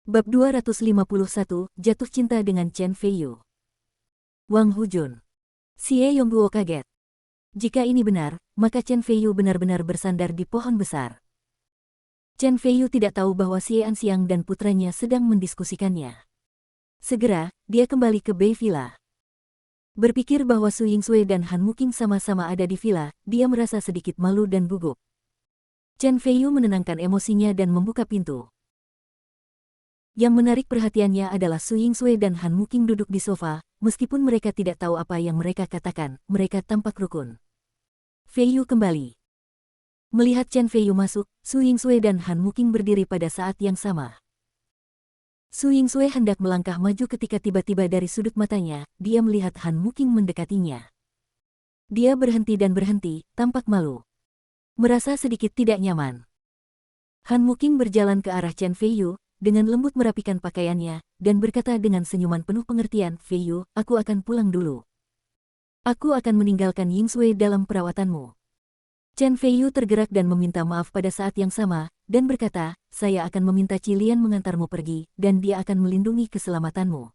Bab 251, Jatuh Cinta dengan Chen Feiyu. Wang Hujun. Xie Yongguo kaget. Jika ini benar, maka Chen Feiyu benar-benar bersandar di pohon besar. Chen Feiyu tidak tahu bahwa Xie Anxiang dan putranya sedang mendiskusikannya. Segera, dia kembali ke Bei Villa. Berpikir bahwa Su Yingsui dan Han Muqing sama-sama ada di villa, dia merasa sedikit malu dan gugup. Chen Feiyu menenangkan emosinya dan membuka pintu. Yang menarik perhatiannya adalah Su Yingsui dan Han Muqing duduk di sofa, meskipun mereka tidak tahu apa yang mereka katakan, mereka tampak rukun. Feiyu kembali. Melihat Chen Feiyu masuk, Su Yingsui dan Han Muqing berdiri pada saat yang sama. Su Yingsui hendak melangkah maju ketika tiba-tiba dari sudut matanya, dia melihat Han Muqing mendekatinya. Dia berhenti dan berhenti, tampak malu. Merasa sedikit tidak nyaman. Han Muqing berjalan ke arah Chen Feiyu, dengan lembut merapikan pakaiannya, dan berkata dengan senyuman penuh pengertian, "Feiyu, aku akan pulang dulu. Aku akan meninggalkan Yingsui dalam perawatanmu." Chen Feiyu tergerak dan meminta maaf pada saat yang sama, dan berkata, "Saya akan meminta Cilian mengantarmu pergi, dan dia akan melindungi keselamatanmu."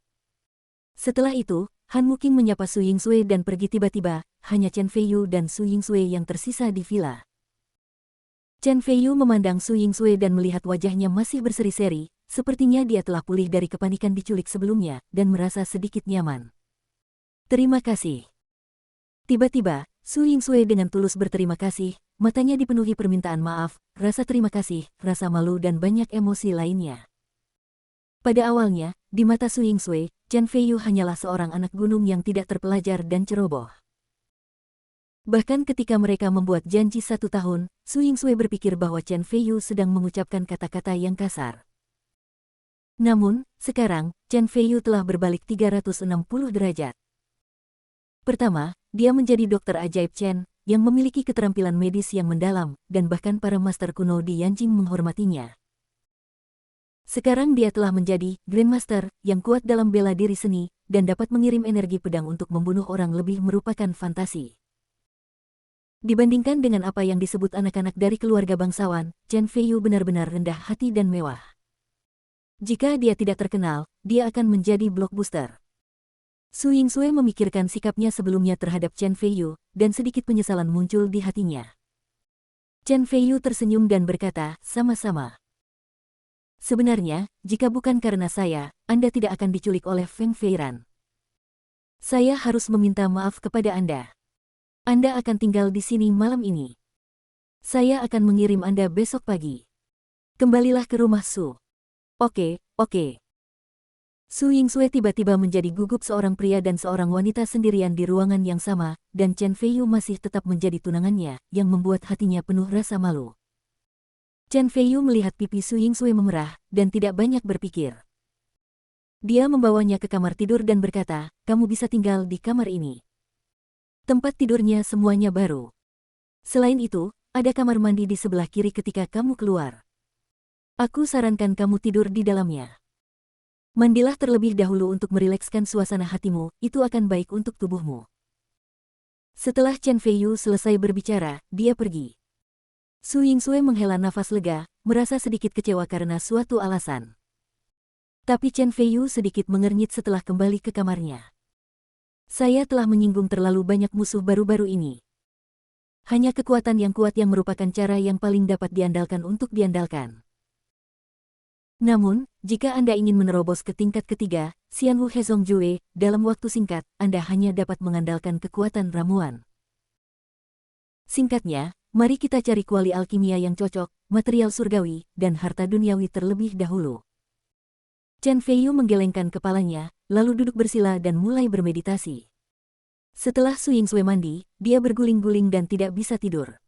Setelah itu, Han Muqing menyapa Su Yingsui dan pergi tiba-tiba, hanya Chen Feiyu dan Su Yingsui yang tersisa di villa. Chen Feiyu memandang Su Yingsui dan melihat wajahnya masih berseri-seri, sepertinya dia telah pulih dari kepanikan diculik sebelumnya, dan merasa sedikit nyaman. "Terima kasih." Tiba-tiba, Su Yingsui dengan tulus berterima kasih, matanya dipenuhi permintaan maaf, rasa terima kasih, rasa malu dan banyak emosi lainnya. Pada awalnya, di mata Su Yingsui, Chen Feiyu hanyalah seorang anak gunung yang tidak terpelajar dan ceroboh. Bahkan ketika mereka membuat janji 1 tahun, Su Yingsui berpikir bahwa Chen Feiyu sedang mengucapkan kata-kata yang kasar. Namun, sekarang, Chen Feiyu telah berbalik 360 derajat. Pertama, dia menjadi dokter ajaib Chen, yang memiliki keterampilan medis yang mendalam, dan bahkan para master kuno di Yanjing menghormatinya. Sekarang dia telah menjadi Grandmaster, yang kuat dalam bela diri seni, dan dapat mengirim energi pedang untuk membunuh orang lebih merupakan fantasi. Dibandingkan dengan apa yang disebut anak-anak dari keluarga bangsawan, Chen Feiyu benar-benar rendah hati dan mewah. Jika dia tidak terkenal, dia akan menjadi blockbuster. Su Yingsui memikirkan sikapnya sebelumnya terhadap Chen Feiyu, dan sedikit penyesalan muncul di hatinya. Chen Feiyu tersenyum dan berkata, "Sama-sama. Sebenarnya, jika bukan karena saya, Anda tidak akan diculik oleh Feng Feiran. Saya harus meminta maaf kepada Anda. Anda akan tinggal di sini malam ini. Saya akan mengirim Anda besok pagi. Kembalilah ke rumah Su." "Oke, oke." Su Yingsui tiba-tiba menjadi gugup seorang pria dan seorang wanita sendirian di ruangan yang sama, dan Chen Feiyu masih tetap menjadi tunangannya, yang membuat hatinya penuh rasa malu. Chen Feiyu melihat pipi Su Yingsui memerah, dan tidak banyak berpikir. Dia membawanya ke kamar tidur dan berkata, "Kamu bisa tinggal di kamar ini. Tempat tidurnya semuanya baru. Selain itu, ada kamar mandi di sebelah kiri ketika kamu keluar. Aku sarankan kamu tidur di dalamnya. Mandilah terlebih dahulu untuk merilekskan suasana hatimu, itu akan baik untuk tubuhmu." Setelah Chen Feiyu selesai berbicara, dia pergi. Su Yingsui menghela nafas lega, merasa sedikit kecewa karena suatu alasan. Tapi Chen Feiyu sedikit mengernyit setelah kembali ke kamarnya. "Saya telah menyinggung terlalu banyak musuh baru-baru ini. Hanya kekuatan yang kuat yang merupakan cara yang paling dapat diandalkan untuk diandalkan. Namun, jika Anda ingin menerobos ke tingkat ketiga, Xianwu Hezong Jue, dalam waktu singkat, Anda hanya dapat mengandalkan kekuatan ramuan. Singkatnya, mari kita cari kuali alkimia yang cocok, material surgawi, dan harta duniawi terlebih dahulu." Chen Feiyu menggelengkan kepalanya, lalu duduk bersila dan mulai bermeditasi. Setelah Su Yingsui mandi, dia berguling-guling dan tidak bisa tidur.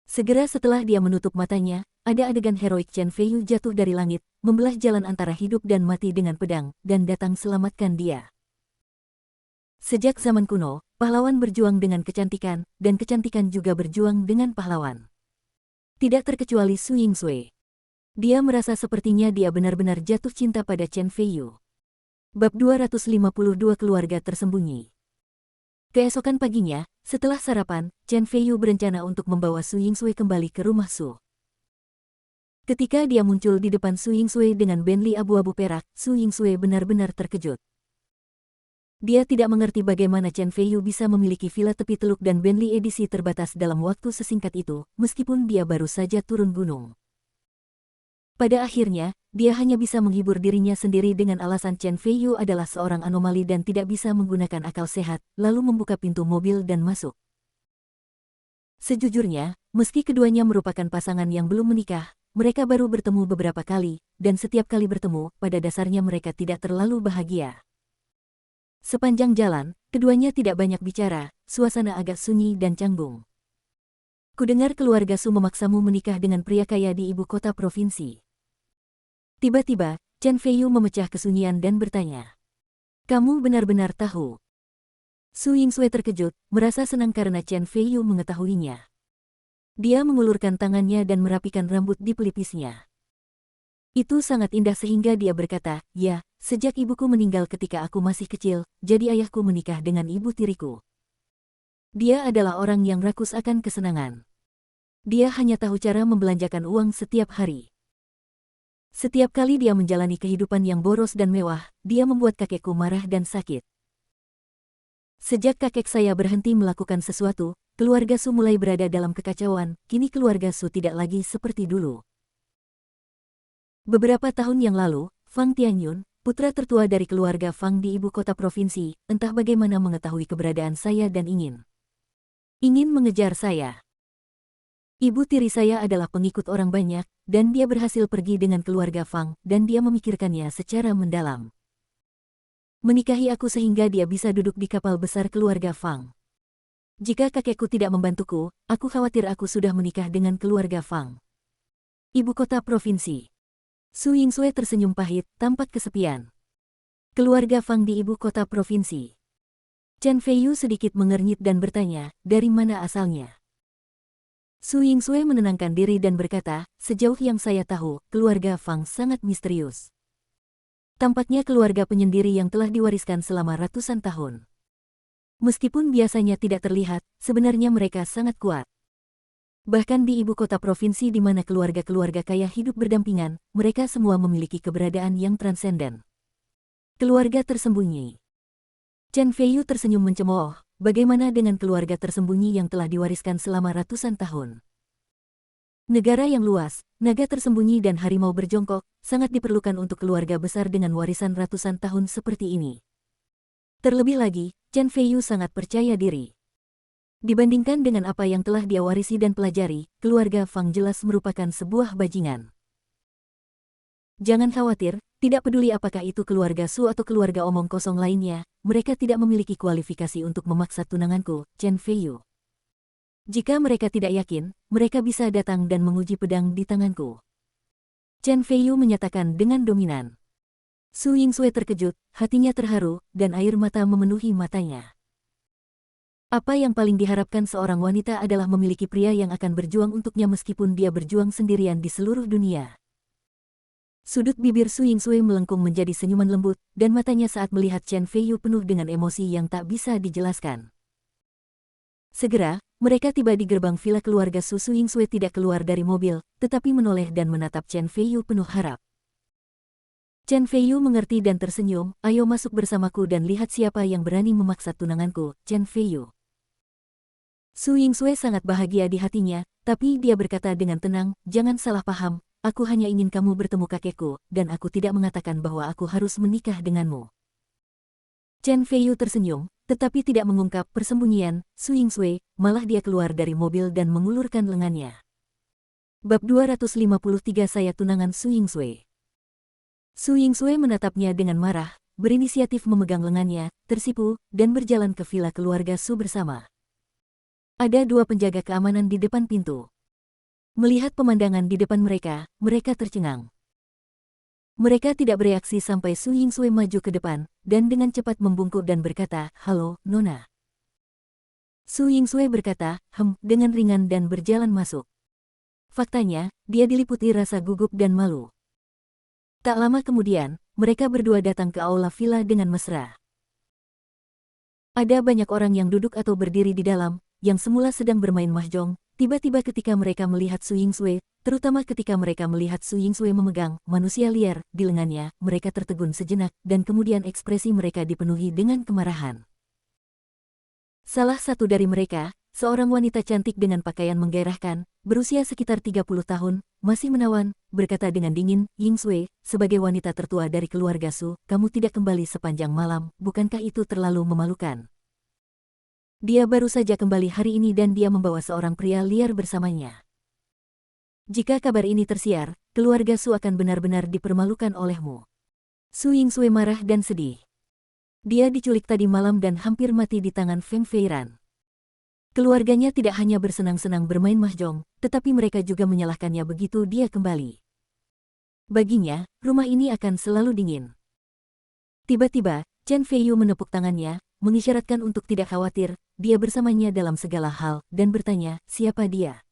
Segera setelah dia menutup matanya, ada adegan heroik Chen Feiyu jatuh dari langit, membelah jalan antara hidup dan mati dengan pedang, dan datang selamatkan dia. Sejak zaman kuno, pahlawan berjuang dengan kecantikan, dan kecantikan juga berjuang dengan pahlawan. Tidak terkecuali Su Yingsui. Dia merasa sepertinya dia benar-benar jatuh cinta pada Chen Feiyu. Bab 252 Keluarga Tersembunyi. Keesokan paginya, setelah sarapan, Chen Feiyu berencana untuk membawa Su Yingsui kembali ke rumah Su. Ketika dia muncul di depan Su Yingsui dengan Bentley abu-abu perak, Su Yingsui benar-benar terkejut. Dia tidak mengerti bagaimana Chen Feiyu bisa memiliki villa tepi teluk dan Bentley edisi terbatas dalam waktu sesingkat itu, meskipun dia baru saja turun gunung. Pada akhirnya, dia hanya bisa menghibur dirinya sendiri dengan alasan Chen Feiyu adalah seorang anomali dan tidak bisa menggunakan akal sehat, lalu membuka pintu mobil dan masuk. Sejujurnya, meski keduanya merupakan pasangan yang belum menikah, mereka baru bertemu beberapa kali, dan setiap kali bertemu, pada dasarnya mereka tidak terlalu bahagia. Sepanjang jalan, keduanya tidak banyak bicara, suasana agak sunyi dan canggung. Kudengar keluarga Su memaksamu menikah dengan pria kaya di ibu kota provinsi. Tiba-tiba, Chen Feiyu memecah kesunyian dan bertanya. Kamu benar-benar tahu? Su Yingsui terkejut, merasa senang karena Chen Feiyu mengetahuinya. Dia mengulurkan tangannya dan merapikan rambut di pelipisnya. Itu sangat indah sehingga dia berkata, ya, sejak ibuku meninggal ketika aku masih kecil, jadi ayahku menikah dengan ibu tiriku. Dia adalah orang yang rakus akan kesenangan. Dia hanya tahu cara membelanjakan uang setiap hari. Setiap kali dia menjalani kehidupan yang boros dan mewah, dia membuat kakekku marah dan sakit. Sejak kakek saya berhenti melakukan sesuatu, keluarga Su mulai berada dalam kekacauan, kini keluarga Su tidak lagi seperti dulu. Beberapa tahun yang lalu, Fang Tianyun, putra tertua dari keluarga Fang di ibu kota provinsi, entah bagaimana mengetahui keberadaan saya dan ingin mengejar saya. Ibu tiri saya adalah pengikut orang banyak, dan dia berhasil pergi dengan keluarga Fang, dan dia memikirkannya secara mendalam. Menikahi aku sehingga dia bisa duduk di kapal besar keluarga Fang. Jika kakekku tidak membantuku, aku khawatir aku sudah menikah dengan keluarga Fang. Ibu kota provinsi. Su Yingsui tersenyum pahit, tampak kesepian. Keluarga Fang di ibu kota provinsi. Chen Feiyu sedikit mengernyit dan bertanya, dari mana asalnya? Su Yingsui menenangkan diri dan berkata, sejauh yang saya tahu, keluarga Fang sangat misterius. Tampaknya keluarga penyendiri yang telah diwariskan selama ratusan tahun. Meskipun biasanya tidak terlihat, sebenarnya mereka sangat kuat. Bahkan di ibu kota provinsi di mana keluarga-keluarga kaya hidup berdampingan, mereka semua memiliki keberadaan yang transenden. Keluarga tersembunyi. Chen Feiyu tersenyum mencemooh, bagaimana dengan keluarga tersembunyi yang telah diwariskan selama ratusan tahun? Negara yang luas, naga tersembunyi dan harimau berjongkok, sangat diperlukan untuk keluarga besar dengan warisan ratusan tahun seperti ini. Terlebih lagi, Chen Feiyu sangat percaya diri. Dibandingkan dengan apa yang telah dia warisi dan pelajari, keluarga Fang jelas merupakan sebuah bajingan. Jangan khawatir, tidak peduli apakah itu keluarga Su atau keluarga omong kosong lainnya, mereka tidak memiliki kualifikasi untuk memaksa tunanganku, Chen Feiyu. Jika mereka tidak yakin, mereka bisa datang dan menguji pedang di tanganku. Chen Feiyu menyatakan dengan dominan. Su Yingsui terkejut, hatinya terharu, dan air mata memenuhi matanya. Apa yang paling diharapkan seorang wanita adalah memiliki pria yang akan berjuang untuknya meskipun dia berjuang sendirian di seluruh dunia. Sudut bibir Su Yingsui melengkung menjadi senyuman lembut, dan matanya saat melihat Chen Feiyu penuh dengan emosi yang tak bisa dijelaskan. Segera, mereka tiba di gerbang villa keluarga Su. Su Yingsui tidak keluar dari mobil, tetapi menoleh dan menatap Chen Feiyu penuh harap. Chen Feiyu mengerti dan tersenyum, ayo masuk bersamaku dan lihat siapa yang berani memaksa tunanganku, Chen Feiyu. Su Yingsui sangat bahagia di hatinya, tapi dia berkata dengan tenang, jangan salah paham, aku hanya ingin kamu bertemu kakekku, dan aku tidak mengatakan bahwa aku harus menikah denganmu. Chen Feiyu tersenyum, tetapi tidak mengungkap persembunyian Su Yingsui, malah dia keluar dari mobil dan mengulurkan lengannya. Bab 253 Saya tunangan Su Yingsui. Su Yingsui menatapnya dengan marah, berinisiatif memegang lengannya, tersipu, dan berjalan ke villa keluarga Su bersama. Ada dua penjaga keamanan di depan pintu. Melihat pemandangan di depan mereka, mereka tercengang. Mereka tidak bereaksi sampai Su Yingsui maju ke depan, dan dengan cepat membungkuk dan berkata, halo, Nona. Su Yingsui berkata, dengan ringan dan berjalan masuk. Faktanya, dia diliputi rasa gugup dan malu. Tak lama kemudian, mereka berdua datang ke aula villa dengan mesra. Ada banyak orang yang duduk atau berdiri di dalam, yang semula sedang bermain mahjong, tiba-tiba ketika mereka melihat Su Yingsui, terutama ketika mereka melihat Su Yingsui memegang manusia liar di lengannya, mereka tertegun sejenak dan kemudian ekspresi mereka dipenuhi dengan kemarahan. Salah satu dari mereka, seorang wanita cantik dengan pakaian menggairahkan, berusia sekitar 30 tahun, masih menawan, berkata dengan dingin, Yingsui, sebagai wanita tertua dari keluarga Su, kamu tidak kembali sepanjang malam, bukankah itu terlalu memalukan? Dia baru saja kembali hari ini dan dia membawa seorang pria liar bersamanya. Jika kabar ini tersiar, keluarga Su akan benar-benar dipermalukan olehmu. Su Yingsui marah dan sedih. Dia diculik tadi malam dan hampir mati di tangan Feng Feiran. Keluarganya tidak hanya bersenang-senang bermain mahjong, tetapi mereka juga menyalahkannya begitu dia kembali. Baginya, rumah ini akan selalu dingin. Tiba-tiba, Chen Feiyu menepuk tangannya, mengisyaratkan untuk tidak khawatir, dia bersamanya dalam segala hal, dan bertanya, siapa dia?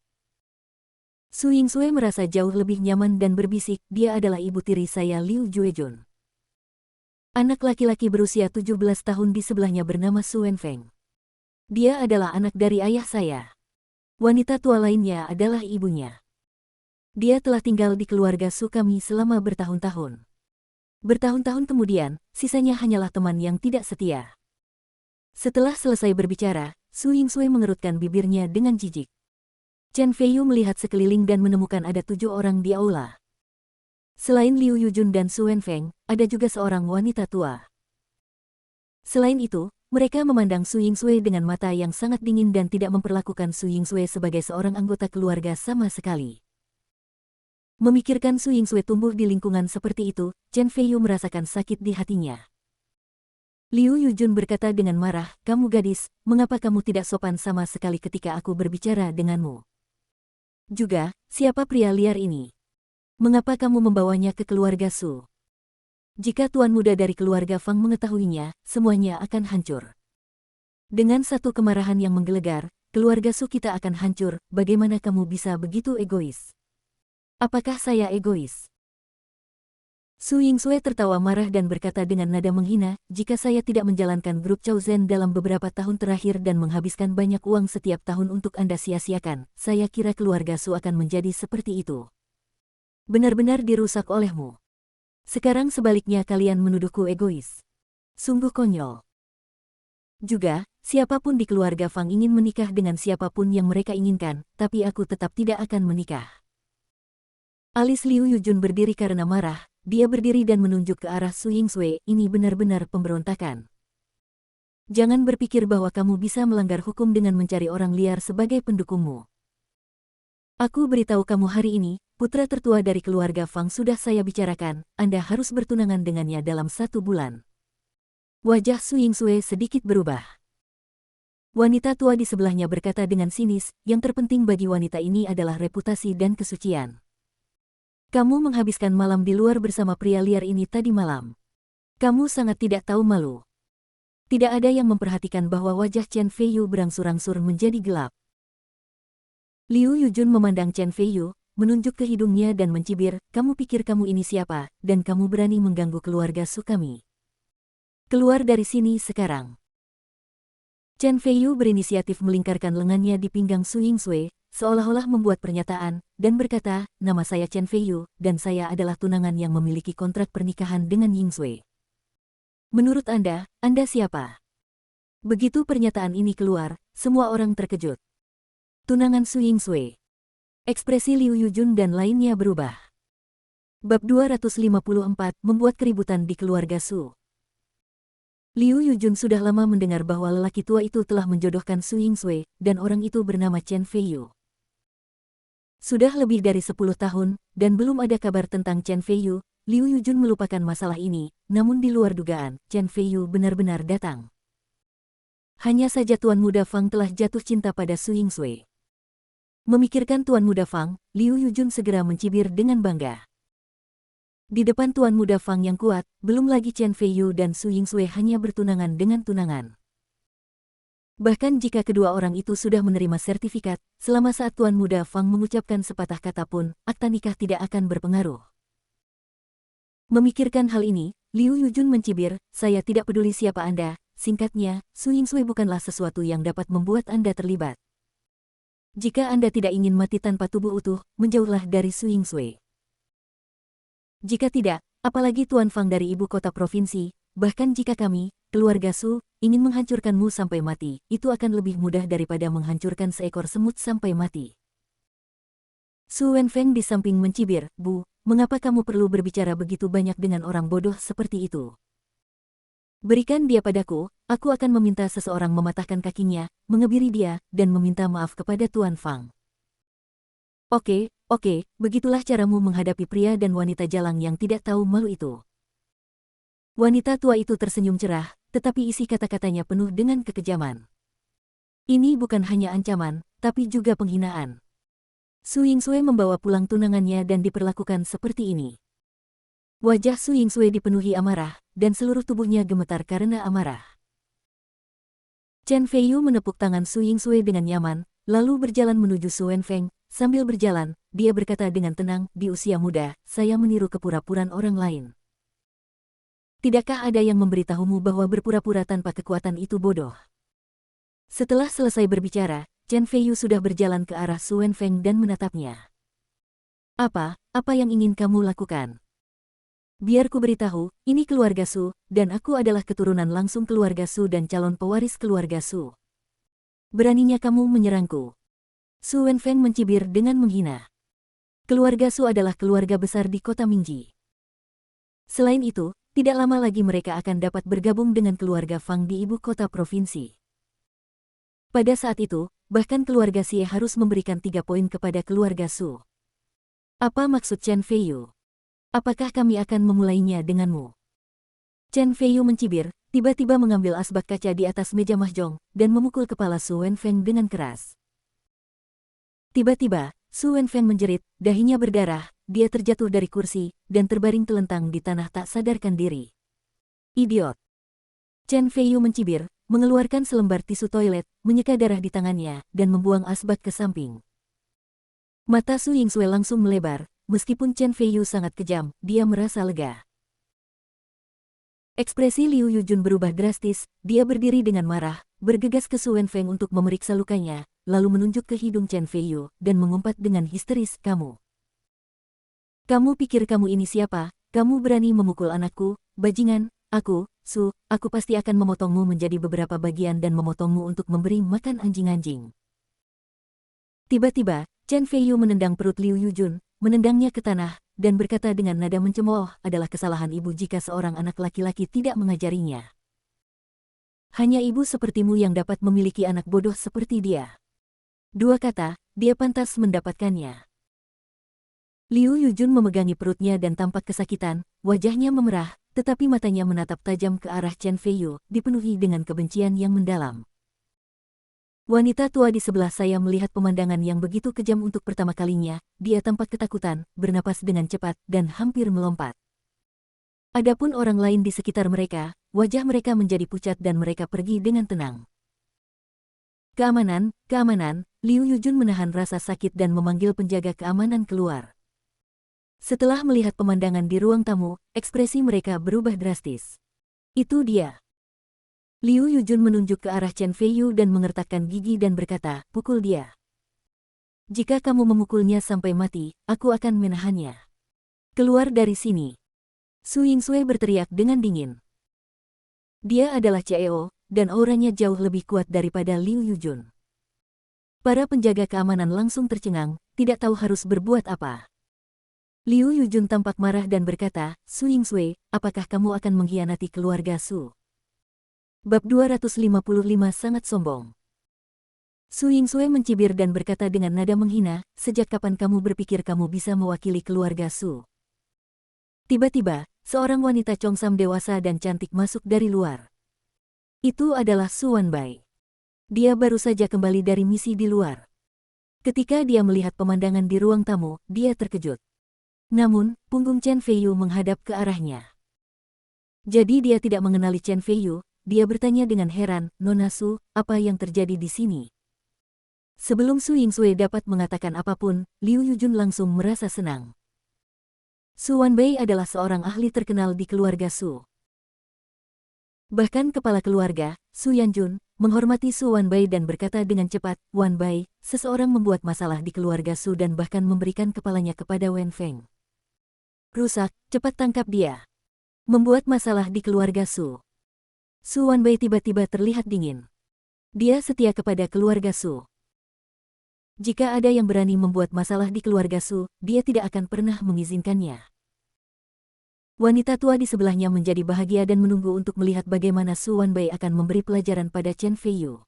Su Yingsui merasa jauh lebih nyaman dan berbisik, dia adalah ibu tiri saya Liu Juejun. Anak laki-laki berusia 17 tahun di sebelahnya bernama Su Wenfeng. Dia adalah anak dari ayah saya. Wanita tua lainnya adalah ibunya. Dia telah tinggal di keluarga Su kami selama bertahun-tahun. Bertahun-tahun kemudian, sisanya hanyalah teman yang tidak setia. Setelah selesai berbicara, Su Yingsui mengerutkan bibirnya dengan jijik. Chen Feiyu melihat sekeliling dan menemukan ada 7 orang di aula. Selain Liu Yujun dan Su Wenfeng, ada juga seorang wanita tua. Selain itu, mereka memandang Su Yingsui dengan mata yang sangat dingin dan tidak memperlakukan Su Yingsui sebagai seorang anggota keluarga sama sekali. Memikirkan Su Yingsui tumbuh di lingkungan seperti itu, Chen Feiyu merasakan sakit di hatinya. Liu Yujun berkata dengan marah, kamu gadis, mengapa kamu tidak sopan sama sekali ketika aku berbicara denganmu? Juga, siapa pria liar ini? Mengapa kamu membawanya ke keluarga Su? Jika tuan muda dari keluarga Fang mengetahuinya, semuanya akan hancur. Dengan satu kemarahan yang menggelegar, keluarga Su kita akan hancur, bagaimana kamu bisa begitu egois? Apakah saya egois? Su Yingsui tertawa marah dan berkata dengan nada menghina, jika saya tidak menjalankan grup Chao Zhen dalam beberapa tahun terakhir dan menghabiskan banyak uang setiap tahun untuk Anda sia-siakan, saya kira keluarga Su akan menjadi seperti itu. Benar-benar dirusak olehmu. Sekarang sebaliknya kalian menuduhku egois. Sungguh konyol. Juga, siapapun di keluarga Fang ingin menikah dengan siapapun yang mereka inginkan, tapi aku tetap tidak akan menikah. Alis Liu Yujun berdiri karena marah, dia berdiri dan menunjuk ke arah Su Yingsui, ini benar-benar pemberontakan. Jangan berpikir bahwa kamu bisa melanggar hukum dengan mencari orang liar sebagai pendukungmu. Aku beritahu kamu hari ini, putra tertua dari keluarga Fang sudah saya bicarakan, Anda harus bertunangan dengannya dalam 1 bulan. Wajah Su Yingsui sedikit berubah. Wanita tua di sebelahnya berkata dengan sinis, yang terpenting bagi wanita ini adalah reputasi dan kesucian. Kamu menghabiskan malam di luar bersama pria liar ini tadi malam. Kamu sangat tidak tahu malu. Tidak ada yang memperhatikan bahwa wajah Chen Feiyu berangsur-angsur menjadi gelap. Liu Yujun memandang Chen Feiyu, menunjuk ke hidungnya dan mencibir, kamu pikir kamu ini siapa, dan kamu berani mengganggu keluarga Su kami. Keluar dari sini sekarang. Chen Feiyu berinisiatif melingkarkan lengannya di pinggang Su Yingsui, seolah-olah membuat pernyataan, dan berkata, nama saya Chen Feiyu, dan saya adalah tunangan yang memiliki kontrak pernikahan dengan Yingsui. Menurut Anda siapa? Begitu pernyataan ini keluar, semua orang terkejut. Tunangan Su Yingsui. Ekspresi Liu Yujun dan lainnya berubah. Bab 254 membuat keributan di keluarga Su. Liu Yujun sudah lama mendengar bahwa lelaki tua itu telah menjodohkan Su Yingsui, dan orang itu bernama Chen Feiyu. Sudah lebih dari 10 tahun, dan belum ada kabar tentang Chen Feiyu, Liu Yujun melupakan masalah ini, namun di luar dugaan, Chen Feiyu benar-benar datang. Hanya saja Tuan Muda Fang telah jatuh cinta pada Su Yingsui. Memikirkan Tuan Muda Fang, Liu Yujun segera mencibir dengan bangga. Di depan Tuan Muda Fang yang kuat, belum lagi Chen Feiyu dan Su Yingsui hanya bertunangan dengan tunangan. Bahkan jika kedua orang itu sudah menerima sertifikat, selama saat Tuan Muda Fang mengucapkan sepatah kata pun, akta nikah tidak akan berpengaruh. Memikirkan hal ini, Liu Yujun mencibir, saya tidak peduli siapa Anda, singkatnya, Su Yingsui bukanlah sesuatu yang dapat membuat Anda terlibat. Jika Anda tidak ingin mati tanpa tubuh utuh, menjauhlah dari Su Yingsui. Jika tidak, apalagi Tuan Fang dari ibu kota provinsi, bahkan jika kami, keluarga Su, ingin menghancurkanmu sampai mati, itu akan lebih mudah daripada menghancurkan seekor semut sampai mati. Su Wenfeng di samping mencibir, Bu, mengapa kamu perlu berbicara begitu banyak dengan orang bodoh seperti itu? Berikan dia padaku, aku akan meminta seseorang mematahkan kakinya, mengebiri dia, dan meminta maaf kepada Tuan Fang. Oke, begitulah caramu menghadapi pria dan wanita jalang yang tidak tahu malu itu. Wanita tua itu tersenyum cerah, tetapi isi kata-katanya penuh dengan kekejaman. Ini bukan hanya ancaman, tapi juga penghinaan. Su Yingsui membawa pulang tunangannya dan diperlakukan seperti ini. Wajah Su Yingsui dipenuhi amarah, dan seluruh tubuhnya gemetar karena amarah. Chen Feiyu menepuk tangan Su Yingsui dengan nyaman, lalu berjalan menuju Su Wenfeng. Sambil berjalan, dia berkata dengan tenang, di usia muda, saya meniru kepura-puraan orang lain. Tidakkah ada yang memberitahumu bahwa berpura-pura tanpa kekuatan itu bodoh? Setelah selesai berbicara, Chen Feiyu sudah berjalan ke arah Su Wenfeng dan menatapnya. Apa yang ingin kamu lakukan? Biar ku beritahu, ini keluarga Su, dan aku adalah keturunan langsung keluarga Su dan calon pewaris keluarga Su. Beraninya kamu menyerangku? Su Wenfeng mencibir dengan menghina. Keluarga Su adalah keluarga besar di kota Mingji. Selain itu, tidak lama lagi mereka akan dapat bergabung dengan keluarga Fang di ibu kota provinsi. Pada saat itu, bahkan keluarga Xie harus memberikan 3 poin kepada keluarga Su. Apa maksud Chen Feiyu? Apakah kami akan memulainya denganmu? Chen Feiyu mencibir, tiba-tiba mengambil asbak kaca di atas meja mahjong, dan memukul kepala Su Wenfeng dengan keras. Tiba-tiba, Su Wenfeng menjerit, dahinya berdarah, dia terjatuh dari kursi, dan terbaring telentang di tanah tak sadarkan diri. Idiot! Chen Feiyu mencibir, mengeluarkan selembar tisu toilet, menyeka darah di tangannya, dan membuang asbak ke samping. Mata Su Yingsui langsung melebar, meskipun Chen Feiyu sangat kejam, dia merasa lega. Ekspresi Liu Yujun berubah drastis, dia berdiri dengan marah, bergegas ke Su Wenfeng untuk memeriksa lukanya, lalu menunjuk ke hidung Chen Feiyu, dan mengumpat dengan histeris, kamu pikir kamu ini siapa? Kamu berani memukul anakku, bajingan? Aku pasti akan memotongmu menjadi beberapa bagian dan memotongmu untuk memberi makan anjing-anjing. Tiba-tiba, Chen Feiyu menendang perut Liu Yujun, menendangnya ke tanah, dan berkata dengan nada mencemooh, adalah kesalahan ibu jika seorang anak laki-laki tidak mengajarinya. Hanya ibu sepertimu yang dapat memiliki anak bodoh seperti dia. 2 kata, dia pantas mendapatkannya. Liu Yujun memegangi perutnya dan tampak kesakitan, wajahnya memerah, tetapi matanya menatap tajam ke arah Chen Feiyu, dipenuhi dengan kebencian yang mendalam. Wanita tua di sebelah saya melihat pemandangan yang begitu kejam untuk pertama kalinya, dia tampak ketakutan, bernapas dengan cepat, dan hampir melompat. Adapun orang lain di sekitar mereka, wajah mereka menjadi pucat dan mereka pergi dengan tenang. Keamanan, Liu Yujun menahan rasa sakit dan memanggil penjaga keamanan keluar. Setelah melihat pemandangan di ruang tamu, ekspresi mereka berubah drastis. Itu dia. Liu Yujun menunjuk ke arah Chen Feiyu dan mengertakkan gigi dan berkata, pukul dia. Jika kamu memukulnya sampai mati, aku akan menahannya. Keluar dari sini. Su Yingsui berteriak dengan dingin. Dia adalah CEO, dan auranya jauh lebih kuat daripada Liu Yujun. Para penjaga keamanan langsung tercengang, tidak tahu harus berbuat apa. Liu Yujun tampak marah dan berkata, Su Yingsui, apakah kamu akan mengkhianati keluarga Su? Bab 255 sangat sombong. Su Yingsui mencibir dan berkata dengan nada menghina, sejak kapan kamu berpikir kamu bisa mewakili keluarga Su? Tiba-tiba, seorang wanita Chongsam dewasa dan cantik masuk dari luar. Itu adalah Su Wanbai. Dia baru saja kembali dari misi di luar. Ketika dia melihat pemandangan di ruang tamu, dia terkejut. Namun, punggung Chen Feiyu menghadap ke arahnya. Jadi dia tidak mengenali Chen Feiyu. Dia bertanya dengan heran, Nona Su, apa yang terjadi di sini? Sebelum Su Yingsui dapat mengatakan apapun, Liu Yujun langsung merasa senang. Su Wanbai adalah seorang ahli terkenal di keluarga Su. Bahkan kepala keluarga, Su Yanjun, menghormati Su Wanbai dan berkata dengan cepat, Wanbai, seseorang membuat masalah di keluarga Su dan bahkan memberikan kepalanya kepada Wen Feng. Rusak, cepat tangkap dia. Membuat masalah di keluarga Su. Su Wanbai tiba-tiba terlihat dingin. Dia setia kepada keluarga Su. Jika ada yang berani membuat masalah di keluarga Su, dia tidak akan pernah mengizinkannya. Wanita tua di sebelahnya menjadi bahagia dan menunggu untuk melihat bagaimana Su Wanbai akan memberi pelajaran pada Chen Feiyu.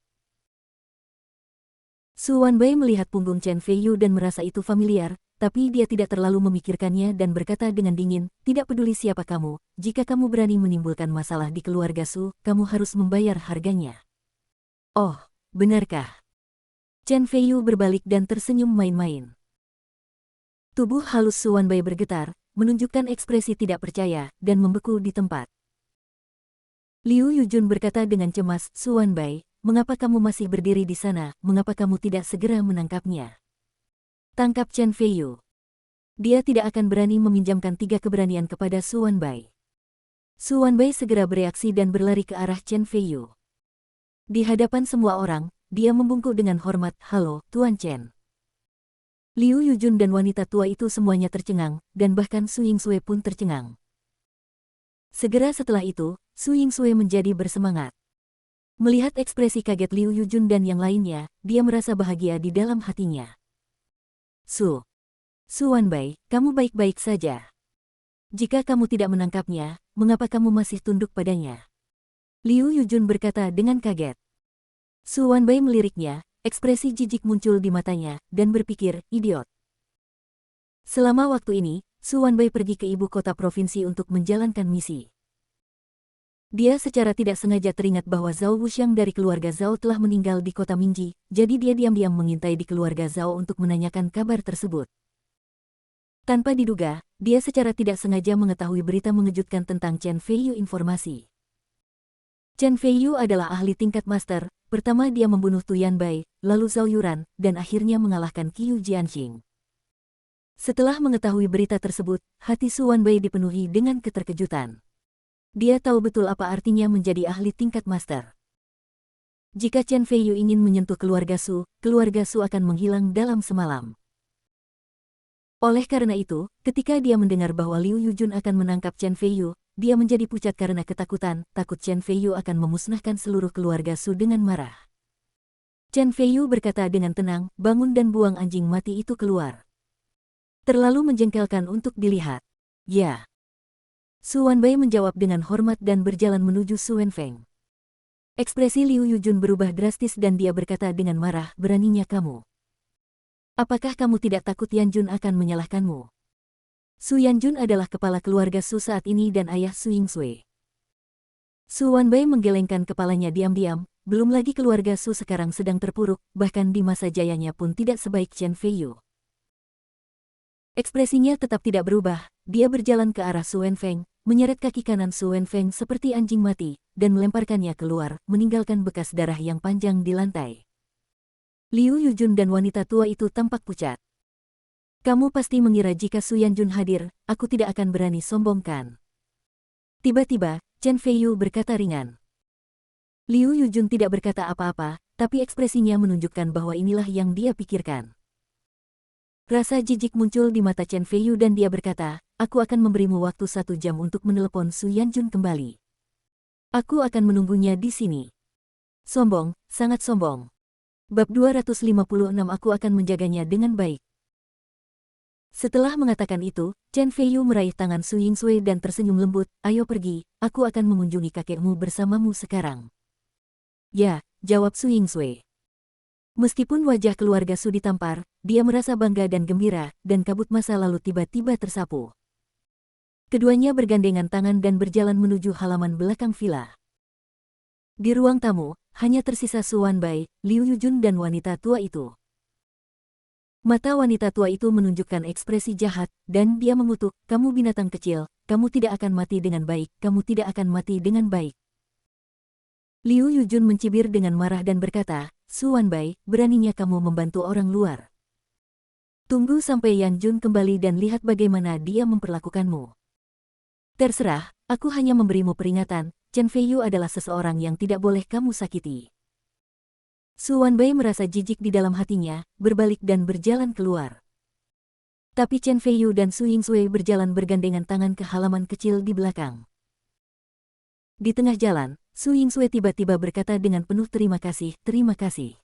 Su Wanbai melihat punggung Chen Feiyu dan merasa itu familiar, tapi dia tidak terlalu memikirkannya dan berkata dengan dingin, tidak peduli siapa kamu, jika kamu berani menimbulkan masalah di keluarga Su, kamu harus membayar harganya. Oh, benarkah? Chen Feiyu berbalik dan tersenyum main-main. Tubuh halus Su Wanbai bergetar, menunjukkan ekspresi tidak percaya, dan membeku di tempat. Liu Yujun berkata dengan cemas, Su Wanbai, mengapa kamu masih berdiri di sana, mengapa kamu tidak segera menangkapnya? Tangkap Chen Feiyu. Dia tidak akan berani meminjamkan 3 keberanian kepada Su Wanbai. Su Wanbai segera bereaksi dan berlari ke arah Chen Feiyu. Di hadapan semua orang, dia membungkuk dengan hormat, halo, Tuan Chen. Liu Yujun dan wanita tua itu semuanya tercengang, dan bahkan Su Yingsue pun tercengang. Segera setelah itu, Su Yingsue menjadi bersemangat. Melihat ekspresi kaget Liu Yujun dan yang lainnya, dia merasa bahagia di dalam hatinya. Su Wanbai, kamu baik-baik saja. Jika kamu tidak menangkapnya, mengapa kamu masih tunduk padanya? Liu Yujun berkata dengan kaget. Su Wanbai meliriknya. Ekspresi jijik muncul di matanya, dan berpikir, idiot. Selama waktu ini, Su Wanbai pergi ke ibu kota provinsi untuk menjalankan misi. Dia secara tidak sengaja teringat bahwa Zhao Wuxiang dari keluarga Zhao telah meninggal di kota Mingji, jadi dia diam-diam mengintai di keluarga Zhao untuk menanyakan kabar tersebut. Tanpa diduga, dia secara tidak sengaja mengetahui berita mengejutkan tentang Chen Feiyu informasi. Chen Feiyu adalah ahli tingkat master. Pertama dia membunuh Tu Yanbai, lalu Zhao Yuran, dan akhirnya mengalahkan Qiu Jianxing. Setelah mengetahui berita tersebut, hati Su Wanbai dipenuhi dengan keterkejutan. Dia tahu betul apa artinya menjadi ahli tingkat master. Jika Chen Feiyu ingin menyentuh keluarga Su akan menghilang dalam semalam. Oleh karena itu, ketika dia mendengar bahwa Liu Yujun akan menangkap Chen Feiyu, dia menjadi pucat karena ketakutan, takut Chen Feiyu akan memusnahkan seluruh keluarga Su dengan marah. Chen Feiyu berkata dengan tenang, bangun dan buang anjing mati itu keluar. Terlalu menjengkelkan untuk dilihat. Ya. Su Wanbai menjawab dengan hormat dan berjalan menuju Su Wenfeng. Ekspresi Liu Yujun berubah drastis dan dia berkata dengan marah, beraninya kamu. Apakah kamu tidak takut Yan Jun akan menyalahkanmu? Su Yanjun adalah kepala keluarga Su saat ini dan ayah Su Yingsue. Su Wanbai menggelengkan kepalanya diam-diam, belum lagi keluarga Su sekarang sedang terpuruk, bahkan di masa jayanya pun tidak sebaik Chen Feiyu. Ekspresinya tetap tidak berubah, dia berjalan ke arah Su Wenfeng, menyeret kaki kanan Su Wenfeng seperti anjing mati, dan melemparkannya keluar, meninggalkan bekas darah yang panjang di lantai. Liu Yujun dan wanita tua itu tampak pucat. Kamu pasti mengira jika Su Yanjun hadir, aku tidak akan berani sombongkan. Tiba-tiba, Chen Feiyu berkata ringan. Liu Yujun tidak berkata apa-apa, tapi ekspresinya menunjukkan bahwa inilah yang dia pikirkan. Rasa jijik muncul di mata Chen Feiyu dan dia berkata, aku akan memberimu waktu 1 jam untuk menelepon Su Yanjun kembali. Aku akan menunggunya di sini. Sombong, sangat sombong. Bab 256 aku akan menjaganya dengan baik. Setelah mengatakan itu, Chen Feiyu meraih tangan Su Yingsue dan tersenyum lembut, ayo pergi, aku akan mengunjungi kakekmu bersamamu sekarang. Ya, jawab Su Yingsue. Meskipun wajah keluarga Su ditampar, dia merasa bangga dan gembira, dan kabut masa lalu tiba-tiba tersapu. Keduanya bergandengan tangan dan berjalan menuju halaman belakang villa. Di ruang tamu, hanya tersisa Su Wanbai, Liu Yujun dan wanita tua itu. Mata wanita tua itu menunjukkan ekspresi jahat, dan dia mengutuk, kamu binatang kecil, kamu tidak akan mati dengan baik, kamu tidak akan mati dengan baik. Liu Yujun mencibir dengan marah dan berkata, Su Wanbai, beraninya kamu membantu orang luar. Tunggu sampai Yan Jun kembali dan lihat bagaimana dia memperlakukanmu. Terserah, aku hanya memberimu peringatan, Chen Feiyu adalah seseorang yang tidak boleh kamu sakiti. Su Wanbei merasa jijik di dalam hatinya, berbalik dan berjalan keluar. Tapi Chen Feiyu dan Su Yingsui berjalan bergandengan tangan ke halaman kecil di belakang. Di tengah jalan, Su Yingsui tiba-tiba berkata dengan penuh terima kasih, terima kasih.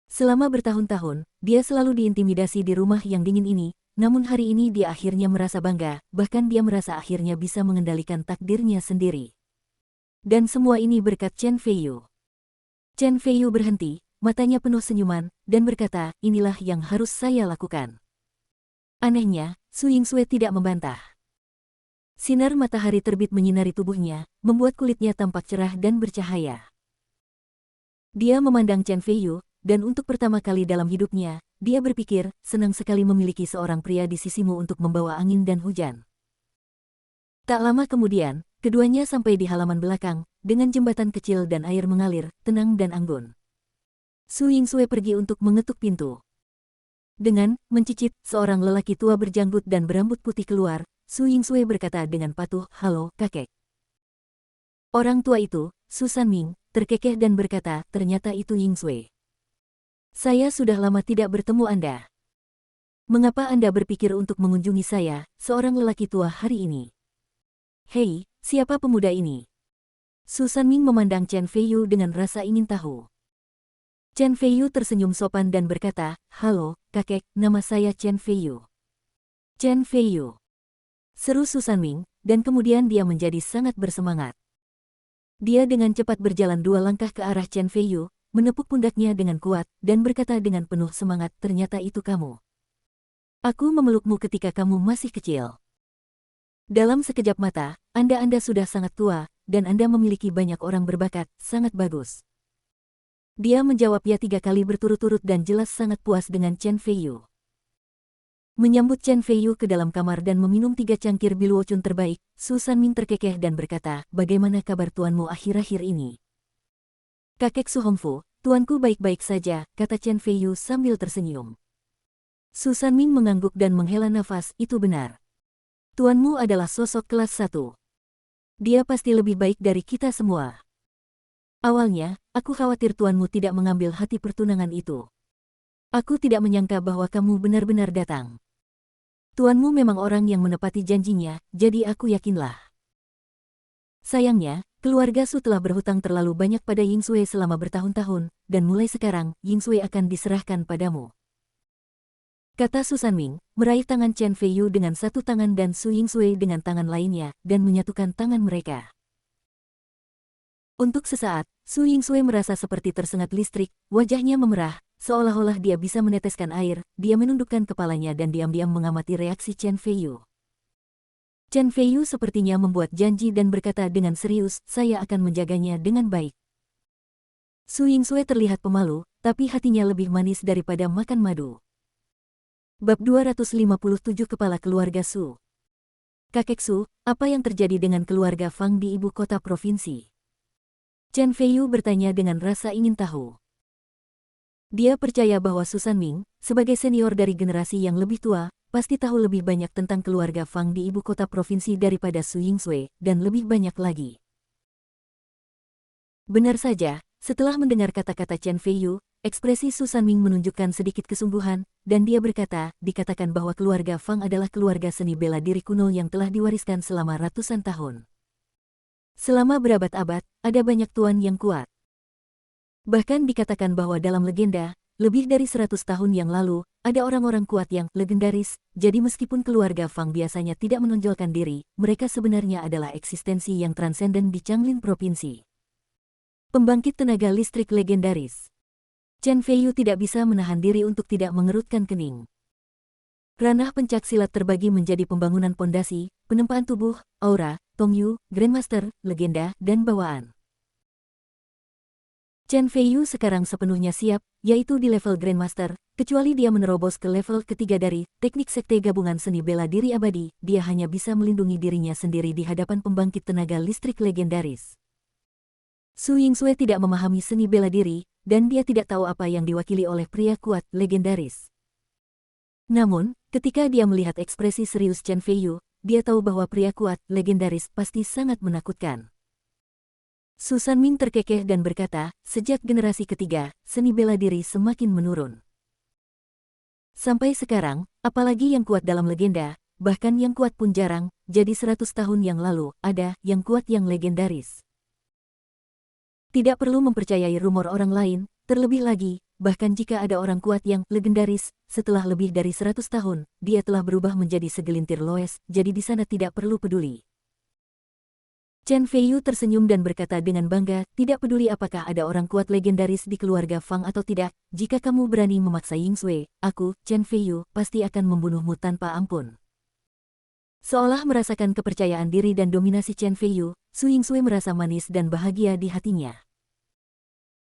Selama bertahun-tahun, dia selalu diintimidasi di rumah yang dingin ini, namun hari ini dia akhirnya merasa bangga, bahkan dia merasa akhirnya bisa mengendalikan takdirnya sendiri. Dan semua ini berkat Chen Feiyu. Chen Feiyu berhenti, matanya penuh senyuman, dan berkata, inilah yang harus saya lakukan. Anehnya, Su Yingsui tidak membantah. Sinar matahari terbit menyinari tubuhnya, membuat kulitnya tampak cerah dan bercahaya. Dia memandang Chen Feiyu, dan untuk pertama kali dalam hidupnya, dia berpikir, senang sekali memiliki seorang pria di sisimu untuk membawa angin dan hujan. Tak lama kemudian, keduanya sampai di halaman belakang, dengan jembatan kecil dan air mengalir, tenang dan anggun. Su Yingsui pergi untuk mengetuk pintu. Dengan mencicit, seorang lelaki tua berjanggut dan berambut putih keluar. Su Yingsui berkata dengan patuh, halo, kakek. Orang tua itu, Su Sanming, terkekeh dan berkata, ternyata itu Yingsui. Saya sudah lama tidak bertemu Anda. Mengapa Anda berpikir untuk mengunjungi saya, seorang lelaki tua hari ini? Hei, siapa pemuda ini? Su Sanming memandang Chen Feiyu dengan rasa ingin tahu. Chen Feiyu tersenyum sopan dan berkata, halo, kakek, nama saya Chen Feiyu. Chen Feiyu. Seru Su Sanming, dan kemudian dia menjadi sangat bersemangat. Dia dengan cepat berjalan 2 langkah ke arah Chen Feiyu, menepuk pundaknya dengan kuat, dan berkata dengan penuh semangat, ternyata itu kamu. Aku memelukmu ketika kamu masih kecil. Dalam sekejap mata, Anda sudah sangat tua, dan Anda memiliki banyak orang berbakat, sangat bagus. Dia menjawab ya 3 kali berturut-turut dan jelas sangat puas dengan Chen Feiyu. Menyambut Chen Feiyu ke dalam kamar dan meminum 3 cangkir biluocun terbaik, Su Sanming terkekeh dan berkata, bagaimana kabar tuanmu akhir-akhir ini? Kakek Su Hongfu, tuanku baik-baik saja, kata Chen Feiyu sambil tersenyum. Su Sanming mengangguk dan menghela nafas, itu benar. Tuanmu adalah sosok kelas 1. Dia pasti lebih baik dari kita semua. Awalnya, aku khawatir tuanmu tidak mengambil hati pertunangan itu. Aku tidak menyangka bahwa kamu benar-benar datang. Tuanmu memang orang yang menepati janjinya, jadi aku yakinlah. Sayangnya, keluarga Su telah berhutang terlalu banyak pada Yingsui selama bertahun-tahun, dan mulai sekarang, Yingsui akan diserahkan padamu. Kata Su Sanming, meraih tangan Chen Feiyu dengan satu tangan dan Su Yingsui dengan tangan lainnya, dan menyatukan tangan mereka. Untuk sesaat, Su Yingsui merasa seperti tersengat listrik, wajahnya memerah, seolah-olah dia bisa meneteskan air, dia menundukkan kepalanya dan diam-diam mengamati reaksi Chen Feiyu. Chen Feiyu sepertinya membuat janji dan berkata dengan serius, saya akan menjaganya dengan baik. Su Yingsui terlihat pemalu, tapi hatinya lebih manis daripada makan madu. Bab 257 Kepala Keluarga Su. Kakek Su, apa yang terjadi dengan keluarga Fang di ibu kota provinsi? Chen Feiyu bertanya dengan rasa ingin tahu. Dia percaya bahwa Su Sanming, sebagai senior dari generasi yang lebih tua, pasti tahu lebih banyak tentang keluarga Fang di ibu kota provinsi daripada Su Yingsui, dan lebih banyak lagi. Benar saja, setelah mendengar kata-kata Chen Feiyu, ekspresi Su Sanming menunjukkan sedikit kesungguhan, dan dia berkata, dikatakan bahwa keluarga Fang adalah keluarga seni bela diri kuno yang telah diwariskan selama ratusan tahun. Selama berabad-abad, ada banyak tuan yang kuat. Bahkan dikatakan bahwa dalam legenda, lebih dari 100 tahun yang lalu, ada orang-orang kuat yang legendaris, jadi meskipun keluarga Fang biasanya tidak menonjolkan diri, mereka sebenarnya adalah eksistensi yang transenden di Changlin Provinsi. Pembangkit tenaga listrik legendaris. Chen Feiyu tidak bisa menahan diri untuk tidak mengerutkan kening. Ranah pencaksilat terbagi menjadi pembangunan pondasi, penempaan tubuh, aura, tongyu, grandmaster, legenda, dan bawaan. Chen Feiyu sekarang sepenuhnya siap, yaitu di level grandmaster, kecuali dia menerobos ke level ketiga dari teknik sekte gabungan seni bela diri abadi, dia hanya bisa melindungi dirinya sendiri di hadapan pembangkit tenaga listrik legendaris. Su Yingsui tidak memahami seni bela diri, dan dia tidak tahu apa yang diwakili oleh pria kuat legendaris. Namun, ketika dia melihat ekspresi serius Chen Feiyu, dia tahu bahwa pria kuat legendaris pasti sangat menakutkan. Su Sanming terkekeh dan berkata, sejak generasi ketiga, seni bela diri semakin menurun. Sampai sekarang, apalagi yang kuat dalam legenda, bahkan yang kuat pun jarang, jadi 100 tahun yang lalu, ada yang kuat yang legendaris. Tidak perlu mempercayai rumor orang lain, terlebih lagi, bahkan jika ada orang kuat yang legendaris, setelah lebih dari 100 tahun, dia telah berubah menjadi segelintir loes, jadi di sana tidak perlu peduli. Chen Feiyu tersenyum dan berkata dengan bangga, tidak peduli apakah ada orang kuat legendaris di keluarga Fang atau tidak, jika kamu berani memaksa Ying Sui, aku, Chen Feiyu, pasti akan membunuhmu tanpa ampun. Seolah merasakan kepercayaan diri dan dominasi Chen Feiyu, Su Ying-sui merasa manis dan bahagia di hatinya.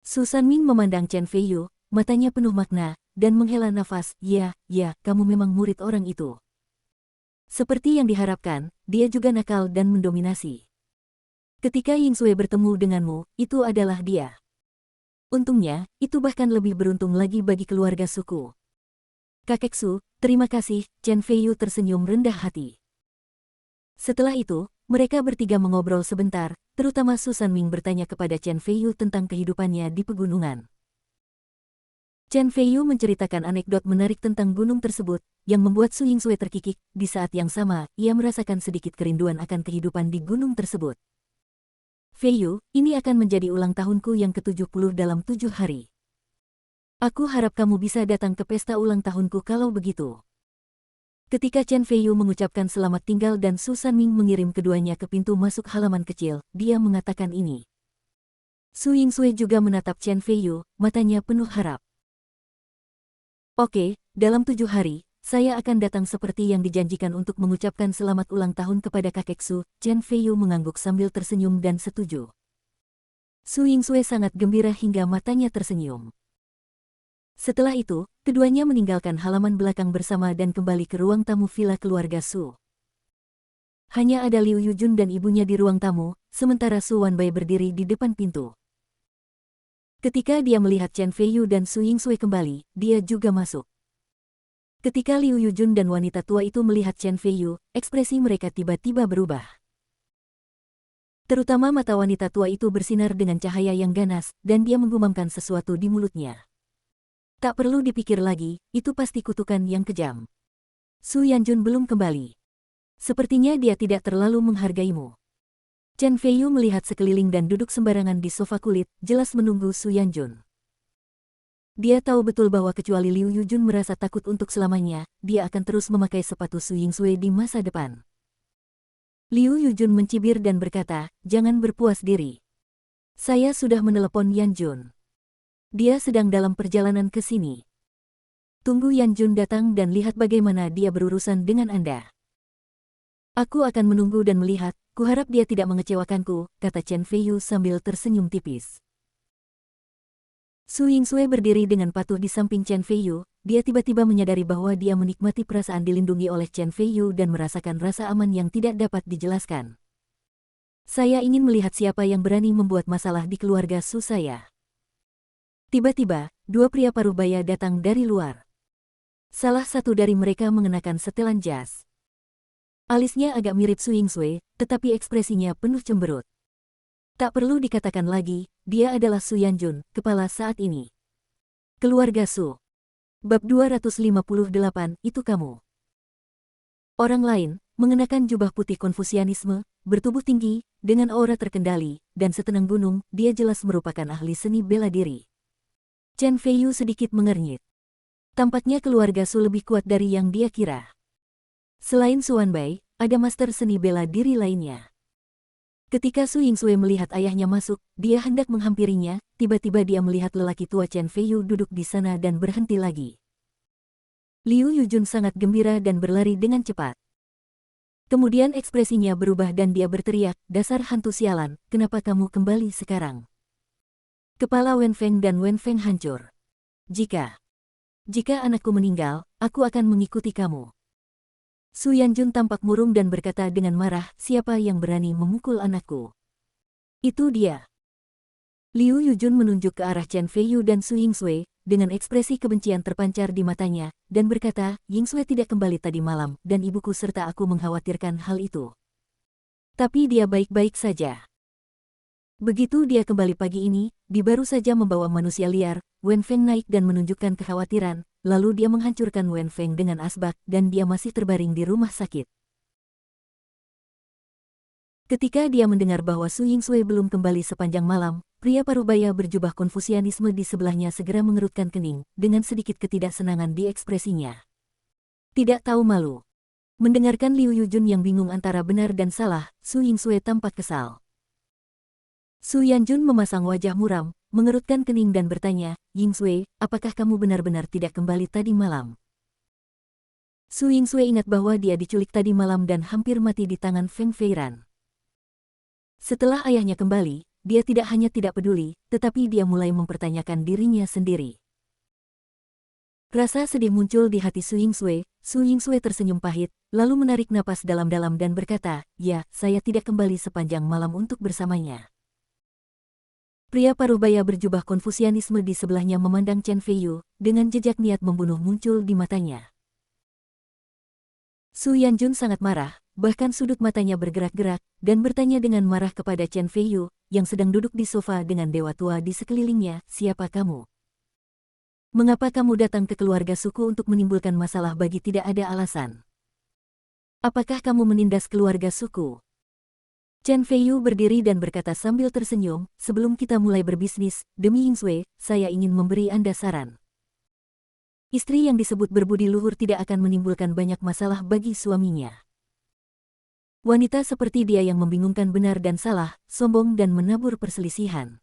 Su Sanming memandang Chen Feiyu, matanya penuh makna, dan menghela nafas, ya, kamu memang murid orang itu. Seperti yang diharapkan, dia juga nakal dan mendominasi. Ketika Ying Sui bertemu denganmu, itu adalah dia. Untungnya, itu bahkan lebih beruntung lagi bagi keluarga suku. Kakek Su, terima kasih, Chen Feiyu tersenyum rendah hati. Setelah itu, mereka bertiga mengobrol sebentar, terutama Su Sanming bertanya kepada Chen Feiyu tentang kehidupannya di pegunungan. Chen Feiyu menceritakan anekdot menarik tentang gunung tersebut, yang membuat Su Ying-sui terkikik. Di saat yang sama, ia merasakan sedikit kerinduan akan kehidupan di gunung tersebut. Feiyu, ini akan menjadi ulang tahunku yang ke-70 dalam 7 hari. Aku harap kamu bisa datang ke pesta ulang tahunku kalau begitu. Ketika Chen Feiyu mengucapkan selamat tinggal dan Su Sanming mengirim keduanya ke pintu masuk halaman kecil, dia mengatakan ini. Su Ying-sui juga menatap Chen Feiyu, matanya penuh harap. Oke, dalam 7 hari, saya akan datang seperti yang dijanjikan untuk mengucapkan selamat ulang tahun kepada kakek Su. Chen Feiyu mengangguk sambil tersenyum dan setuju. Su Ying-sui sangat gembira hingga matanya tersenyum. Setelah itu, keduanya meninggalkan halaman belakang bersama dan kembali ke ruang tamu villa keluarga Su. Hanya ada Liu Yujun dan ibunya di ruang tamu, sementara Su Wanbai berdiri di depan pintu. Ketika dia melihat Chen Feiyu dan Su Ying-sui kembali, dia juga masuk. Ketika Liu Yujun dan wanita tua itu melihat Chen Feiyu, ekspresi mereka tiba-tiba berubah. Terutama mata wanita tua itu bersinar dengan cahaya yang ganas, dan dia menggumamkan sesuatu di mulutnya. Tak perlu dipikir lagi, itu pasti kutukan yang kejam. Su Yanjun belum kembali. Sepertinya dia tidak terlalu menghargaimu. Chen Feiyu melihat sekeliling dan duduk sembarangan di sofa kulit, jelas menunggu Su Yanjun. Dia tahu betul bahwa kecuali Liu Yujun merasa takut untuk selamanya, dia akan terus memakai sepatu Su Ying-sui di masa depan. Liu Yujun mencibir dan berkata, jangan berpuas diri. Saya sudah menelepon Yanjun. Dia sedang dalam perjalanan ke sini. Tunggu Yanjun datang dan lihat bagaimana dia berurusan dengan Anda. Aku akan menunggu dan melihat, kuharap dia tidak mengecewakanku, kata Chen Feiyu sambil tersenyum tipis. Su Ying-sui berdiri dengan patuh di samping Chen Feiyu, dia tiba-tiba menyadari bahwa dia menikmati perasaan dilindungi oleh Chen Feiyu dan merasakan rasa aman yang tidak dapat dijelaskan. Saya ingin melihat siapa yang berani membuat masalah di keluarga Su saya. Tiba-tiba, dua pria parubaya datang dari luar. Salah satu dari mereka mengenakan setelan jas. Alisnya agak mirip Su Ying-sui, tetapi ekspresinya penuh cemberut. Tak perlu dikatakan lagi, dia adalah Su Yanjun, kepala saat ini. Keluarga Su. Bab 258, itu kamu. Orang lain, mengenakan jubah putih Konfusianisme, bertubuh tinggi, dengan aura terkendali, dan setenang gunung, dia jelas merupakan ahli seni bela diri. Chen Feiyu sedikit mengernyit. Tampaknya keluarga Su lebih kuat dari yang dia kira. Selain Su Wanbai, ada master seni bela diri lainnya. Ketika Su Ying-sui melihat ayahnya masuk, dia hendak menghampirinya, tiba-tiba dia melihat lelaki tua Chen Feiyu duduk di sana dan berhenti lagi. Liu Yujun sangat gembira dan berlari dengan cepat. Kemudian ekspresinya berubah dan dia berteriak, dasar hantu sialan, kenapa kamu kembali sekarang? Kepala Wen Feng dan Wen Feng hancur. Jika anakku meninggal, aku akan mengikuti kamu. Su Yanjun tampak murung dan berkata dengan marah, siapa yang berani memukul anakku? Itu dia. Liu Yujun menunjuk ke arah Chen Feiyu dan Su Ying-sui, dengan ekspresi kebencian terpancar di matanya, dan berkata, Ying-sui tidak kembali tadi malam, dan ibuku serta aku mengkhawatirkan hal itu. Tapi dia baik-baik saja. Begitu dia kembali pagi ini, dia baru saja membawa manusia liar. Wen Feng naik dan menunjukkan kekhawatiran, lalu dia menghancurkan Wen Feng dengan asbak dan dia masih terbaring di rumah sakit. Ketika dia mendengar bahwa Su Yingsui belum kembali sepanjang malam, pria parubaya berjubah Konfusianisme di sebelahnya segera mengerutkan kening, dengan sedikit ketidaksenangan di ekspresinya. Tidak tahu malu. Mendengarkan Liu Yujun yang bingung antara benar dan salah, Su Yingsui tampak kesal. Su Yanjun memasang wajah muram, mengerutkan kening dan bertanya, "Yingsui, apakah kamu benar-benar tidak kembali tadi malam?" Su Yingsui ingat bahwa dia diculik tadi malam dan hampir mati di tangan Feng Feiran. Setelah ayahnya kembali, dia tidak hanya tidak peduli, tetapi dia mulai mempertanyakan dirinya sendiri. Rasa sedih muncul di hati Su Yingsui. Su Yingsui tersenyum pahit, lalu menarik napas dalam-dalam dan berkata, "Ya, saya tidak kembali sepanjang malam untuk bersamanya." Pria parubaya berjubah Konfusianisme di sebelahnya memandang Chen Feiyu, dengan jejak niat membunuh muncul di matanya. Su Yanjun sangat marah, bahkan sudut matanya bergerak-gerak, dan bertanya dengan marah kepada Chen Feiyu, yang sedang duduk di sofa dengan dewa tua di sekelilingnya, "Siapa kamu? Mengapa kamu datang ke keluarga suku untuk menimbulkan masalah bagi tidak ada alasan? Apakah kamu menindas keluarga suku?" Chen Feiyu berdiri dan berkata sambil tersenyum, "Sebelum kita mulai berbisnis, demi Yingsui, saya ingin memberi Anda saran. Istri yang disebut berbudi luhur tidak akan menimbulkan banyak masalah bagi suaminya. Wanita seperti dia yang membingungkan benar dan salah, sombong dan menabur perselisihan.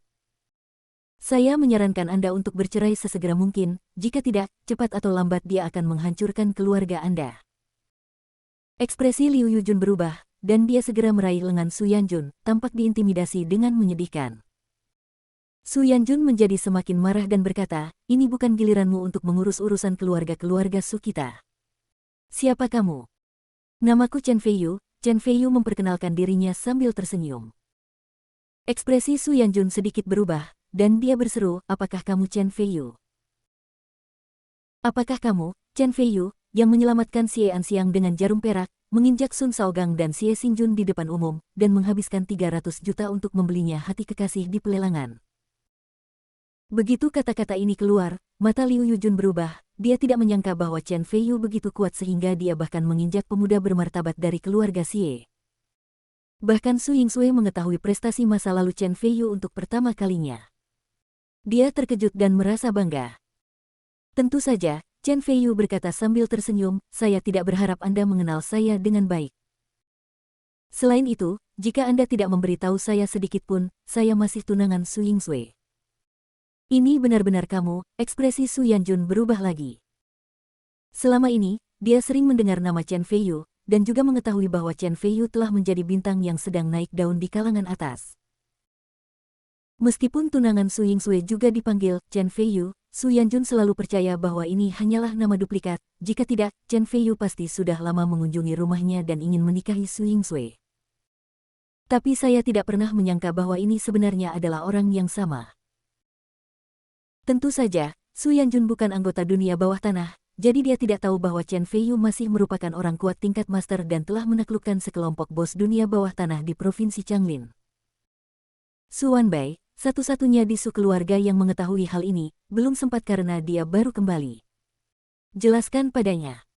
Saya menyarankan Anda untuk bercerai sesegera mungkin, jika tidak, cepat atau lambat dia akan menghancurkan keluarga Anda." Ekspresi Liu Yujun berubah, dan dia segera meraih lengan Su Yanjun, tampak diintimidasi dengan menyedihkan. Su Yanjun menjadi semakin marah dan berkata, "Ini bukan giliranmu untuk mengurus urusan keluarga-keluarga Su kita. Siapa kamu?" "Namaku Chen Feiyu." Chen Feiyu memperkenalkan dirinya sambil tersenyum. Ekspresi Su Yanjun sedikit berubah, dan dia berseru, "Apakah kamu Chen Feiyu? Apakah kamu, Chen Feiyu, yang menyelamatkan Xie Anxiang dengan jarum perak, menginjak Sun Shaogang dan Xie Xingjun di depan umum, dan menghabiskan 300 juta untuk membelinya hati kekasih di pelelangan?" Begitu kata-kata ini keluar, mata Liu Yujun berubah. Dia tidak menyangka bahwa Chen Feiyu begitu kuat sehingga dia bahkan menginjak pemuda bermartabat dari keluarga Xie. Bahkan Su Yingsui mengetahui prestasi masa lalu Chen Feiyu untuk pertama kalinya. Dia terkejut dan merasa bangga. "Tentu saja," Chen Feiyu berkata sambil tersenyum, "saya tidak berharap Anda mengenal saya dengan baik. Selain itu, jika Anda tidak memberitahu saya sedikit pun, saya masih tunangan Su Yingsui." "Ini benar-benar kamu." Ekspresi Su Yanjun berubah lagi. Selama ini, dia sering mendengar nama Chen Feiyu, dan juga mengetahui bahwa Chen Feiyu telah menjadi bintang yang sedang naik daun di kalangan atas. Meskipun tunangan Su Yingsui juga dipanggil Chen Feiyu, Su Yanjun selalu percaya bahwa ini hanyalah nama duplikat. Jika tidak, Chen Feiyu pasti sudah lama mengunjungi rumahnya dan ingin menikahi Su Yingsui. Tapi saya tidak pernah menyangka bahwa ini sebenarnya adalah orang yang sama. Tentu saja, Su Yanjun bukan anggota dunia bawah tanah, jadi dia tidak tahu bahwa Chen Feiyu masih merupakan orang kuat tingkat master dan telah menaklukkan sekelompok bos dunia bawah tanah di Provinsi Changlin. Su Wanbai, satu-satunya di Su keluarga yang mengetahui hal ini, belum sempat karena dia baru kembali. "Jelaskan padanya."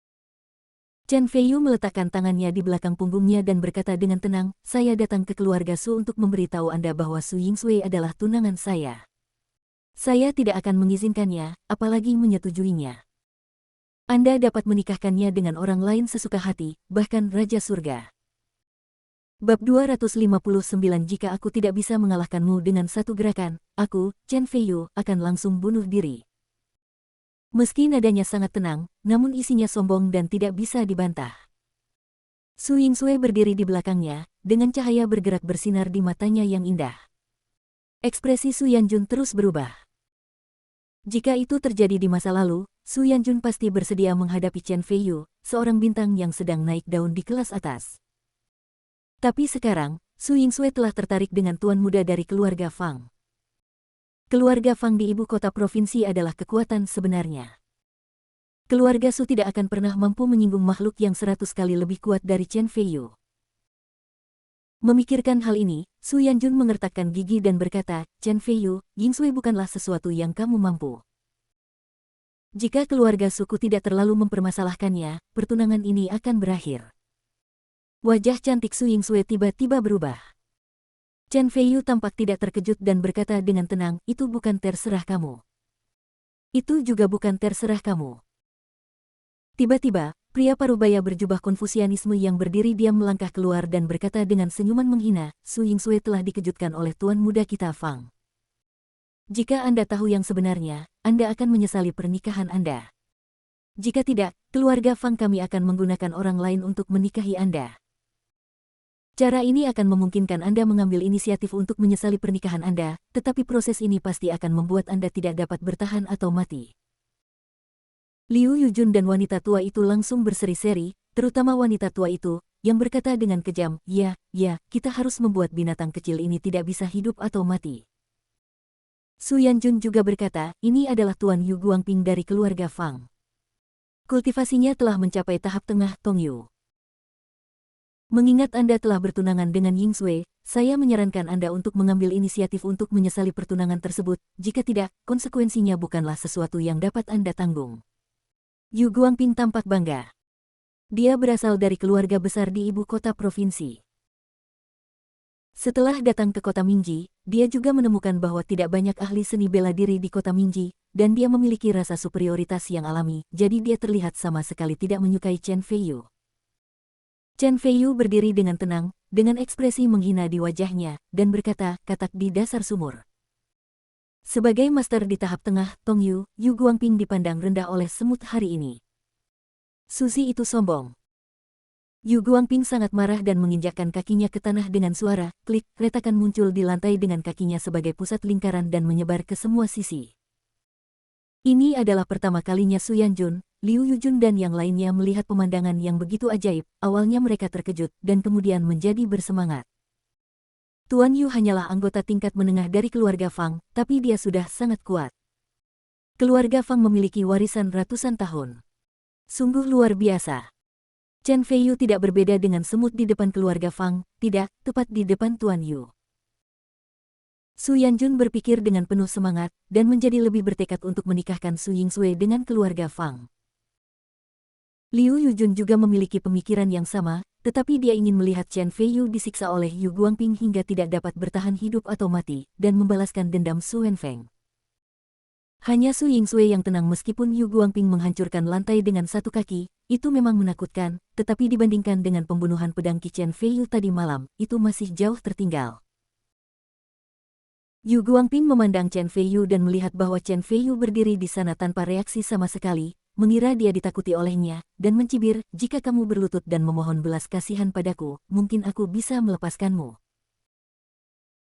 Chen Feiyu meletakkan tangannya di belakang punggungnya dan berkata dengan tenang, "Saya datang ke keluarga Su untuk memberitahu Anda bahwa Su Yingsui adalah tunangan saya. Saya tidak akan mengizinkannya, apalagi menyetujuinya. Anda dapat menikahkannya dengan orang lain sesuka hati, bahkan Raja Surga." Bab 259. Jika aku tidak bisa mengalahkanmu dengan satu gerakan, aku, Chen Feiyu, akan langsung bunuh diri. Meski nadanya sangat tenang, namun isinya sombong dan tidak bisa dibantah. Su Yingsui berdiri di belakangnya, dengan cahaya bergerak bersinar di matanya yang indah. Ekspresi Su Yanjun terus berubah. Jika itu terjadi di masa lalu, Su Yanjun pasti bersedia menghadapi Chen Feiyu, seorang bintang yang sedang naik daun di kelas atas. Tapi sekarang, Su Yingsui telah tertarik dengan tuan muda dari keluarga Fang. Keluarga Fang di ibu kota provinsi adalah kekuatan sebenarnya. Keluarga Su tidak akan pernah mampu menyinggung makhluk yang 100 kali lebih kuat dari Chen Feiyu. Memikirkan hal ini, Su Yanjun mengertakkan gigi dan berkata, Chen Feiyu, Yingsui bukanlah sesuatu yang kamu mampu. Jika keluarga suku tidak terlalu mempermasalahkannya, pertunangan ini akan berakhir. Wajah cantik Su Yingsui tiba-tiba berubah. Chen Feiyu tampak tidak terkejut dan berkata dengan tenang, itu bukan terserah kamu. Itu juga bukan terserah kamu. Tiba-tiba, pria parubaya berjubah Konfusianisme yang berdiri diam melangkah keluar dan berkata dengan senyuman menghina, Su Yingsui telah dikejutkan oleh tuan muda kita Fang. Jika Anda tahu yang sebenarnya, Anda akan menyesali pernikahan Anda. Jika tidak, keluarga Fang kami akan menggunakan orang lain untuk menikahi Anda. Cara ini akan memungkinkan Anda mengambil inisiatif untuk menyesali pernikahan Anda, tetapi proses ini pasti akan membuat Anda tidak dapat bertahan atau mati. Liu Yujun dan wanita tua itu langsung berseri-seri, terutama wanita tua itu, yang berkata dengan kejam, ya, kita harus membuat binatang kecil ini tidak bisa hidup atau mati. Su Yanjun juga berkata, ini adalah Tuan Yu Guangping dari keluarga Fang. Kultivasinya telah mencapai tahap tengah Tongyu. Mengingat Anda telah bertunangan dengan Yingsui, saya menyarankan Anda untuk mengambil inisiatif untuk menyesali pertunangan tersebut, jika tidak, konsekuensinya bukanlah sesuatu yang dapat Anda tanggung. Yu Guangping tampak bangga. Dia berasal dari keluarga besar di ibu kota provinsi. Setelah datang ke kota Mingji, dia juga menemukan bahwa tidak banyak ahli seni bela diri di kota Mingji, dan dia memiliki rasa superioritas yang alami, jadi dia terlihat sama sekali tidak menyukai Chen Feiyu. Chen Feiyu berdiri dengan tenang, dengan ekspresi menghina di wajahnya, dan berkata, katak di dasar sumur. Sebagai master di tahap tengah, Tongyu, Yu Guangping dipandang rendah oleh semut hari ini. Susi itu sombong. Yu Guangping sangat marah dan menginjakkan kakinya ke tanah dengan suara, klik, retakan muncul di lantai dengan kakinya sebagai pusat lingkaran dan menyebar ke semua sisi. Ini adalah pertama kalinya Su Yanjun, Liu Yujun dan yang lainnya melihat pemandangan yang begitu ajaib, awalnya mereka terkejut dan kemudian menjadi bersemangat. Tuan Yu hanyalah anggota tingkat menengah dari keluarga Fang, tapi dia sudah sangat kuat. Keluarga Fang memiliki warisan ratusan tahun. Sungguh luar biasa. Chen Feiyu tidak berbeda dengan semut di depan keluarga Fang, tidak, tepat di depan Tuan Yu. Su Yanjun berpikir dengan penuh semangat, dan menjadi lebih bertekad untuk menikahkan Su Yingsui dengan keluarga Fang. Liu Yujun juga memiliki pemikiran yang sama, tetapi dia ingin melihat Chen Feiyu disiksa oleh Yu Guangping hingga tidak dapat bertahan hidup atau mati, dan membalaskan dendam Su Wenfeng. Hanya Su Yingsui yang tenang meskipun Yu Guangping menghancurkan lantai dengan satu kaki, itu memang menakutkan, tetapi dibandingkan dengan pembunuhan pedang Qi Chen Feiyu tadi malam, itu masih jauh tertinggal. Yu Guangping memandang Chen Feiyu dan melihat bahwa Chen Feiyu berdiri di sana tanpa reaksi sama sekali, mengira dia ditakuti olehnya, dan mencibir, jika kamu berlutut dan memohon belas kasihan padaku, mungkin aku bisa melepaskanmu.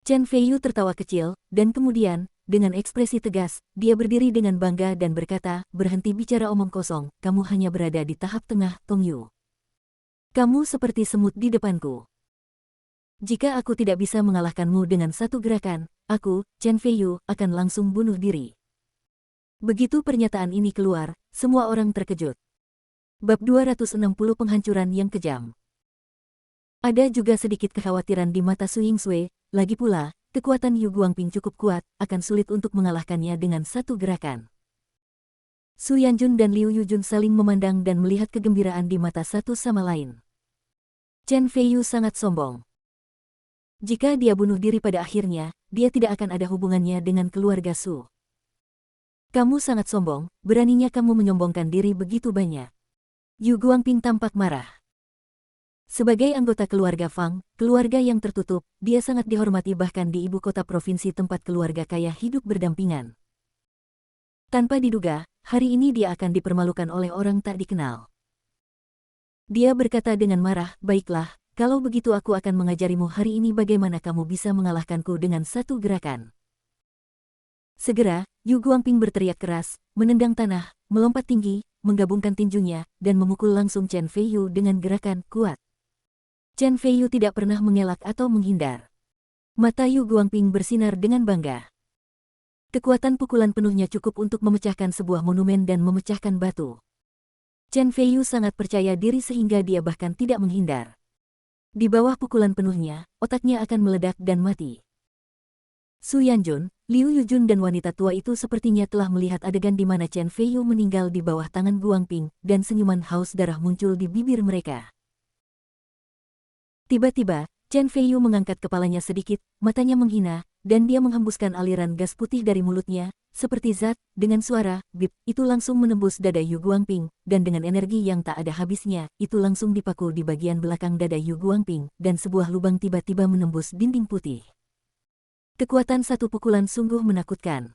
Chen Feiyu tertawa kecil, dan kemudian, dengan ekspresi tegas, dia berdiri dengan bangga dan berkata, berhenti bicara omong kosong, kamu hanya berada di tahap tengah, Tongyu. Kamu seperti semut di depanku. Jika aku tidak bisa mengalahkanmu dengan satu gerakan, aku, Chen Feiyu, akan langsung bunuh diri. Begitu pernyataan ini keluar, semua orang terkejut. Bab 260 Penghancuran yang Kejam. Ada juga sedikit kekhawatiran di mata Su Yingsui, lagi pula, kekuatan Yu Guangping cukup kuat, akan sulit untuk mengalahkannya dengan satu gerakan. Su Yanjun dan Liu Yujun saling memandang dan melihat kegembiraan di mata satu sama lain. Chen Feiyu sangat sombong. Jika dia bunuh diri pada akhirnya, dia tidak akan ada hubungannya dengan keluarga Su. Kamu sangat sombong, beraninya kamu menyombongkan diri begitu banyak. Yu Guangping tampak marah. Sebagai anggota keluarga Fang, keluarga yang tertutup, dia sangat dihormati bahkan di ibu kota provinsi tempat keluarga kaya hidup berdampingan. Tanpa diduga, hari ini dia akan dipermalukan oleh orang tak dikenal. Dia berkata dengan marah, baiklah, kalau begitu aku akan mengajarimu hari ini bagaimana kamu bisa mengalahkanku dengan satu gerakan. Segera, Yu Guangping berteriak keras, menendang tanah, melompat tinggi, menggabungkan tinjunya, dan memukul langsung Chen Feiyu dengan gerakan kuat. Chen Feiyu tidak pernah mengelak atau menghindar. Mata Yu Guangping bersinar dengan bangga. Kekuatan pukulan penuhnya cukup untuk memecahkan sebuah monumen dan memecahkan batu. Chen Feiyu sangat percaya diri sehingga dia bahkan tidak menghindar. Di bawah pukulan penuhnya, otaknya akan meledak dan mati. Su Yanjun, Liu Yujun dan wanita tua itu sepertinya telah melihat adegan di mana Chen Feiyu meninggal di bawah tangan Guangping, dan senyuman haus darah muncul di bibir mereka. Tiba-tiba, Chen Feiyu mengangkat kepalanya sedikit, matanya menghina, dan dia menghembuskan aliran gas putih dari mulutnya, seperti zat, dengan suara, bip, itu langsung menembus dada Yu Guangping, dan dengan energi yang tak ada habisnya, itu langsung dipakul di bagian belakang dada Yu Guangping, dan sebuah lubang tiba-tiba menembus dinding putih. Kekuatan satu pukulan sungguh menakutkan.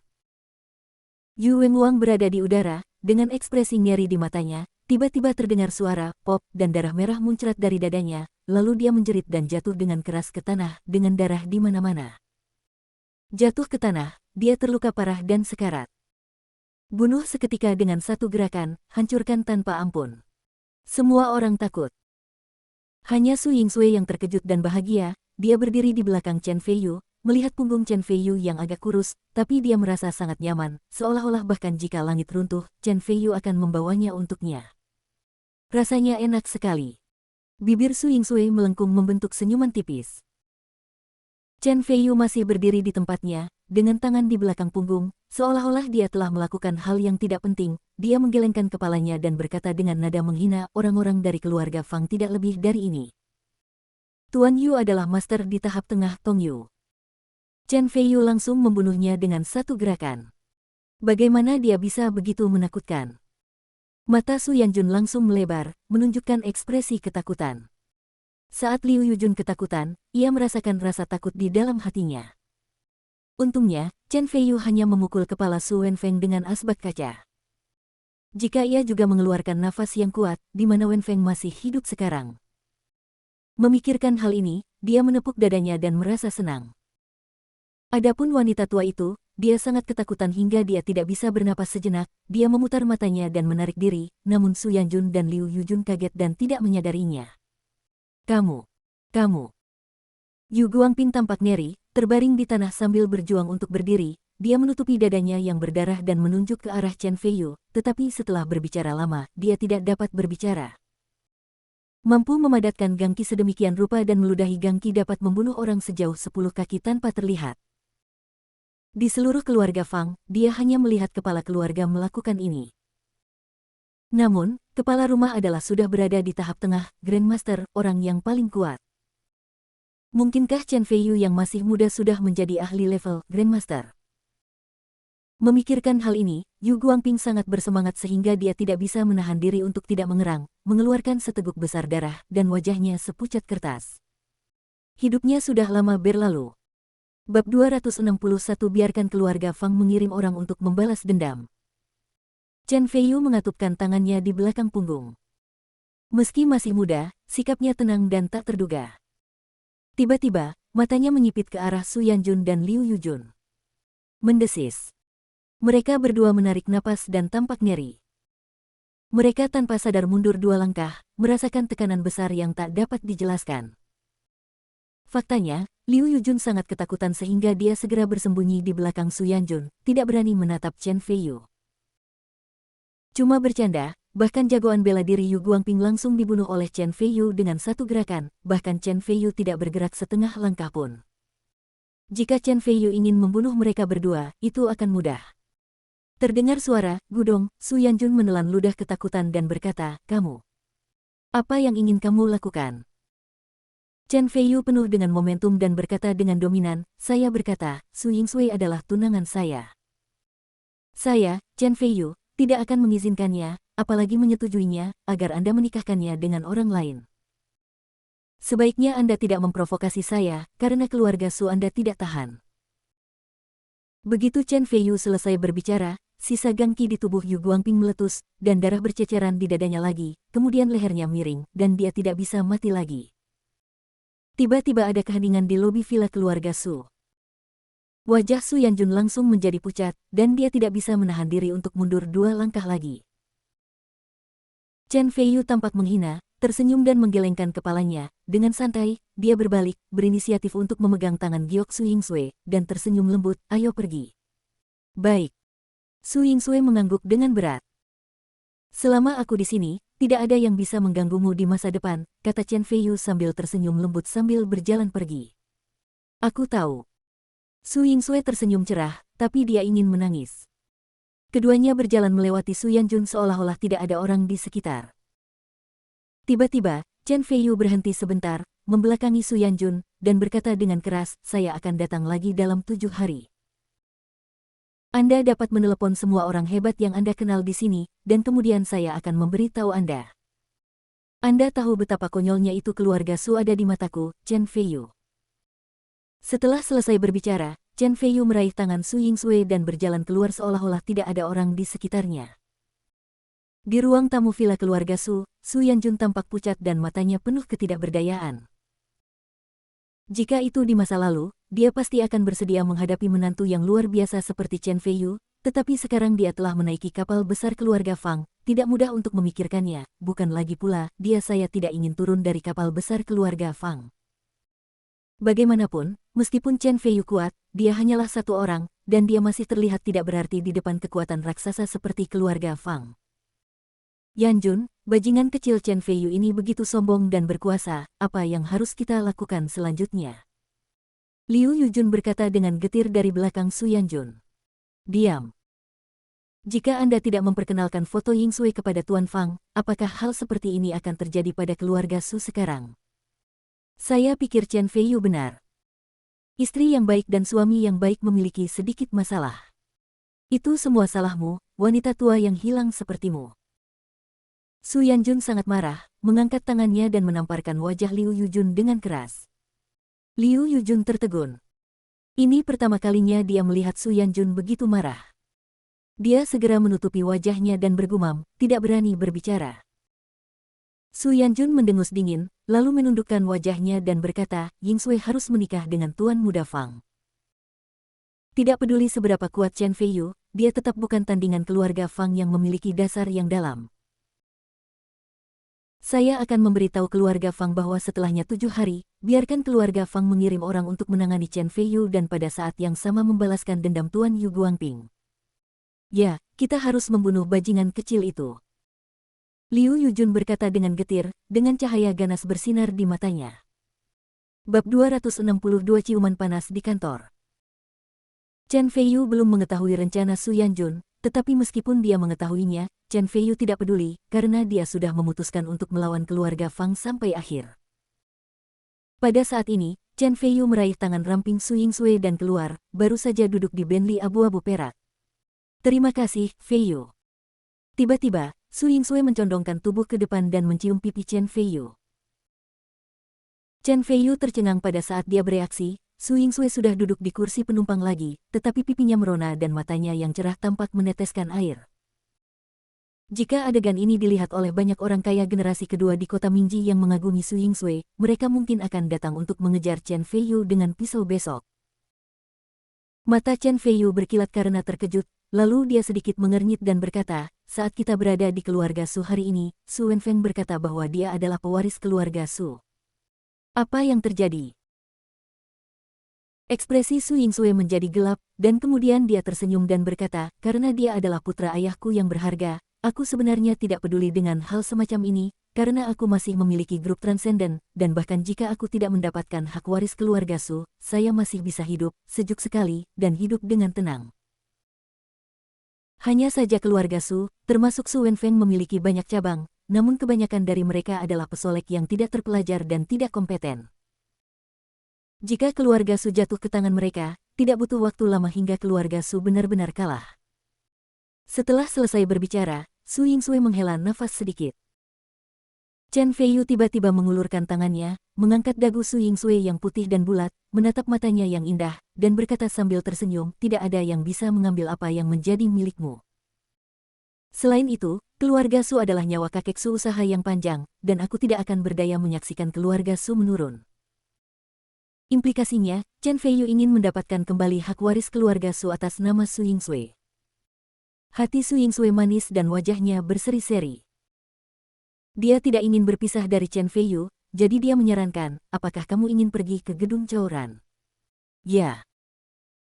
Yu Wenluang berada di udara, dengan ekspresi ngeri di matanya, tiba-tiba terdengar suara pop dan darah merah muncrat dari dadanya, lalu dia menjerit dan jatuh dengan keras ke tanah, dengan darah di mana-mana. Jatuh ke tanah, dia terluka parah dan sekarat. Bunuh seketika dengan satu gerakan, hancurkan tanpa ampun. Semua orang takut. Hanya Su Yingsui yang terkejut dan bahagia, dia berdiri di belakang Chen Feiyu, melihat punggung Chen Feiyu yang agak kurus, tapi dia merasa sangat nyaman, seolah-olah bahkan jika langit runtuh, Chen Feiyu akan membawanya untuknya. Rasanya enak sekali. Bibir Su Yingsui melengkung membentuk senyuman tipis. Chen Feiyu masih berdiri di tempatnya, dengan tangan di belakang punggung, seolah-olah dia telah melakukan hal yang tidak penting. Dia menggelengkan kepalanya dan berkata dengan nada menghina, orang-orang dari keluarga Fang tidak lebih dari ini. Tuan Yu adalah master di tahap tengah Tong Yu. Chen Feiyu langsung membunuhnya dengan satu gerakan. Bagaimana dia bisa begitu menakutkan? Mata Su Yanjun langsung melebar, menunjukkan ekspresi ketakutan. Saat Liu Yujun ketakutan, ia merasakan rasa takut di dalam hatinya. Untungnya, Chen Feiyu hanya memukul kepala Su Wenfeng dengan asbak kaca. Jika ia juga mengeluarkan nafas yang kuat, di mana Wenfeng masih hidup sekarang. Memikirkan hal ini, dia menepuk dadanya dan merasa senang. Adapun wanita tua itu, dia sangat ketakutan hingga dia tidak bisa bernapas sejenak, dia memutar matanya dan menarik diri, namun Su Yanjun dan Liu Yujun kaget dan tidak menyadarinya. Kamu. Yu Guangping tampak ngeri, terbaring di tanah sambil berjuang untuk berdiri, dia menutupi dadanya yang berdarah dan menunjuk ke arah Chen Feiyu, tetapi setelah berbicara lama, dia tidak dapat berbicara. Mampu memadatkan gangki sedemikian rupa dan meludahi gangki dapat membunuh orang sejauh 10 kaki tanpa terlihat. Di seluruh keluarga Fang, dia hanya melihat kepala keluarga melakukan ini. Namun, kepala rumah adalah sudah berada di tahap tengah, Grandmaster, orang yang paling kuat. Mungkinkah Chen Feiyu yang masih muda sudah menjadi ahli level Grandmaster? Memikirkan hal ini, Yu Guangping sangat bersemangat sehingga dia tidak bisa menahan diri untuk tidak mengerang, mengeluarkan seteguk besar darah, dan wajahnya sepucat kertas. Hidupnya sudah lama berlalu. Bab 261 biarkan keluarga Fang mengirim orang untuk membalas dendam. Chen Feiyu mengatupkan tangannya di belakang punggung. Meski masih muda, sikapnya tenang dan tak terduga. Tiba-tiba, matanya menyipit ke arah Su Yanjun dan Liu Yujun. Mendesis. Mereka berdua menarik napas dan tampak ngeri. Mereka tanpa sadar mundur 2 langkah, merasakan tekanan besar yang tak dapat dijelaskan. Faktanya, Liu Yujun sangat ketakutan sehingga dia segera bersembunyi di belakang Su Yanjun, tidak berani menatap Chen Feiyu. Cuma bercanda, bahkan jagoan bela diri Yu Guangping langsung dibunuh oleh Chen Feiyu dengan satu gerakan, bahkan Chen Feiyu tidak bergerak setengah langkah pun. Jika Chen Feiyu ingin membunuh mereka berdua, itu akan mudah. Terdengar suara, gudong, Su Yanjun menelan ludah ketakutan dan berkata, kamu. Apa yang ingin kamu lakukan? Chen Feiyu penuh dengan momentum dan berkata dengan dominan, saya berkata, Su Yingsui adalah tunangan saya. Saya, Chen Feiyu, tidak akan mengizinkannya, apalagi menyetujuinya, agar Anda menikahkannya dengan orang lain. Sebaiknya Anda tidak memprovokasi saya, karena keluarga Su Anda tidak tahan. Begitu Chen Feiyu selesai berbicara, sisa gangki di tubuh Yu Guangping meletus, dan darah berceceran di dadanya lagi, kemudian lehernya miring, dan dia tidak bisa mati lagi. Tiba-tiba ada keheningan di lobi villa keluarga Su. Wajah Su Yanjun langsung menjadi pucat, dan dia tidak bisa menahan diri untuk mundur 2 langkah lagi. Chen Feiyu tampak menghina, tersenyum dan menggelengkan kepalanya. Dengan santai, dia berbalik, berinisiatif untuk memegang tangan Giok Su Yingsui, dan tersenyum lembut, ayo pergi. Baik. Su Yingsui mengangguk dengan berat. Selama aku di sini, tidak ada yang bisa mengganggumu di masa depan, kata Chen Feiyu sambil tersenyum lembut sambil berjalan pergi. Aku tahu. Su Yingsue tersenyum cerah, tapi dia ingin menangis. Keduanya berjalan melewati Su Yanjun seolah-olah tidak ada orang di sekitar. Tiba-tiba, Chen Feiyu berhenti sebentar, membelakangi Su Yanjun, dan berkata dengan keras, saya akan datang lagi dalam 7 hari. Anda dapat menelepon semua orang hebat yang Anda kenal di sini, dan kemudian saya akan memberitahu Anda. Anda tahu betapa konyolnya itu keluarga Su ada di mataku, Chen Feiyu. Setelah selesai berbicara, Chen Feiyu meraih tangan Su Yingsue dan berjalan keluar seolah-olah tidak ada orang di sekitarnya. Di ruang tamu villa keluarga Su, Su Yanjun tampak pucat dan matanya penuh ketidakberdayaan. Jika itu di masa lalu, dia pasti akan bersedia menghadapi menantu yang luar biasa seperti Chen Feiyu, tetapi sekarang dia telah menaiki kapal besar keluarga Fang, tidak mudah untuk memikirkannya, bukan lagi pula, saya tidak ingin turun dari kapal besar keluarga Fang. Bagaimanapun, meskipun Chen Feiyu kuat, dia hanyalah satu orang, dan dia masih terlihat tidak berarti di depan kekuatan raksasa seperti keluarga Fang. Yanjun, bajingan kecil Chen Feiyu ini begitu sombong dan berkuasa, apa yang harus kita lakukan selanjutnya? Liu Yujun berkata dengan getir dari belakang Su Yanjun. Diam. Jika Anda tidak memperkenalkan foto Yingsue kepada Tuan Fang, apakah hal seperti ini akan terjadi pada keluarga Su sekarang? Saya pikir Chen Feiyu benar. Istri yang baik dan suami yang baik memiliki sedikit masalah. Itu semua salahmu, wanita tua yang hilang sepertimu. Su Yanjun sangat marah, mengangkat tangannya dan menamparkan wajah Liu Yujun dengan keras. Liu Yujun tertegun. Ini pertama kalinya dia melihat Su Yanjun begitu marah. Dia segera menutupi wajahnya dan bergumam, tidak berani berbicara. Su Yanjun mendengus dingin, lalu menundukkan wajahnya dan berkata, Yingsue harus menikah dengan Tuan Muda Fang. Tidak peduli seberapa kuat Chen Feiyu, dia tetap bukan tandingan keluarga Fang yang memiliki dasar yang dalam. Saya akan memberitahu keluarga Fang bahwa setelahnya 7 hari, biarkan keluarga Fang mengirim orang untuk menangani Chen Feiyu dan pada saat yang sama membalaskan dendam Tuan Yu Guangping. Ya, kita harus membunuh bajingan kecil itu. Liu Yujun berkata dengan getir, dengan cahaya ganas bersinar di matanya. Bab 262 Ciuman Panas di Kantor. Chen Feiyu belum mengetahui rencana Su Yanjun, tetapi meskipun dia mengetahuinya, Chen Feiyu tidak peduli, karena dia sudah memutuskan untuk melawan keluarga Fang sampai akhir. Pada saat ini, Chen Feiyu meraih tangan ramping Su Yingsue dan keluar, baru saja duduk di Bentley abu-abu perak. Terima kasih, Feiyu. Tiba-tiba, Su Yingsue mencondongkan tubuh ke depan dan mencium pipi Chen Feiyu. Chen Feiyu tercengang pada saat dia bereaksi, Su Yingsue sudah duduk di kursi penumpang lagi, tetapi pipinya merona dan matanya yang cerah tampak meneteskan air. Jika adegan ini dilihat oleh banyak orang kaya generasi kedua di kota Mingji yang mengagumi Su Yingsue, mereka mungkin akan datang untuk mengejar Chen Feiyu dengan pisau besok. Mata Chen Feiyu berkilat karena terkejut, lalu dia sedikit mengernyit dan berkata, saat kita berada di keluarga Su hari ini, Su Wenfeng berkata bahwa dia adalah pewaris keluarga Su. Apa yang terjadi? Ekspresi Su Yingsue menjadi gelap, dan kemudian dia tersenyum dan berkata, karena dia adalah putra ayahku yang berharga, aku sebenarnya tidak peduli dengan hal semacam ini, karena aku masih memiliki grup transenden, dan bahkan jika aku tidak mendapatkan hak waris keluarga Su, saya masih bisa hidup, sejuk sekali, dan hidup dengan tenang. Hanya saja keluarga Su, termasuk Su Wenfeng memiliki banyak cabang, namun kebanyakan dari mereka adalah pesolek yang tidak terpelajar dan tidak kompeten. Jika keluarga Su jatuh ke tangan mereka, tidak butuh waktu lama hingga keluarga Su benar-benar kalah. Setelah selesai berbicara, Su Yingsue menghela nafas sedikit. Chen Feiyu tiba-tiba mengulurkan tangannya, mengangkat dagu Su Yingsue yang putih dan bulat, menatap matanya yang indah, dan berkata sambil tersenyum, tidak ada yang bisa mengambil apa yang menjadi milikmu. Selain itu, keluarga Su adalah nyawa kakek Su usaha yang panjang, dan aku tidak akan berdaya menyaksikan keluarga Su menurun. Implikasinya, Chen Feiyu ingin mendapatkan kembali hak waris keluarga Su atas nama Su Yingsue. Hati Su Yingsue manis dan wajahnya berseri-seri. Dia tidak ingin berpisah dari Chen Feiyu, jadi dia menyarankan, apakah kamu ingin pergi ke gedung Chaoran? Ya.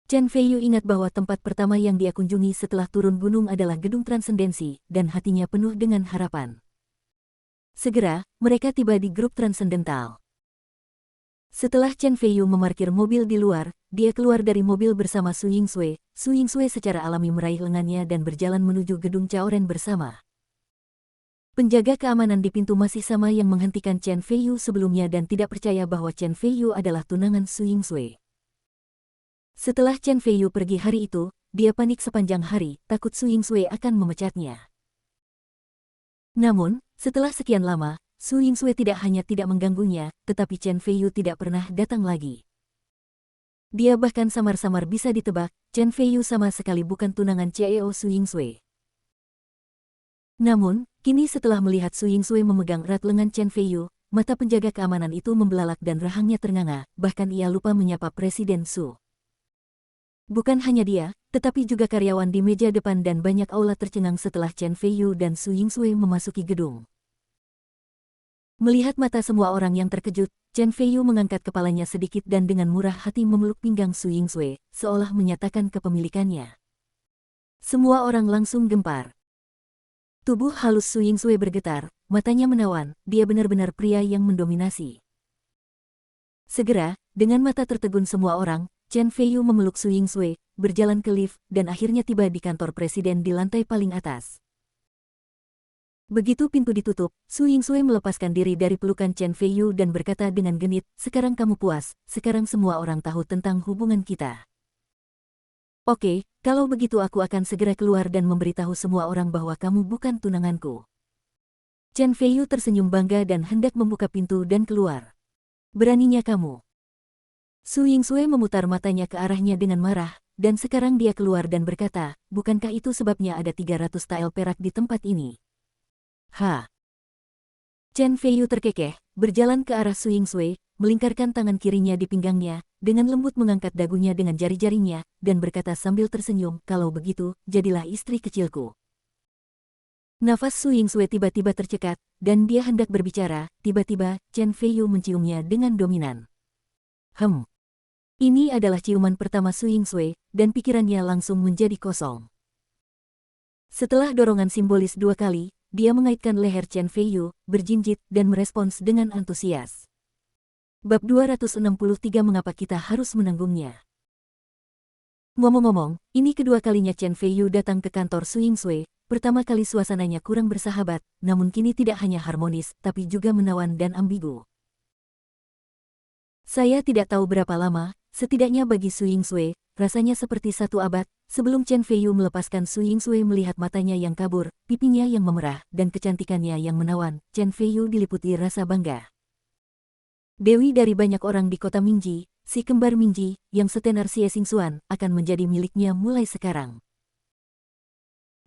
Chen Feiyu ingat bahwa tempat pertama yang dia kunjungi setelah turun gunung adalah gedung transendensi, dan hatinya penuh dengan harapan. Segera, mereka tiba di grup transendental. Setelah Chen Feiyu memarkir mobil di luar, dia keluar dari mobil bersama Su Yingsui. Su Yingsui secara alami meraih lengannya dan berjalan menuju gedung Chaoren bersama. Penjaga keamanan di pintu masih sama yang menghentikan Chen Feiyu sebelumnya dan tidak percaya bahwa Chen Feiyu adalah tunangan Su Yingsui. Setelah Chen Feiyu pergi hari itu, dia panik sepanjang hari, takut Su Yingsui akan memecatnya. Namun, setelah sekian lama, Su Yingsui tidak hanya tidak mengganggunya, tetapi Chen Feiyu tidak pernah datang lagi. Dia bahkan samar-samar bisa ditebak, Chen Feiyu sama sekali bukan tunangan CEO Su Yingsui. Namun, kini setelah melihat Su Yingsui memegang erat lengan Chen Feiyu, mata penjaga keamanan itu membelalak dan rahangnya ternganga, bahkan ia lupa menyapa Presiden Su. Bukan hanya dia, tetapi juga karyawan di meja depan dan banyak aula tercengang setelah Chen Feiyu dan Su Yingsui memasuki gedung. Melihat mata semua orang yang terkejut, Chen Feiyu mengangkat kepalanya sedikit dan dengan murah hati memeluk pinggang Su Yingsui, seolah menyatakan kepemilikannya. Semua orang langsung gempar. Tubuh halus Su Yingsui bergetar, matanya menawan, dia benar-benar pria yang mendominasi. Segera, dengan mata tertegun semua orang, Chen Feiyu memeluk Su Yingsui, berjalan ke lift, dan akhirnya tiba di kantor presiden di lantai paling atas. Begitu pintu ditutup, Su Yingsui melepaskan diri dari pelukan Chen Feiyu dan berkata dengan genit, "Sekarang kamu puas, sekarang semua orang tahu tentang hubungan kita. Oke, kalau begitu aku akan segera keluar dan memberitahu semua orang bahwa kamu bukan tunanganku." Chen Feiyu tersenyum bangga dan hendak membuka pintu dan keluar. "Beraninya kamu." Su Yingsui memutar matanya ke arahnya dengan marah, dan sekarang dia keluar dan berkata, "Bukankah itu sebabnya ada 300 tael perak di tempat ini?" Chen Feiyu terkekeh, berjalan ke arah Su Yingsui, melingkarkan tangan kirinya di pinggangnya, dengan lembut mengangkat dagunya dengan jari-jarinya, dan berkata sambil tersenyum, "Kalau begitu, jadilah istri kecilku." Nafas Su Yingsui tiba-tiba tercekat, dan dia hendak berbicara, tiba-tiba, Chen Feiyu menciumnya dengan dominan. Ini adalah ciuman pertama Su Yingsui, dan pikirannya langsung menjadi kosong. Setelah dorongan simbolis 2 kali, dia mengaitkan leher Chen Feiyu, berjinjit, dan merespons dengan antusias. Bab 263 Mengapa kita harus menanggungnya? Ngomong-ngomong, ini kedua kalinya Chen Feiyu datang ke kantor Su Yingsui. Pertama kali suasananya kurang bersahabat, namun kini tidak hanya harmonis, tapi juga menawan dan ambigu. Saya tidak tahu berapa lama, setidaknya bagi Su Yingsui, rasanya seperti 1 abad, sebelum Chen Feiyu melepaskan Su Yingsui melihat matanya yang kabur, pipinya yang memerah, dan kecantikannya yang menawan, Chen Feiyu diliputi rasa bangga. Dewi dari banyak orang di kota Mingji, si kembar Mingji, yang setenar Xie Xingxuan, akan menjadi miliknya mulai sekarang.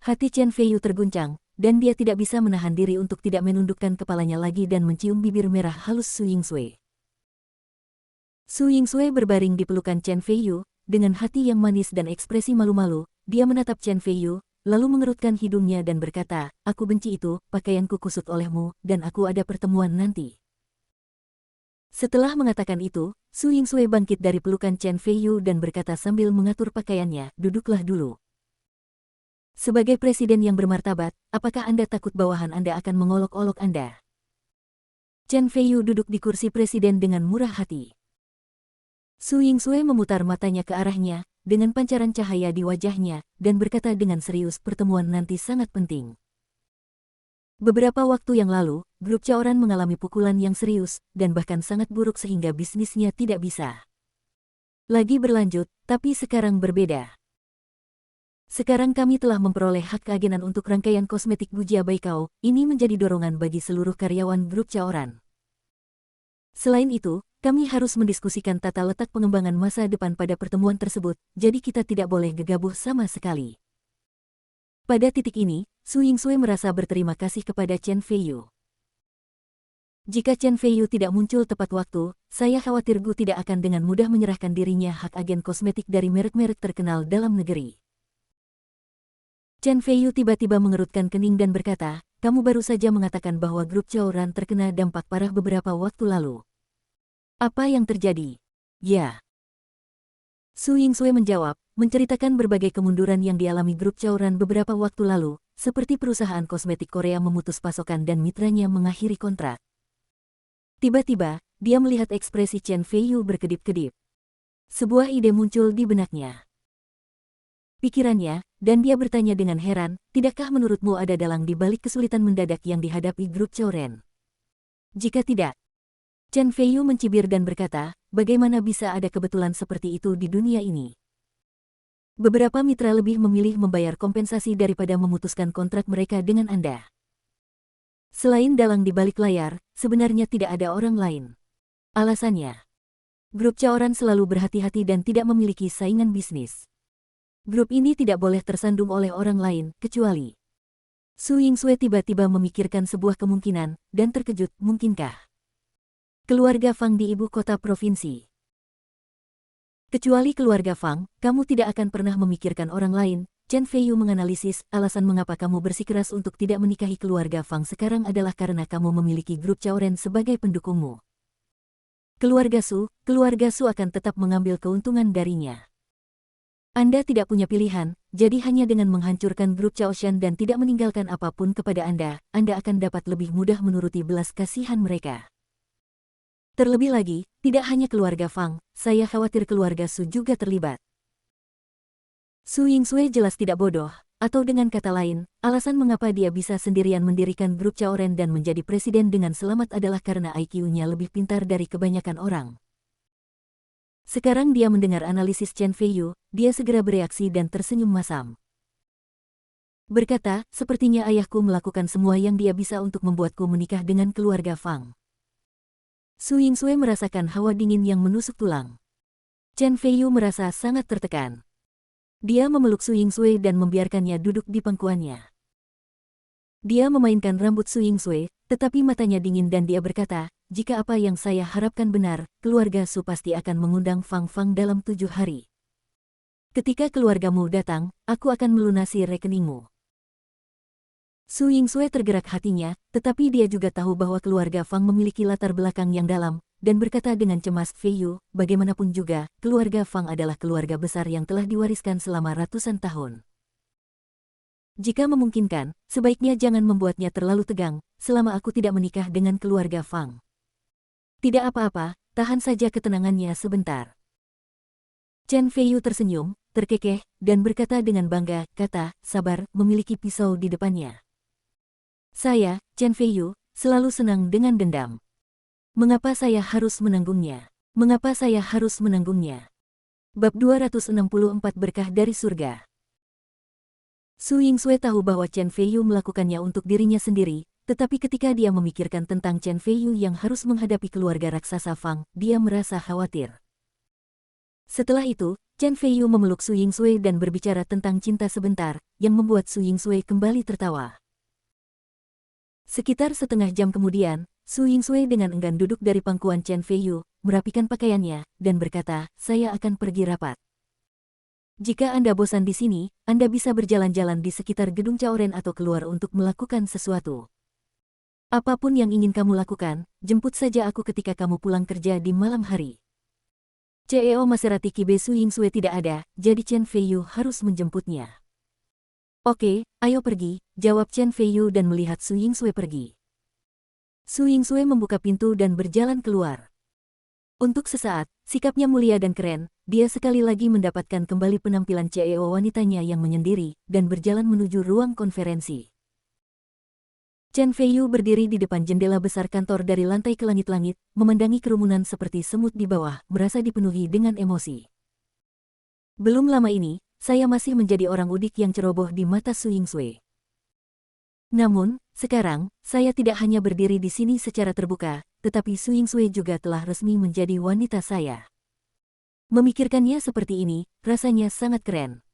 Hati Chen Feiyu terguncang, dan dia tidak bisa menahan diri untuk tidak menundukkan kepalanya lagi dan mencium bibir merah halus Su Yingsui. Su Yingsui berbaring di pelukan Chen Feiyu, dengan hati yang manis dan ekspresi malu-malu, dia menatap Chen Feiyu, lalu mengerutkan hidungnya dan berkata, "Aku benci itu, pakaianku kusut olehmu, dan aku ada pertemuan nanti." Setelah mengatakan itu, Su Yingsui bangkit dari pelukan Chen Feiyu dan berkata sambil mengatur pakaiannya, "Duduklah dulu. Sebagai presiden yang bermartabat, apakah Anda takut bawahan Anda akan mengolok-olok Anda?" Chen Feiyu duduk di kursi presiden dengan murah hati. Su Yingsui memutar matanya ke arahnya, dengan pancaran cahaya di wajahnya, dan berkata dengan serius, "Pertemuan nanti sangat penting." Beberapa waktu yang lalu, grup Chaoran mengalami pukulan yang serius, dan bahkan sangat buruk sehingga bisnisnya tidak bisa lagi berlanjut, tapi sekarang berbeda. Sekarang kami telah memperoleh hak keagenan untuk rangkaian kosmetik Bujia Baikao, ini menjadi dorongan bagi seluruh karyawan grup Chaoran. Selain itu, kami harus mendiskusikan tata letak pengembangan masa depan pada pertemuan tersebut, jadi kita tidak boleh gegabah sama sekali. Pada titik ini, Su Yingsui merasa berterima kasih kepada Chen Feiyu. Jika Chen Feiyu tidak muncul tepat waktu, saya khawatir Gu tidak akan dengan mudah menyerahkan dirinya hak agen kosmetik dari merek-merek terkenal dalam negeri. Chen Feiyu tiba-tiba mengerutkan kening dan berkata, "Kamu baru saja mengatakan bahwa grup Chaoran terkena dampak parah beberapa waktu lalu. Apa yang terjadi?" "Ya." Su Yingsue menjawab, menceritakan berbagai kemunduran yang dialami grup Chaoran beberapa waktu lalu, seperti perusahaan kosmetik Korea memutus pasokan dan mitranya mengakhiri kontrak. Tiba-tiba, dia melihat ekspresi Chen Feiyu berkedip-kedip. Sebuah ide muncul di benaknya. Pikirannya, dan dia bertanya dengan heran, tidakkah menurutmu ada dalang di balik kesulitan mendadak yang dihadapi grup Chaoran? Jika tidak, Chen Feiyu mencibir dan berkata, bagaimana bisa ada kebetulan seperti itu di dunia ini? Beberapa mitra lebih memilih membayar kompensasi daripada memutuskan kontrak mereka dengan Anda. Selain dalang di balik layar, sebenarnya tidak ada orang lain. Alasannya, grup Chaoran selalu berhati-hati dan tidak memiliki saingan bisnis. Grup ini tidak boleh tersandung oleh orang lain, kecuali. Su Yingsue tiba-tiba memikirkan sebuah kemungkinan, dan terkejut, mungkinkah keluarga Fang di ibu kota provinsi? Kecuali keluarga Fang, kamu tidak akan pernah memikirkan orang lain. Chen Feiyu menganalisis, alasan mengapa kamu bersikeras untuk tidak menikahi keluarga Fang sekarang adalah karena kamu memiliki grup Chaoran sebagai pendukungmu. Keluarga Su akan tetap mengambil keuntungan darinya. Anda tidak punya pilihan, jadi hanya dengan menghancurkan grup Chaoshan dan tidak meninggalkan apapun kepada Anda akan dapat lebih mudah menuruti belas kasihan mereka. Terlebih lagi, tidak hanya keluarga Fang, saya khawatir keluarga Su juga terlibat. Su Yingsue jelas tidak bodoh, atau dengan kata lain, alasan mengapa dia bisa sendirian mendirikan grup Chaoran dan menjadi presiden dengan selamat adalah karena IQ-nya lebih pintar dari kebanyakan orang. Sekarang dia mendengar analisis Chen Feiyu, dia segera bereaksi dan tersenyum masam. Berkata, sepertinya ayahku melakukan semua yang dia bisa untuk membuatku menikah dengan keluarga Fang. Su Yingsue merasakan hawa dingin yang menusuk tulang. Chen Feiyu merasa sangat tertekan. Dia memeluk Su Yingsue dan membiarkannya duduk di pangkuannya. Dia memainkan rambut Su Yingsue, tetapi matanya dingin dan dia berkata, jika apa yang saya harapkan benar, keluarga Su pasti akan mengundang Fang Fang dalam 7 hari. Ketika keluargamu datang, aku akan melunasi rekeningmu. Su Yingsue tergerak hatinya, tetapi dia juga tahu bahwa keluarga Fang memiliki latar belakang yang dalam, dan berkata dengan cemas, Feiyu, bagaimanapun juga, keluarga Fang adalah keluarga besar yang telah diwariskan selama ratusan tahun. Jika memungkinkan, sebaiknya jangan membuatnya terlalu tegang, selama aku tidak menikah dengan keluarga Fang. Tidak apa-apa, tahan saja ketenangannya sebentar. Chen Feiyu tersenyum, terkekeh, dan berkata dengan bangga, sabar, memiliki pisau di depannya. Saya, Chen Feiyu, selalu senang dengan dendam. Mengapa saya harus menanggungnya? Mengapa saya harus menanggungnya? Bab 264 Berkah dari Surga. Su Yingsue tahu bahwa Chen Feiyu melakukannya untuk dirinya sendiri, tetapi ketika dia memikirkan tentang Chen Feiyu yang harus menghadapi keluarga raksasa Fang, dia merasa khawatir. Setelah itu, Chen Feiyu memeluk Su Yingsue dan berbicara tentang cinta sebentar, yang membuat Su Yingsue kembali tertawa. Sekitar setengah jam kemudian, Su Yingsue dengan enggan duduk dari pangkuan Chen Feiyu, merapikan pakaiannya, dan berkata, saya akan pergi rapat. Jika Anda bosan di sini, Anda bisa berjalan-jalan di sekitar gedung Chaoran atau keluar untuk melakukan sesuatu. Apapun yang ingin kamu lakukan, jemput saja aku ketika kamu pulang kerja di malam hari. CEO Maserati Kibe Su Yingsue tidak ada, jadi Chen Feiyu harus menjemputnya. Oke, ayo pergi, jawab Chen Feiyu dan melihat Su Yingsue pergi. Su Yingsue membuka pintu dan berjalan keluar. Untuk sesaat, sikapnya mulia dan keren, dia sekali lagi mendapatkan kembali penampilan CEO wanitanya yang menyendiri, dan berjalan menuju ruang konferensi. Chen Feiyu berdiri di depan jendela besar kantor dari lantai ke langit-langit, memandangi kerumunan seperti semut di bawah, merasa dipenuhi dengan emosi. Belum lama ini, saya masih menjadi orang udik yang ceroboh di mata Su Yingsue. Namun, sekarang, saya tidak hanya berdiri di sini secara terbuka, tetapi Su Yingsue juga telah resmi menjadi wanita saya. Memikirkannya seperti ini, rasanya sangat keren.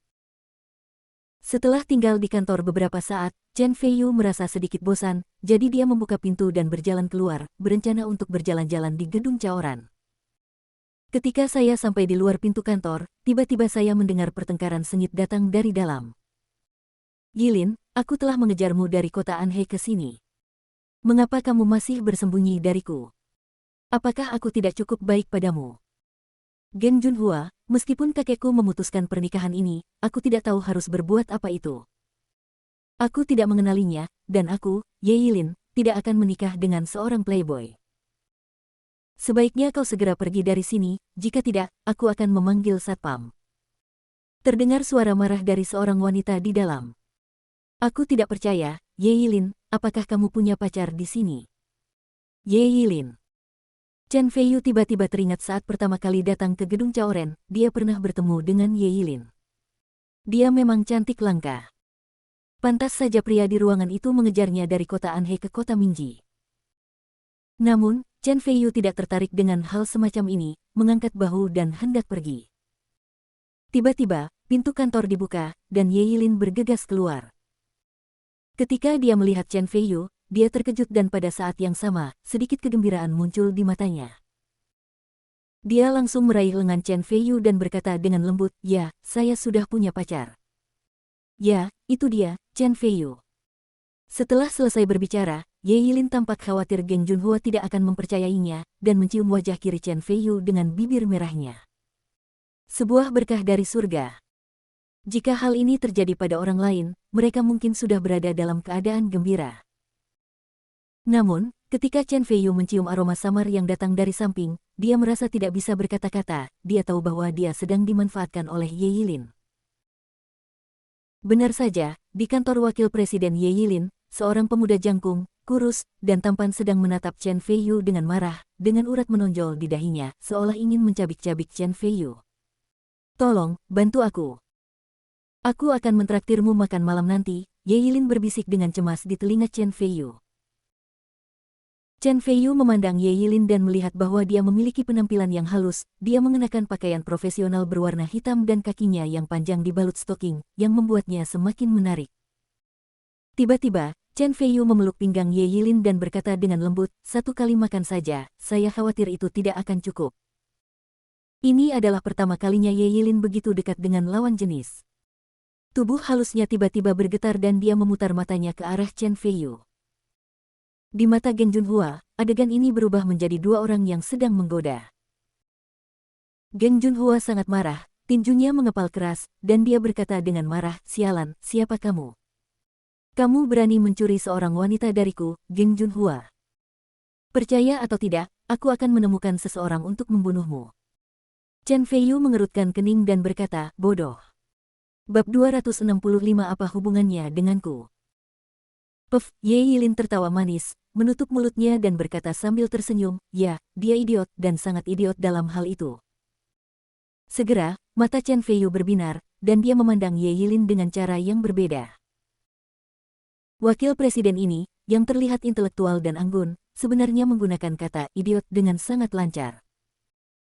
Setelah tinggal di kantor beberapa saat, Chen Feiyu merasa sedikit bosan, jadi dia membuka pintu dan berjalan keluar, berencana untuk berjalan-jalan di gedung Chaoran. Ketika saya sampai di luar pintu kantor, tiba-tiba saya mendengar pertengkaran sengit datang dari dalam. Yilin, aku telah mengejarmu dari kota Anhe ke sini. Mengapa kamu masih bersembunyi dariku? Apakah aku tidak cukup baik padamu? Geng Junhua, Meskipun kakekku memutuskan pernikahan ini, aku tidak tahu harus berbuat apa itu. Aku tidak mengenalinya, dan aku, Ye Yilin, tidak akan menikah dengan seorang playboy. Sebaiknya kau segera pergi dari sini, jika tidak, aku akan memanggil satpam. Terdengar suara marah dari seorang wanita di dalam. Aku tidak percaya, Ye Yilin, apakah kamu punya pacar di sini? Ye Yilin. Chen Feiyu tiba-tiba teringat saat pertama kali datang ke gedung Chaoren, dia pernah bertemu dengan Ye Yilin. Dia memang cantik langka. Pantas saja pria di ruangan itu mengejarnya dari kota Anhe ke kota Minji. Namun, Chen Feiyu tidak tertarik dengan hal semacam ini, mengangkat bahu dan hendak pergi. Tiba-tiba, pintu kantor dibuka, dan Ye Yilin bergegas keluar. Ketika dia melihat Chen Feiyu, dia terkejut dan pada saat yang sama, sedikit kegembiraan muncul di matanya. Dia langsung meraih lengan Chen Feiyu dan berkata dengan lembut, "Ya, saya sudah punya pacar." "Ya, itu dia, Chen Feiyu." Setelah selesai berbicara, Ye Yilin tampak khawatir Geng Junhua tidak akan mempercayainya, dan mencium wajah kiri Chen Feiyu dengan bibir merahnya. Sebuah berkah dari surga. Jika hal ini terjadi pada orang lain, mereka mungkin sudah berada dalam keadaan gembira. Namun, ketika Chen Feiyu mencium aroma samar yang datang dari samping, dia merasa tidak bisa berkata-kata, dia tahu bahwa dia sedang dimanfaatkan oleh Ye Yilin. Benar saja, di kantor wakil presiden Ye Yilin, seorang pemuda jangkung, kurus, dan tampan sedang menatap Chen Feiyu dengan marah, dengan urat menonjol di dahinya, seolah ingin mencabik-cabik Chen Feiyu. "Tolong, bantu aku. Aku akan mentraktirmu makan malam nanti," Ye Yilin berbisik dengan cemas di telinga Chen Feiyu. Chen Feiyu memandang Ye Yilin dan melihat bahwa dia memiliki penampilan yang halus, dia mengenakan pakaian profesional berwarna hitam dan kakinya yang panjang dibalut stoking, yang membuatnya semakin menarik. Tiba-tiba, Chen Feiyu memeluk pinggang Ye Yilin dan berkata dengan lembut, "Satu kali makan saja, saya khawatir itu tidak akan cukup." Ini adalah pertama kalinya Ye Yilin begitu dekat dengan lawan jenis. Tubuh halusnya tiba-tiba bergetar dan dia memutar matanya ke arah Chen Feiyu. Di mata Geng Junhua, adegan ini berubah menjadi dua orang yang sedang menggoda. Geng Junhua sangat marah, tinjunya mengepal keras, dan dia berkata dengan marah, "Sialan, siapa kamu? Kamu berani mencuri seorang wanita dariku, Geng Junhua. Percaya atau tidak, aku akan menemukan seseorang untuk membunuhmu." Chen Feiyu mengerutkan kening dan berkata, "Bodoh. Bab 265 apa hubungannya denganku?" Pef, Ye Yilin tertawa manis, menutup mulutnya dan berkata sambil tersenyum, "Ya, dia idiot dan sangat idiot dalam hal itu." Segera, mata Chen Feiyu berbinar, dan dia memandang Ye Yilin dengan cara yang berbeda. Wakil presiden ini, yang terlihat intelektual dan anggun, sebenarnya menggunakan kata idiot dengan sangat lancar.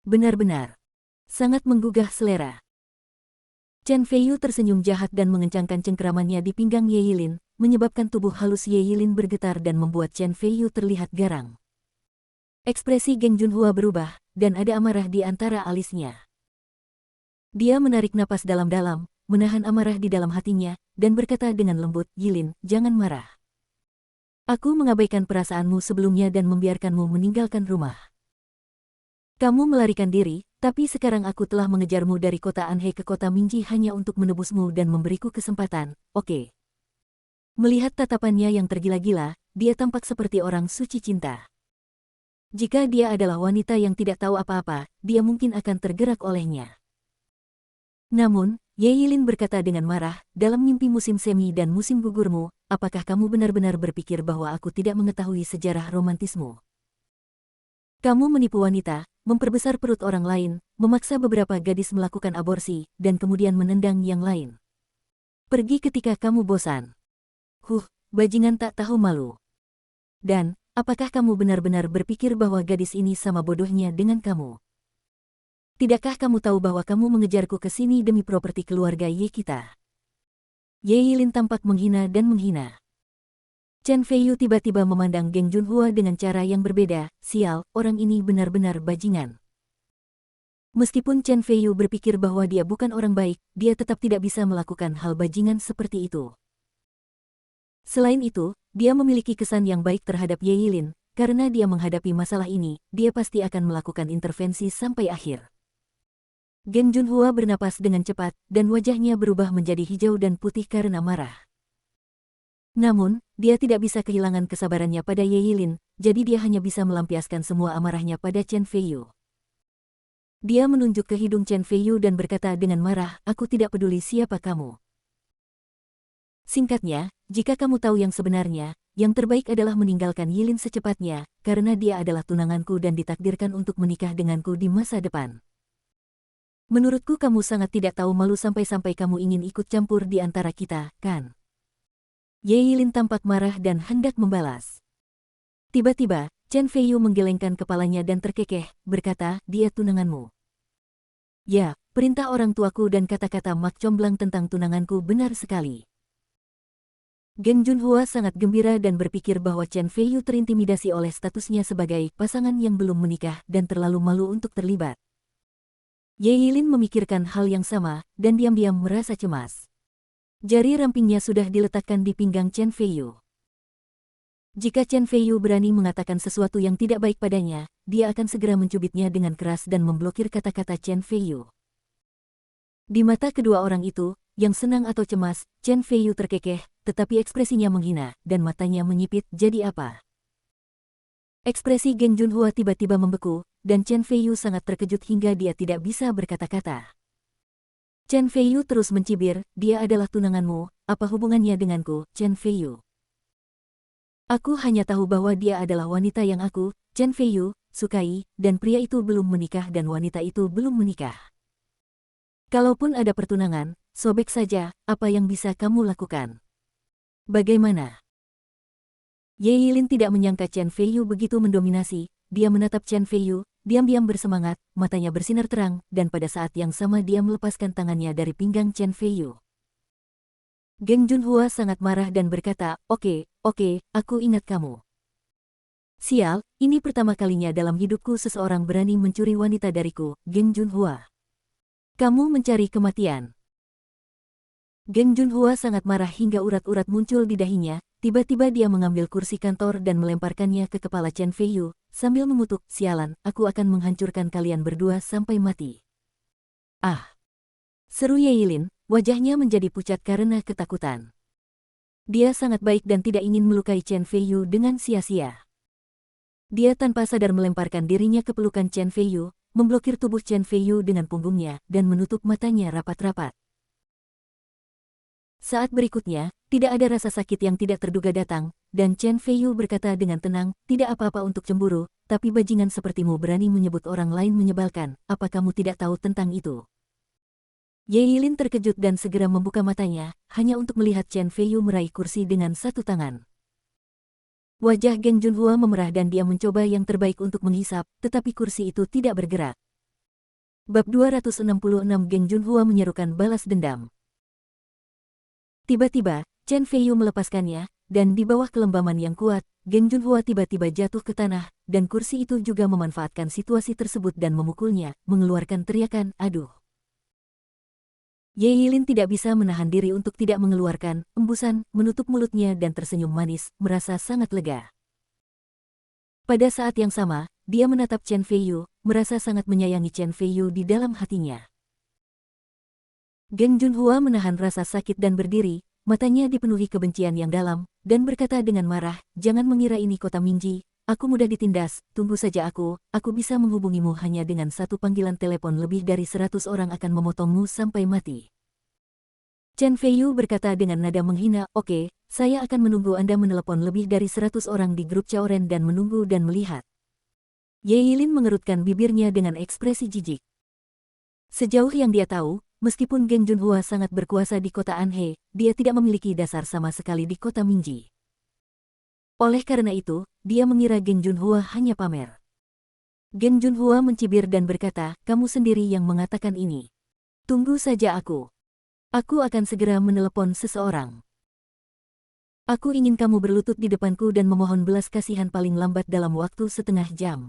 Benar-benar sangat menggugah selera. Chen Feiyu tersenyum jahat dan mengencangkan cengkeramannya di pinggang Ye Yilin, menyebabkan tubuh halus Ye Yilin bergetar dan membuat Chen Feiyu terlihat garang. Ekspresi Geng Junhua berubah, dan ada amarah di antara alisnya. Dia menarik napas dalam-dalam, menahan amarah di dalam hatinya, dan berkata dengan lembut, "Yilin, jangan marah. Aku mengabaikan perasaanmu sebelumnya dan membiarkanmu meninggalkan rumah. Kamu melarikan diri, tapi sekarang aku telah mengejarmu dari kota Anhe ke kota Minji hanya untuk menebusmu dan memberiku kesempatan, oke?" Melihat tatapannya yang tergila-gila, dia tampak seperti orang suci cinta. Jika dia adalah wanita yang tidak tahu apa-apa, dia mungkin akan tergerak olehnya. Namun, Ye Yilin berkata dengan marah, "Dalam mimpi musim semi dan musim gugurmu, apakah kamu benar-benar berpikir bahwa aku tidak mengetahui sejarah romantismu? Kamu menipu wanita, memperbesar perut orang lain, memaksa beberapa gadis melakukan aborsi, dan kemudian menendang yang lain. Pergi ketika kamu bosan. Bajingan tak tahu malu. Dan, apakah kamu benar-benar berpikir bahwa gadis ini sama bodohnya dengan kamu? Tidakkah kamu tahu bahwa kamu mengejarku ke sini demi properti keluarga Ye kita?" Ye Yilin tampak menghina dan menghina. Chen Feiyu tiba-tiba memandang Geng Junhua dengan cara yang berbeda, "Sial, orang ini benar-benar bajingan." Meskipun Chen Feiyu berpikir bahwa dia bukan orang baik, dia tetap tidak bisa melakukan hal bajingan seperti itu. Selain itu, dia memiliki kesan yang baik terhadap Ye Yilin, karena dia menghadapi masalah ini, dia pasti akan melakukan intervensi sampai akhir. Geng Junhua bernapas dengan cepat, dan wajahnya berubah menjadi hijau dan putih karena marah. Namun, dia tidak bisa kehilangan kesabarannya pada Ye Yilin, jadi dia hanya bisa melampiaskan semua amarahnya pada Chen Feiyu. Dia menunjuk ke hidung Chen Feiyu dan berkata dengan marah, "Aku tidak peduli siapa kamu. Singkatnya, jika kamu tahu yang sebenarnya, yang terbaik adalah meninggalkan Yilin secepatnya, karena dia adalah tunanganku dan ditakdirkan untuk menikah denganku di masa depan. Menurutku kamu sangat tidak tahu malu sampai-sampai kamu ingin ikut campur di antara kita, kan?" Ye Yilin tampak marah dan hendak membalas. Tiba-tiba, Chen Feiyu menggelengkan kepalanya dan terkekeh, berkata, "Dia tunanganmu." "Ya, perintah orang tuaku dan kata-kata Mak Comblang tentang tunanganku benar sekali." Geng Junhua sangat gembira dan berpikir bahwa Chen Feiyu terintimidasi oleh statusnya sebagai pasangan yang belum menikah dan terlalu malu untuk terlibat. Ye Yilin memikirkan hal yang sama, dan diam-diam merasa cemas. Jari rampingnya sudah diletakkan di pinggang Chen Feiyu. Jika Chen Feiyu berani mengatakan sesuatu yang tidak baik padanya, dia akan segera mencubitnya dengan keras dan memblokir kata-kata Chen Feiyu. Di mata kedua orang itu, yang senang atau cemas, Chen Feiyu terkekeh, tetapi ekspresinya menghina, dan matanya menyipit. Jadi apa? Ekspresi Geng Junhua tiba-tiba membeku, dan Chen Feiyu sangat terkejut hingga dia tidak bisa berkata-kata. Chen Feiyu terus mencibir, "Dia adalah tunanganmu, apa hubungannya denganku, Chen Feiyu? Aku hanya tahu bahwa dia adalah wanita yang aku, Chen Feiyu, sukai, dan pria itu belum menikah dan wanita itu belum menikah. Kalaupun ada pertunangan, sobek saja, apa yang bisa kamu lakukan? Bagaimana?" Ye Yilin tidak menyangka Chen Feiyu begitu mendominasi, dia menatap Chen Feiyu, diam-diam bersemangat, matanya bersinar terang, dan pada saat yang sama dia melepaskan tangannya dari pinggang Chen Feiyu. Geng Junhua sangat marah dan berkata, oke, aku ingat kamu. Sial, ini pertama kalinya dalam hidupku seseorang berani mencuri wanita dariku, Geng Junhua. Kamu mencari kematian." Geng Junhua sangat marah hingga urat-urat muncul di dahinya, tiba-tiba dia mengambil kursi kantor dan melemparkannya ke kepala Chen Feiyu, sambil mengutuk, "Sialan, aku akan menghancurkan kalian berdua sampai mati." "Ah!" seru Ye Yilin, wajahnya menjadi pucat karena ketakutan. Dia sangat baik dan tidak ingin melukai Chen Feiyu dengan sia-sia. Dia tanpa sadar melemparkan dirinya ke pelukan Chen Feiyu, memblokir tubuh Chen Feiyu dengan punggungnya, dan menutup matanya rapat-rapat. Saat berikutnya, tidak ada rasa sakit yang tidak terduga datang, dan Chen Feiyu berkata dengan tenang, "Tidak apa-apa untuk cemburu, tapi bajingan sepertimu berani menyebut orang lain menyebalkan, apa kamu tidak tahu tentang itu?" Ye Yilin terkejut dan segera membuka matanya, hanya untuk melihat Chen Feiyu meraih kursi dengan satu tangan. Wajah Geng Junhua memerah dan dia mencoba yang terbaik untuk menghisap, tetapi kursi itu tidak bergerak. Bab 266 Geng Junhua menyerukan balas dendam. Tiba-tiba, Chen Feiyu melepaskannya, dan di bawah kelembaman yang kuat, Geng Junhua tiba-tiba jatuh ke tanah, dan kursi itu juga memanfaatkan situasi tersebut dan memukulnya, mengeluarkan teriakan, "Aduh!" Ye Yilin tidak bisa menahan diri untuk tidak mengeluarkan embusan, menutup mulutnya dan tersenyum manis, merasa sangat lega. Pada saat yang sama, dia menatap Chen Feiyu, merasa sangat menyayangi Chen Feiyu di dalam hatinya. Geng Junhua menahan rasa sakit dan berdiri, matanya dipenuhi kebencian yang dalam, dan berkata dengan marah, "Jangan mengira ini kota Minji, aku mudah ditindas, tunggu saja aku bisa menghubungimu hanya dengan satu panggilan telepon lebih dari 100 orang akan memotongmu sampai mati." Chen Feiyu berkata dengan nada menghina, "Oke, saya akan menunggu Anda menelepon lebih dari 100 orang di grup Chaoren dan menunggu dan melihat." Ye Yilin mengerutkan bibirnya dengan ekspresi jijik. Sejauh yang dia tahu, meskipun Geng Junhua sangat berkuasa di kota Anhe, dia tidak memiliki dasar sama sekali di kota Minji. Oleh karena itu, dia mengira Geng Junhua hanya pamer. Geng Junhua mencibir dan berkata, "Kamu sendiri yang mengatakan ini. Tunggu saja aku. Aku akan segera menelepon seseorang. Aku ingin kamu berlutut di depanku dan memohon belas kasihan paling lambat dalam waktu setengah jam."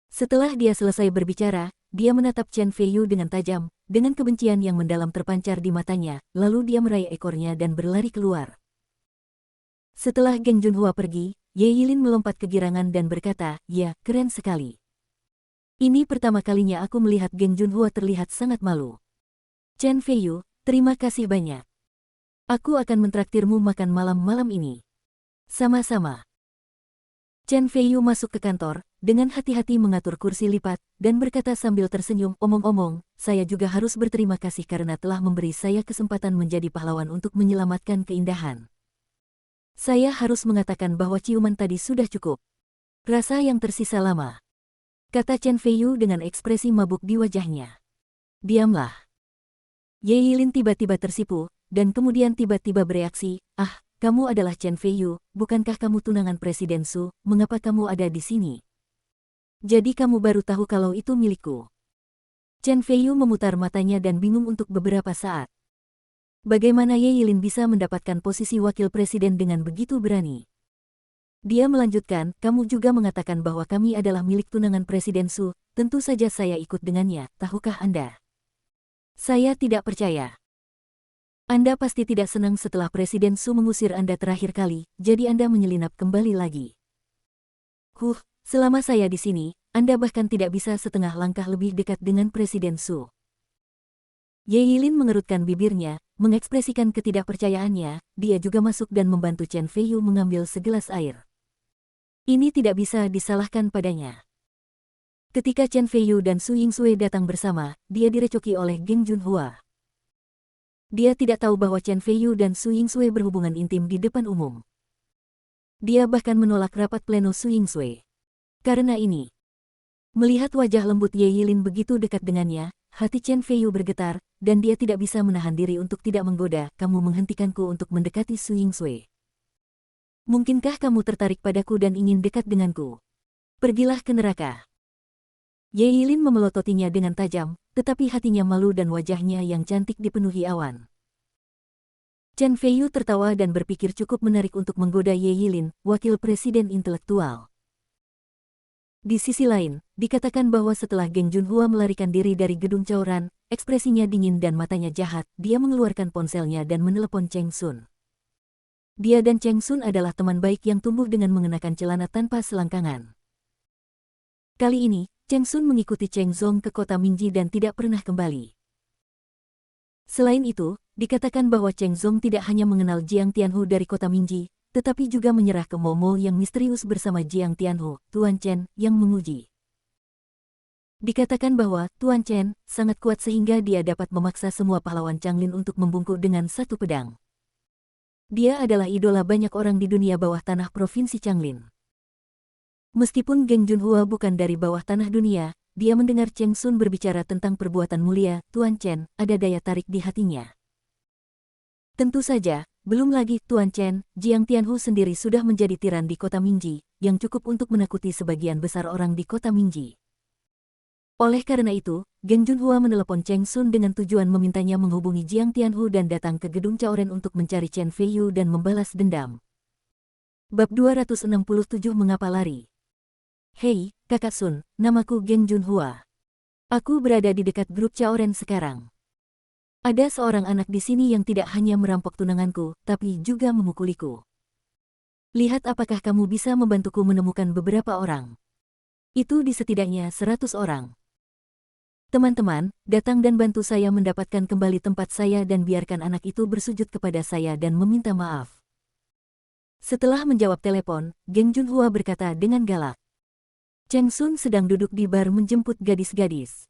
Setelah dia selesai berbicara, dia menatap Chen Feiyu dengan tajam, dengan kebencian yang mendalam terpancar di matanya, lalu dia meraih ekornya dan berlari keluar. Setelah Geng Junhua pergi, Ye Yilin melompat kegirangan dan berkata, "Ya, keren sekali. Ini pertama kalinya aku melihat Geng Junhua terlihat sangat malu. Chen Feiyu, terima kasih banyak. Aku akan mentraktirmu makan malam-malam ini. Sama-sama. Chen Feiyu masuk ke kantor, dengan hati-hati mengatur kursi lipat, dan berkata sambil tersenyum, omong-omong, saya juga harus berterima kasih karena telah memberi saya kesempatan menjadi pahlawan untuk menyelamatkan keindahan. Saya harus mengatakan bahwa ciuman tadi sudah cukup. Rasa yang tersisa lama. Kata Chen Feiyu dengan ekspresi mabuk di wajahnya. Diamlah. Ye Yilin tiba-tiba tersipu, dan kemudian tiba-tiba bereaksi, ah, kamu adalah Chen Feiyu, bukankah kamu tunangan Presiden Su, mengapa kamu ada di sini? Jadi kamu baru tahu kalau itu milikku. Chen Feiyu memutar matanya dan bingung untuk beberapa saat. Bagaimana Ye Yilin bisa mendapatkan posisi wakil presiden dengan begitu berani? Dia melanjutkan, kamu juga mengatakan bahwa kami adalah milik tunangan Presiden Su, tentu saja saya ikut dengannya, tahukah Anda? Saya tidak percaya. Anda pasti tidak senang setelah Presiden Su mengusir Anda terakhir kali, jadi Anda menyelinap kembali lagi. Selama saya di sini, Anda bahkan tidak bisa setengah langkah lebih dekat dengan Presiden Su. Ye Yilin mengerutkan bibirnya, mengekspresikan ketidakpercayaannya, dia juga masuk dan membantu Chen Feiyu mengambil segelas air. Ini tidak bisa disalahkan padanya. Ketika Chen Feiyu dan Su Yingsui datang bersama, dia direcoki oleh Geng Junhua. Dia tidak tahu bahwa Chen Feiyu dan Su Yingsui berhubungan intim di depan umum. Dia bahkan menolak rapat pleno Su Yingsui. Karena ini, melihat wajah lembut Ye Yilin begitu dekat dengannya, hati Chen Feiyu bergetar, dan dia tidak bisa menahan diri untuk tidak menggoda, kamu menghentikanku untuk mendekati Su Yingsui. Mungkinkah kamu tertarik padaku dan ingin dekat denganku? Pergilah ke neraka. Ye Yilin memelototinya dengan tajam, tetapi hatinya malu dan wajahnya yang cantik dipenuhi awan. Chen Feiyu tertawa dan berpikir cukup menarik untuk menggoda Ye Yilin, wakil presiden intelektual. Di sisi lain, dikatakan bahwa setelah Geng Junhua melarikan diri dari gedung cauran, ekspresinya dingin dan matanya jahat, dia mengeluarkan ponselnya dan menelepon Cheng Sun. Dia dan Cheng Sun adalah teman baik yang tumbuh dengan mengenakan celana tanpa selangkangan. Kali ini, Cheng Sun mengikuti Cheng Zong ke kota Mingji dan tidak pernah kembali. Selain itu, dikatakan bahwa Cheng Zong tidak hanya mengenal Jiang Tianhu dari kota Mingji, tetapi juga menyerah ke Momo yang misterius bersama Jiang Tianhu, Tuan Chen, yang menguji. Dikatakan bahwa Tuan Chen sangat kuat sehingga dia dapat memaksa semua pahlawan Changlin untuk membungkuk dengan satu pedang. Dia adalah idola banyak orang di dunia bawah tanah Provinsi Changlin. Meskipun Geng Junhua bukan dari bawah tanah dunia, dia mendengar Cheng Sun berbicara tentang perbuatan mulia Tuan Chen, ada daya tarik di hatinya. Tentu saja, belum lagi Tuan Chen, Jiang Tianhu sendiri sudah menjadi tiran di kota Mingji, yang cukup untuk menakuti sebagian besar orang di kota Mingji. Oleh karena itu, Geng Junhua menelepon Cheng Sun dengan tujuan memintanya menghubungi Jiang Tianhu dan datang ke gedung Caoren untuk mencari Chen Feiyu dan membalas dendam. Bab 267 Mengapa Lari? Hei, Kakak Sun, namaku Geng Junhua. Aku berada di dekat grup Caoren sekarang. Ada seorang anak di sini yang tidak hanya merampok tunanganku, tapi juga memukuliku. Lihat apakah kamu bisa membantuku menemukan beberapa orang. Itu di setidaknya 100 orang. Teman-teman, datang dan bantu saya mendapatkan kembali tempat saya dan biarkan anak itu bersujud kepada saya dan meminta maaf. Setelah menjawab telepon, Geng Junhua berkata dengan galak. Cheng Sun sedang duduk di bar menjemput gadis-gadis.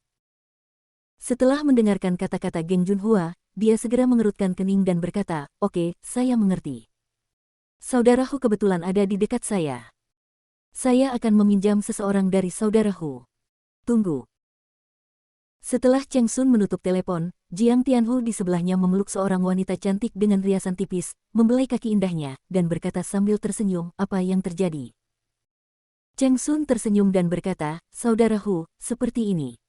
Setelah mendengarkan kata-kata Geng Junhua, dia segera mengerutkan kening dan berkata, oke, saya mengerti. Saudaraku kebetulan ada di dekat saya. Saya akan meminjam seseorang dari saudaraku. Tunggu. Setelah Cheng Sun menutup telepon, Jiang Tianhu di sebelahnya memeluk seorang wanita cantik dengan riasan tipis, membelai kaki indahnya, dan berkata sambil tersenyum, apa yang terjadi? Cheng Sun tersenyum dan berkata, saudaraku, seperti ini.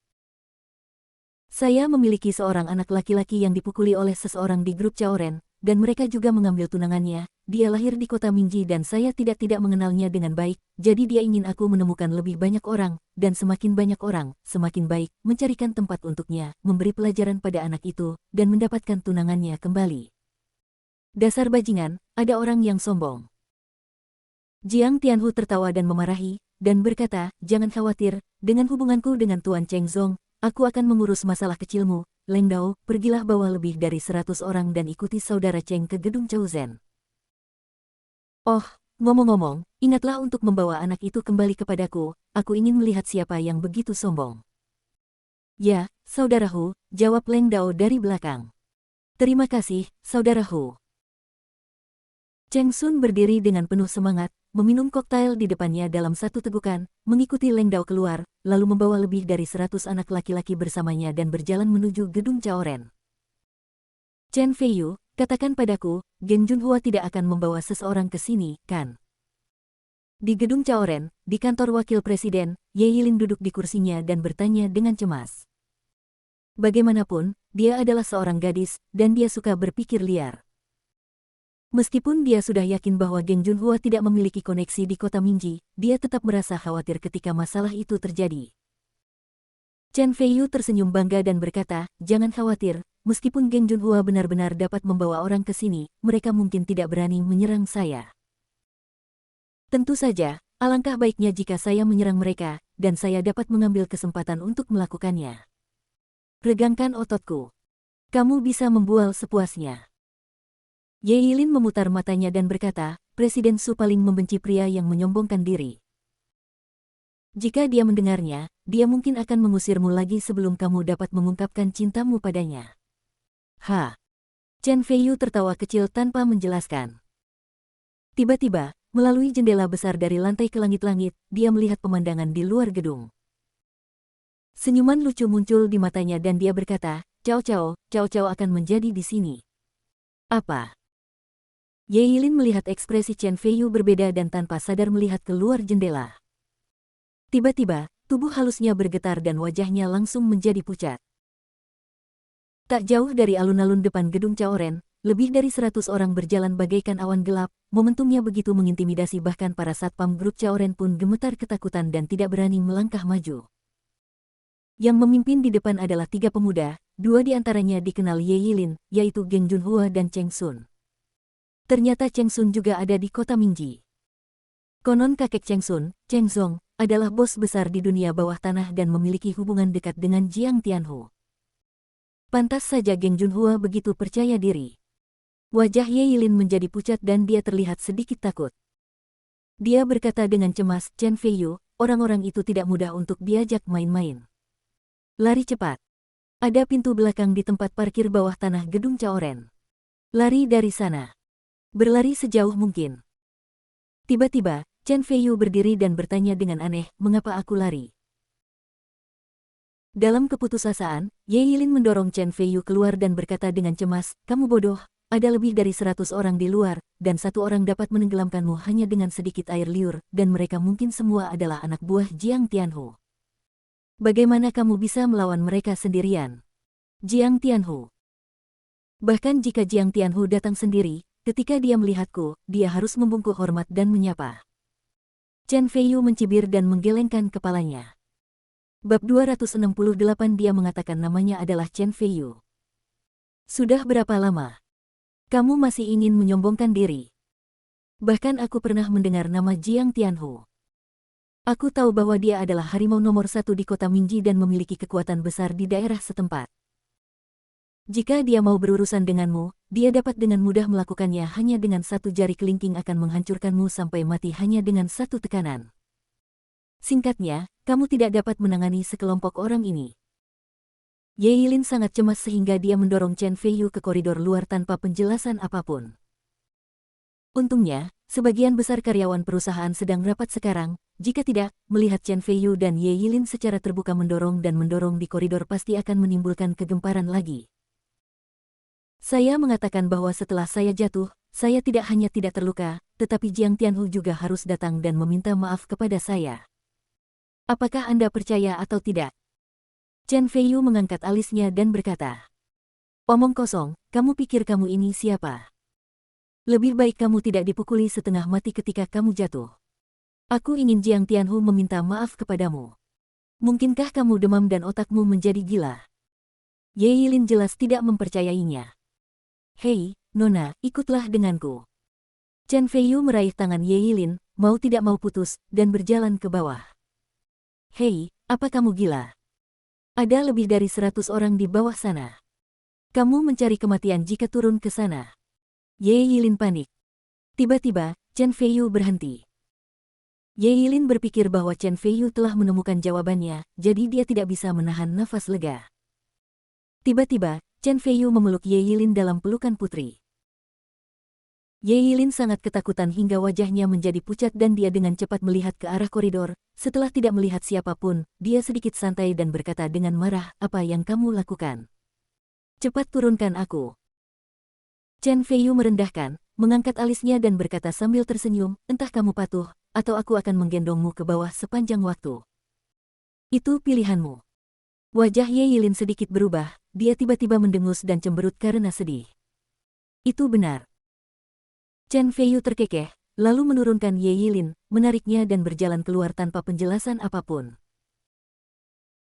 Saya memiliki seorang anak laki-laki yang dipukuli oleh seseorang di grup Caoren, dan mereka juga mengambil tunangannya. Dia lahir di kota Mingji dan saya tidak mengenalnya dengan baik, jadi dia ingin aku menemukan lebih banyak orang, dan semakin banyak orang, semakin baik, mencarikan tempat untuknya, memberi pelajaran pada anak itu, dan mendapatkan tunangannya kembali. Dasar bajingan, ada orang yang sombong. Jiang Tianhu tertawa dan memarahi, dan berkata, "Jangan khawatir, dengan hubunganku dengan Tuan Cheng Zong, aku akan mengurus masalah kecilmu. Leng Dao, pergilah bawa lebih dari 100 orang dan ikuti saudara Cheng ke gedung Chao Zhen. Oh, ngomong-ngomong, ingatlah untuk membawa anak itu kembali kepadaku, aku ingin melihat siapa yang begitu sombong." "Ya, saudara Hu," jawab Leng Dao dari belakang. "Terima kasih, saudara Hu." Cheng Sun berdiri dengan penuh semangat, meminum koktail di depannya dalam satu tegukan, mengikuti Leng Dao keluar, lalu membawa lebih dari 100 anak laki-laki bersamanya dan berjalan menuju gedung Chaoren. "Chen Feiyu, katakan padaku, Geng Junhua tidak akan membawa seseorang ke sini, kan?" Di gedung Chaoren, di kantor wakil presiden, Ye Yilin duduk di kursinya dan bertanya dengan cemas. Bagaimanapun, dia adalah seorang gadis, dan dia suka berpikir liar. Meskipun dia sudah yakin bahwa Geng Junhua tidak memiliki koneksi di kota Minji, dia tetap merasa khawatir ketika masalah itu terjadi. Chen Feiyu tersenyum bangga dan berkata, "Jangan khawatir, meskipun Geng Junhua benar-benar dapat membawa orang ke sini, mereka mungkin tidak berani menyerang saya. Tentu saja, alangkah baiknya jika saya menyerang mereka, dan saya dapat mengambil kesempatan untuk melakukannya. Regangkan ototku. Kamu bisa membual sepuasnya." Ye Yilin memutar matanya dan berkata, "Presiden Su paling membenci pria yang menyombongkan diri. Jika dia mendengarnya, dia mungkin akan mengusirmu lagi sebelum kamu dapat mengungkapkan cintamu padanya." "Ha!" Chen Feiyu tertawa kecil tanpa menjelaskan. Tiba-tiba, melalui jendela besar dari lantai ke langit-langit, dia melihat pemandangan di luar gedung. Senyuman lucu muncul di matanya dan dia berkata, Cao Cao akan menjadi di sini." "Apa?" Ye Yilin melihat ekspresi Chen Feiyu berbeda dan tanpa sadar melihat keluar jendela. Tiba-tiba, tubuh halusnya bergetar dan wajahnya langsung menjadi pucat. Tak jauh dari alun-alun depan gedung Chaoren, lebih dari 100 orang berjalan bagaikan awan gelap, momentumnya begitu mengintimidasi bahkan para satpam grup Chaoren pun gemetar ketakutan dan tidak berani melangkah maju. Yang memimpin di depan adalah 3 pemuda, 2 di antaranya dikenal Ye Yilin, yaitu Geng Junhua dan Cheng Sun. Ternyata Cheng Sun juga ada di kota Minji. Konon kakek Cheng Sun, Cheng Zong, adalah bos besar di dunia bawah tanah dan memiliki hubungan dekat dengan Jiang Tianhu. Pantas saja Geng Junhua begitu percaya diri. Wajah Ye Yilin menjadi pucat dan dia terlihat sedikit takut. Dia berkata dengan cemas, "Chen Feiyu, orang-orang itu tidak mudah untuk diajak main-main. Lari cepat. Ada pintu belakang di tempat parkir bawah tanah gedung Chaoren. Lari dari sana. Berlari sejauh mungkin." Tiba-tiba, Chen Feiyu berdiri dan bertanya dengan aneh, "Mengapa aku lari?" Dalam keputusasaan, Ye Yilin mendorong Chen Feiyu keluar dan berkata dengan cemas, "Kamu bodoh, ada lebih dari 100 orang di luar, dan 1 orang dapat menenggelamkanmu hanya dengan sedikit air liur, dan mereka mungkin semua adalah anak buah Jiang Tianhu. Bagaimana kamu bisa melawan mereka sendirian?" Jiang Tianhu. Bahkan jika Jiang Tianhu datang sendiri, ketika dia melihatku, dia harus membungkuk hormat dan menyapa. Chen Feiyu mencibir dan menggelengkan kepalanya. Bab 268 dia mengatakan namanya adalah Chen Feiyu. "Sudah berapa lama kamu masih ingin menyombongkan diri? Bahkan aku pernah mendengar nama Jiang Tianhu. Aku tahu bahwa dia adalah harimau nomor 1 di kota Minji dan memiliki kekuatan besar di daerah setempat. Jika dia mau berurusan denganmu, dia dapat dengan mudah melakukannya hanya dengan 1 jari kelingking akan menghancurkanmu sampai mati hanya dengan 1 tekanan. Singkatnya, kamu tidak dapat menangani sekelompok orang ini." Ye Yilin sangat cemas sehingga dia mendorong Chen Feiyu ke koridor luar tanpa penjelasan apapun. Untungnya, sebagian besar karyawan perusahaan sedang rapat sekarang, jika tidak, melihat Chen Feiyu dan Ye Yilin secara terbuka mendorong di koridor pasti akan menimbulkan kegemparan lagi. "Saya mengatakan bahwa setelah saya jatuh, saya tidak hanya tidak terluka, tetapi Jiang Tianhu juga harus datang dan meminta maaf kepada saya. Apakah Anda percaya atau tidak?" Chen Feiyu mengangkat alisnya dan berkata, "Omong kosong, kamu pikir kamu ini siapa? Lebih baik kamu tidak dipukuli setengah mati ketika kamu jatuh. Aku ingin Jiang Tianhu meminta maaf kepadamu. Mungkinkah kamu demam dan otakmu menjadi gila?" Ye Yilin jelas tidak mempercayainya. "Hei, Nona, ikutlah denganku." Chen Feiyu meraih tangan Ye Yilin, mau tidak mau putus, dan berjalan ke bawah. Hei, apa kamu gila? Ada lebih dari 100 orang di bawah sana. Kamu mencari kematian jika turun ke sana. Ye Yilin panik. Tiba-tiba, Chen Feiyu berhenti. Ye Yilin berpikir bahwa Chen Feiyu telah menemukan jawabannya, jadi dia tidak bisa menahan nafas lega. Tiba-tiba, Chen Feiyu memeluk Ye Yilin dalam pelukan putri. Ye Yilin sangat ketakutan hingga wajahnya menjadi pucat dan dia dengan cepat melihat ke arah koridor. Setelah tidak melihat siapapun, dia sedikit santai dan berkata dengan marah, "Apa yang kamu lakukan? Cepat turunkan aku." Chen Feiyu merendahkan, mengangkat alisnya dan berkata sambil tersenyum, "Entah kamu patuh, atau aku akan menggendongmu ke bawah sepanjang waktu. Itu pilihanmu." Wajah Ye Yilin sedikit berubah, dia tiba-tiba mendengus dan cemberut karena sedih. Itu benar. Chen Feiyu terkekeh, lalu menurunkan Ye Yilin, menariknya dan berjalan keluar tanpa penjelasan apapun.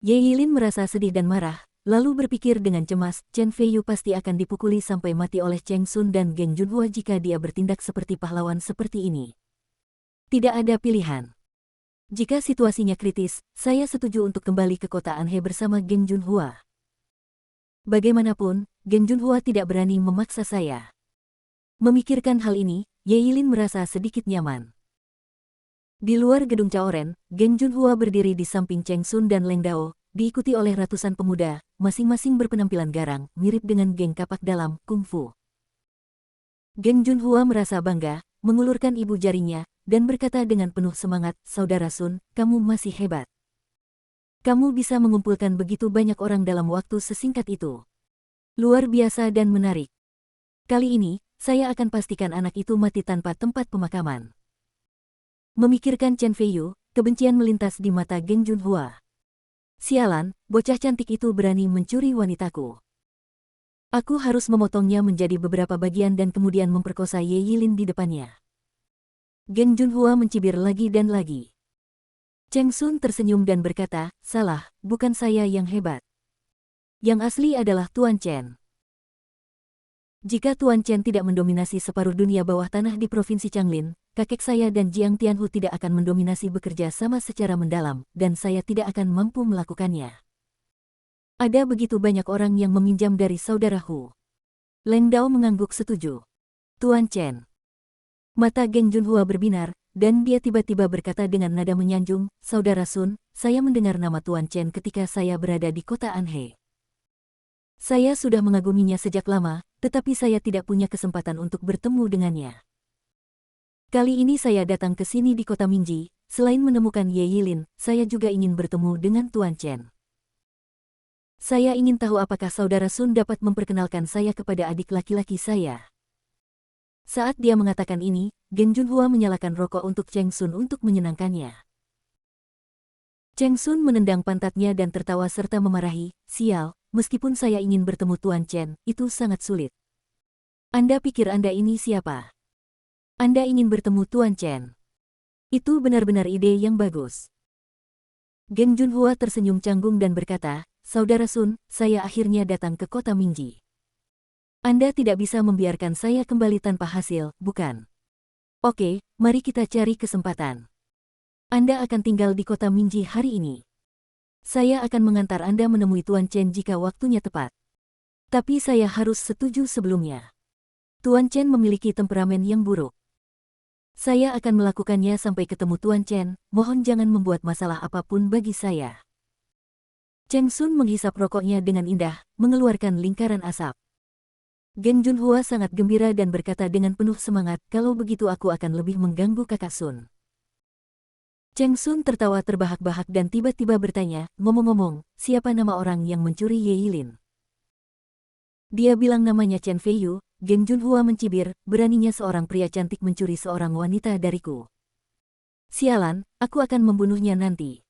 Ye Yilin merasa sedih dan marah, lalu berpikir dengan cemas, Chen Feiyu pasti akan dipukuli sampai mati oleh Cheng Sun dan Geng Junhua jika dia bertindak seperti pahlawan seperti ini. Tidak ada pilihan. Jika situasinya kritis, saya setuju untuk kembali ke kota Anhe bersama Geng Junhua. Bagaimanapun, Geng Junhua tidak berani memaksa saya. Memikirkan hal ini, Ye Yilin merasa sedikit nyaman. Di luar gedung Chaoren, Geng Junhua berdiri di samping Cheng Sun dan Leng Dao, diikuti oleh ratusan pemuda, masing-masing berpenampilan garang, mirip dengan geng kapak dalam Kung Fu. Geng Junhua merasa bangga, mengulurkan ibu jarinya, dan berkata dengan penuh semangat, "Saudara Sun, kamu masih hebat. Kamu bisa mengumpulkan begitu banyak orang dalam waktu sesingkat itu. Luar biasa dan menarik. Kali ini, saya akan pastikan anak itu mati tanpa tempat pemakaman." Memikirkan Chen Feiyu, kebencian melintas di mata Geng Junhua. "Sialan, bocah cantik itu berani mencuri wanitaku. Aku harus memotongnya menjadi beberapa bagian dan kemudian memperkosa Ye Yilin di depannya." Geng Junhua mencibir lagi dan lagi. Cheng Sun tersenyum dan berkata, "Salah, bukan saya yang hebat. Yang asli adalah Tuan Chen. Jika Tuan Chen tidak mendominasi separuh dunia bawah tanah di Provinsi Changlin, kakek saya dan Jiang Tianhu tidak akan mendominasi bekerja sama secara mendalam, dan saya tidak akan mampu melakukannya. Ada begitu banyak orang yang meminjam dari saudara Hu." Leng Dao mengangguk setuju. "Tuan Chen." Mata Geng Junhua berbinar, dan dia tiba-tiba berkata dengan nada menyanjung, "Saudara Sun, saya mendengar nama Tuan Chen ketika saya berada di kota Anhe. Saya sudah mengaguminya sejak lama, tetapi saya tidak punya kesempatan untuk bertemu dengannya. Kali ini saya datang ke sini di kota Minji, selain menemukan Ye Yilin, saya juga ingin bertemu dengan Tuan Chen. Saya ingin tahu apakah saudara Sun dapat memperkenalkan saya kepada adik laki-laki saya." Saat dia mengatakan ini, Geng Junhua menyalakan rokok untuk Cheng Sun untuk menyenangkannya. Cheng Sun menendang pantatnya dan tertawa serta memarahi, "Sial, meskipun saya ingin bertemu Tuan Chen, itu sangat sulit. Anda pikir Anda ini siapa? Anda ingin bertemu Tuan Chen? Itu benar-benar ide yang bagus." Geng Junhua tersenyum canggung dan berkata, "Saudara Sun, saya akhirnya datang ke kota Minji. Anda tidak bisa membiarkan saya kembali tanpa hasil, bukan? Oke, mari kita cari kesempatan. Anda akan tinggal di kota Minji hari ini. Saya akan mengantar Anda menemui Tuan Chen jika waktunya tepat. Tapi saya harus setuju sebelumnya. Tuan Chen memiliki temperamen yang buruk. Saya akan melakukannya sampai ketemu Tuan Chen, mohon jangan membuat masalah apapun bagi saya." Cheng Sun menghisap rokoknya dengan indah, mengeluarkan lingkaran asap. Geng Junhua sangat gembira dan berkata dengan penuh semangat, "Kalau begitu aku akan lebih mengganggu kakak Sun." Cheng Sun tertawa terbahak-bahak dan tiba-tiba bertanya, "Ngomong-ngomong, siapa nama orang yang mencuri Ye Yilin?" Dia bilang namanya Chen Feiyu. Geng Junhua mencibir, "Beraninya seorang pria cantik mencuri seorang wanita dariku. Sialan, aku akan membunuhnya nanti."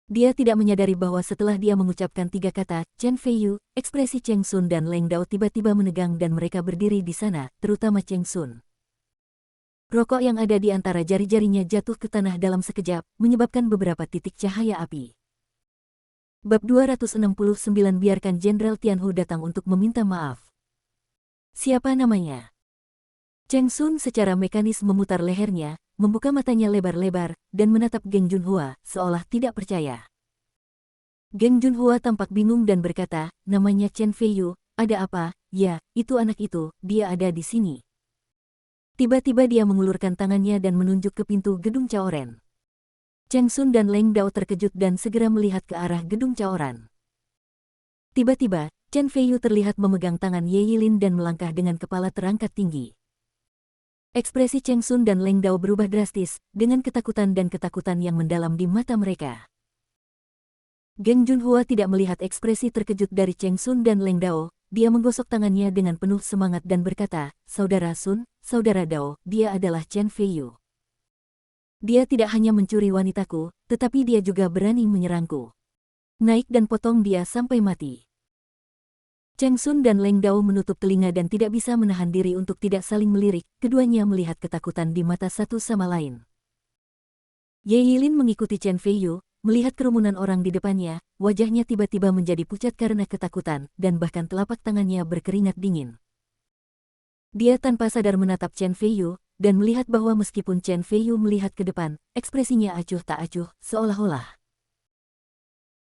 Dia tidak menyadari bahwa setelah dia mengucapkan 3 kata, Chen Feiyu, ekspresi Cheng Sun dan Leng Dao tiba-tiba menegang dan mereka berdiri di sana, terutama Cheng Sun. Rokok yang ada di antara jari-jarinya jatuh ke tanah dalam sekejap, menyebabkan beberapa titik cahaya api. Bab 269. Biarkan Jenderal Tianhu datang untuk meminta maaf. Siapa namanya? Cheng Sun secara mekanis memutar lehernya, membuka matanya lebar-lebar, dan menatap Geng Junhua, seolah tidak percaya. Geng Junhua tampak bingung dan berkata, namanya Chen Feiyu, ada apa? Ya, itu anak itu, dia ada di sini. Tiba-tiba dia mengulurkan tangannya dan menunjuk ke pintu gedung Chaoren. Cheng Sun dan Leng Dao terkejut dan segera melihat ke arah gedung Chaoren. Tiba-tiba, Chen Feiyu terlihat memegang tangan Ye Yilin dan melangkah dengan kepala terangkat tinggi. Ekspresi Cheng Sun dan Leng Dao berubah drastis, dengan ketakutan dan ketakutan yang mendalam di mata mereka. Geng Junhua tidak melihat ekspresi terkejut dari Cheng Sun dan Leng Dao, dia menggosok tangannya dengan penuh semangat dan berkata, Saudara Sun, Saudara Dao, dia adalah Chen Feiyu. Dia tidak hanya mencuri wanitaku, tetapi dia juga berani menyerangku. Naik dan potong dia sampai mati. Cheng Sun dan Leng Dao menutup telinga dan tidak bisa menahan diri untuk tidak saling melirik, keduanya melihat ketakutan di mata satu sama lain. Ye Yilin mengikuti Chen Feiyu, melihat kerumunan orang di depannya, wajahnya tiba-tiba menjadi pucat karena ketakutan, dan bahkan telapak tangannya berkeringat dingin. Dia tanpa sadar menatap Chen Feiyu, dan melihat bahwa meskipun Chen Feiyu melihat ke depan, ekspresinya acuh tak acuh, seolah-olah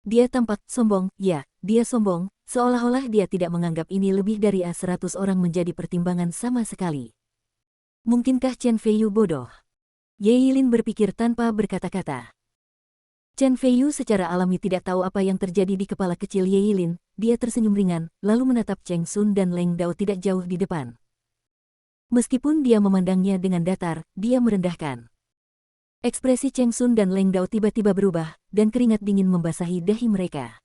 dia tampak sombong, ya, dia sombong, seolah-olah dia tidak menganggap ini lebih dari 100 orang menjadi pertimbangan sama sekali. Mungkinkah Chen Feiyu bodoh? Ye Yilin berpikir tanpa berkata-kata. Chen Feiyu secara alami tidak tahu apa yang terjadi di kepala kecil Ye Yilin, dia tersenyum ringan, lalu menatap Cheng Sun dan Leng Dao tidak jauh di depan. Meskipun dia memandangnya dengan datar, dia merendahkan. Ekspresi Cheng Sun dan Leng Dao tiba-tiba berubah, dan keringat dingin membasahi dahi mereka.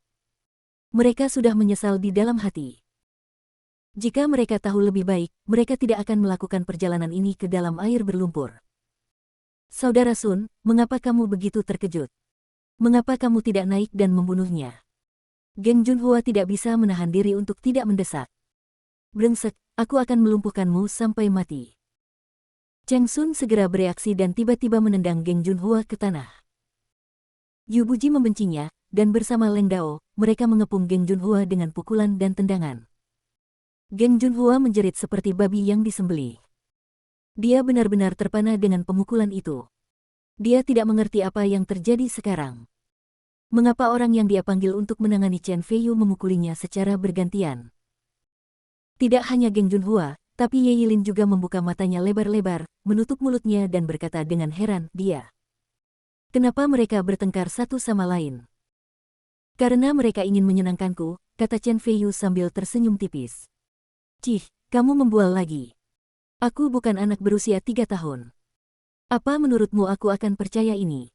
Mereka sudah menyesal di dalam hati. Jika mereka tahu lebih baik, mereka tidak akan melakukan perjalanan ini ke dalam air berlumpur. Saudara Sun, mengapa kamu begitu terkejut? Mengapa kamu tidak naik dan membunuhnya? Geng Junhua tidak bisa menahan diri untuk tidak mendesak. Brengsek, aku akan melumpuhkanmu sampai mati. Cheng Sun segera bereaksi dan tiba-tiba menendang Geng Junhua ke tanah. Yu Buji membencinya, dan bersama Leng Dao, mereka mengepung Geng Junhua dengan pukulan dan tendangan. Geng Junhua menjerit seperti babi yang disembelih. Dia benar-benar terpana dengan pemukulan itu. Dia tidak mengerti apa yang terjadi sekarang. Mengapa orang yang dia panggil untuk menangani Chen Feiyu memukulinya secara bergantian? Tidak hanya Geng Junhua, tapi Ye Yilin juga membuka matanya lebar-lebar, menutup mulutnya dan berkata dengan heran, dia. Kenapa mereka bertengkar satu sama lain? Karena mereka ingin menyenangkanku, kata Chen Feiyu sambil tersenyum tipis. Cih, kamu membual lagi. Aku bukan anak berusia 3 tahun. Apa menurutmu aku akan percaya ini?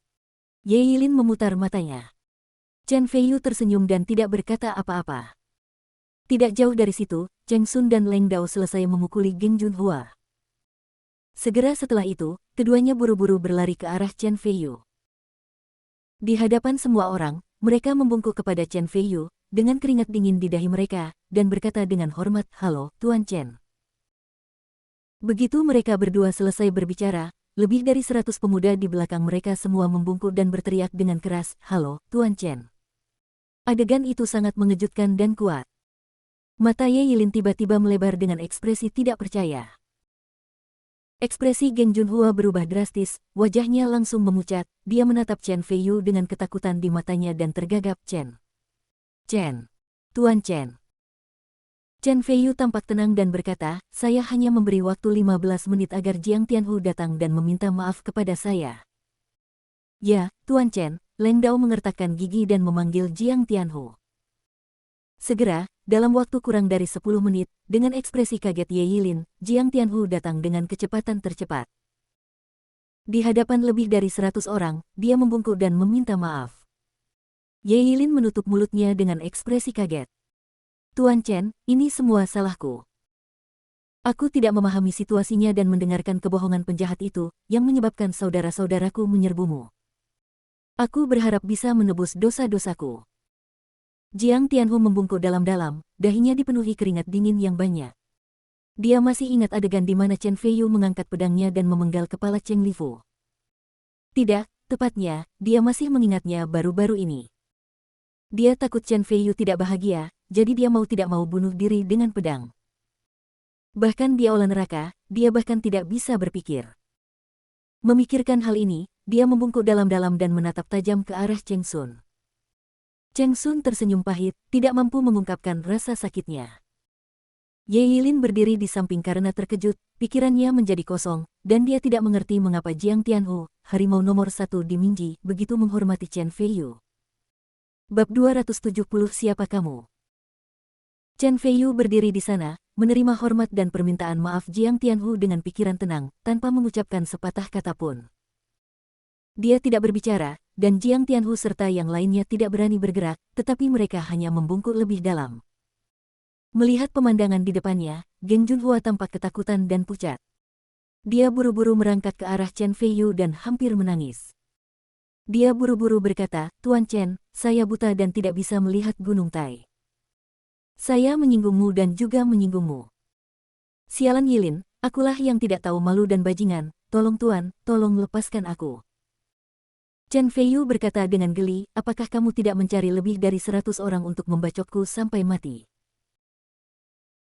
Ye Yilin memutar matanya. Chen Feiyu tersenyum dan tidak berkata apa-apa. Tidak jauh dari situ, Cheng Sun dan Leng Dao selesai memukuli Geng Junhua. Segera setelah itu, keduanya buru-buru berlari ke arah Chen Feiyu. Di hadapan semua orang, mereka membungkuk kepada Chen Feiyu, dengan keringat dingin di dahi mereka, dan berkata dengan hormat, "Halo, Tuan Chen." Begitu mereka berdua selesai berbicara, lebih dari 100 pemuda di belakang mereka semua membungkuk dan berteriak dengan keras, "Halo, Tuan Chen." Adegan itu sangat mengejutkan dan kuat. Mata Ye Yilin tiba-tiba melebar dengan ekspresi tidak percaya. Ekspresi Geng Junhua berubah drastis, wajahnya langsung memucat, dia menatap Chen Feiyu dengan ketakutan di matanya dan tergagap, Chen. Chen. Tuan Chen. Chen Feiyu tampak tenang dan berkata, saya hanya memberi waktu 15 menit agar Jiang Tianhu datang dan meminta maaf kepada saya. Ya, Tuan Chen, Leng Dao mengertakkan gigi dan memanggil Jiang Tianhu. Segera, dalam waktu kurang dari 10 menit, dengan ekspresi kaget Ye Yilin, Jiang Tianhu datang dengan kecepatan tercepat. Di hadapan lebih dari 100 orang, dia membungkuk dan meminta maaf. Ye Yilin menutup mulutnya dengan ekspresi kaget. Tuan Chen, ini semua salahku. Aku tidak memahami situasinya dan mendengarkan kebohongan penjahat itu, yang menyebabkan saudara-saudaraku menyerbumu. Aku berharap bisa menebus dosa-dosaku. Jiang Tianhu membungkuk dalam-dalam, dahinya dipenuhi keringat dingin yang banyak. Dia masih ingat adegan di mana Chen Feiyu mengangkat pedangnya dan memenggal kepala Cheng Lifu. Tidak, tepatnya, dia masih mengingatnya baru-baru ini. Dia takut Chen Feiyu tidak bahagia, jadi dia mau tidak mau bunuh diri dengan pedang. Bahkan di aula neraka, dia bahkan tidak bisa berpikir. Memikirkan hal ini, dia membungkuk dalam-dalam dan menatap tajam ke arah Cheng Sun. Cheng Sun tersenyum pahit, tidak mampu mengungkapkan rasa sakitnya. Ye Yilin berdiri di samping karena terkejut, pikirannya menjadi kosong, dan dia tidak mengerti mengapa Jiang Tianhu, harimau nomor 1 di Mingji, begitu menghormati Chen Feiyu. Bab 270 Siapa kamu? Chen Feiyu berdiri di sana, menerima hormat dan permintaan maaf Jiang Tianhu dengan pikiran tenang, tanpa mengucapkan sepatah kata pun. Dia tidak berbicara, dan Jiang Tianhu serta yang lainnya tidak berani bergerak, tetapi mereka hanya membungkuk lebih dalam. Melihat pemandangan di depannya, Geng Junhua tampak ketakutan dan pucat. Dia buru-buru merangkak ke arah Chen Feiyu dan hampir menangis. Dia buru-buru berkata, "Tuan Chen, saya buta dan tidak bisa melihat Gunung Tai. Saya menyinggungmu dan juga menyinggungmu. Sialan Yilin, akulah yang tidak tahu malu dan bajingan, tolong tuan, tolong lepaskan aku." Chen Feiyu berkata dengan geli, "Apakah kamu tidak mencari lebih dari 100 orang untuk membacokku sampai mati?"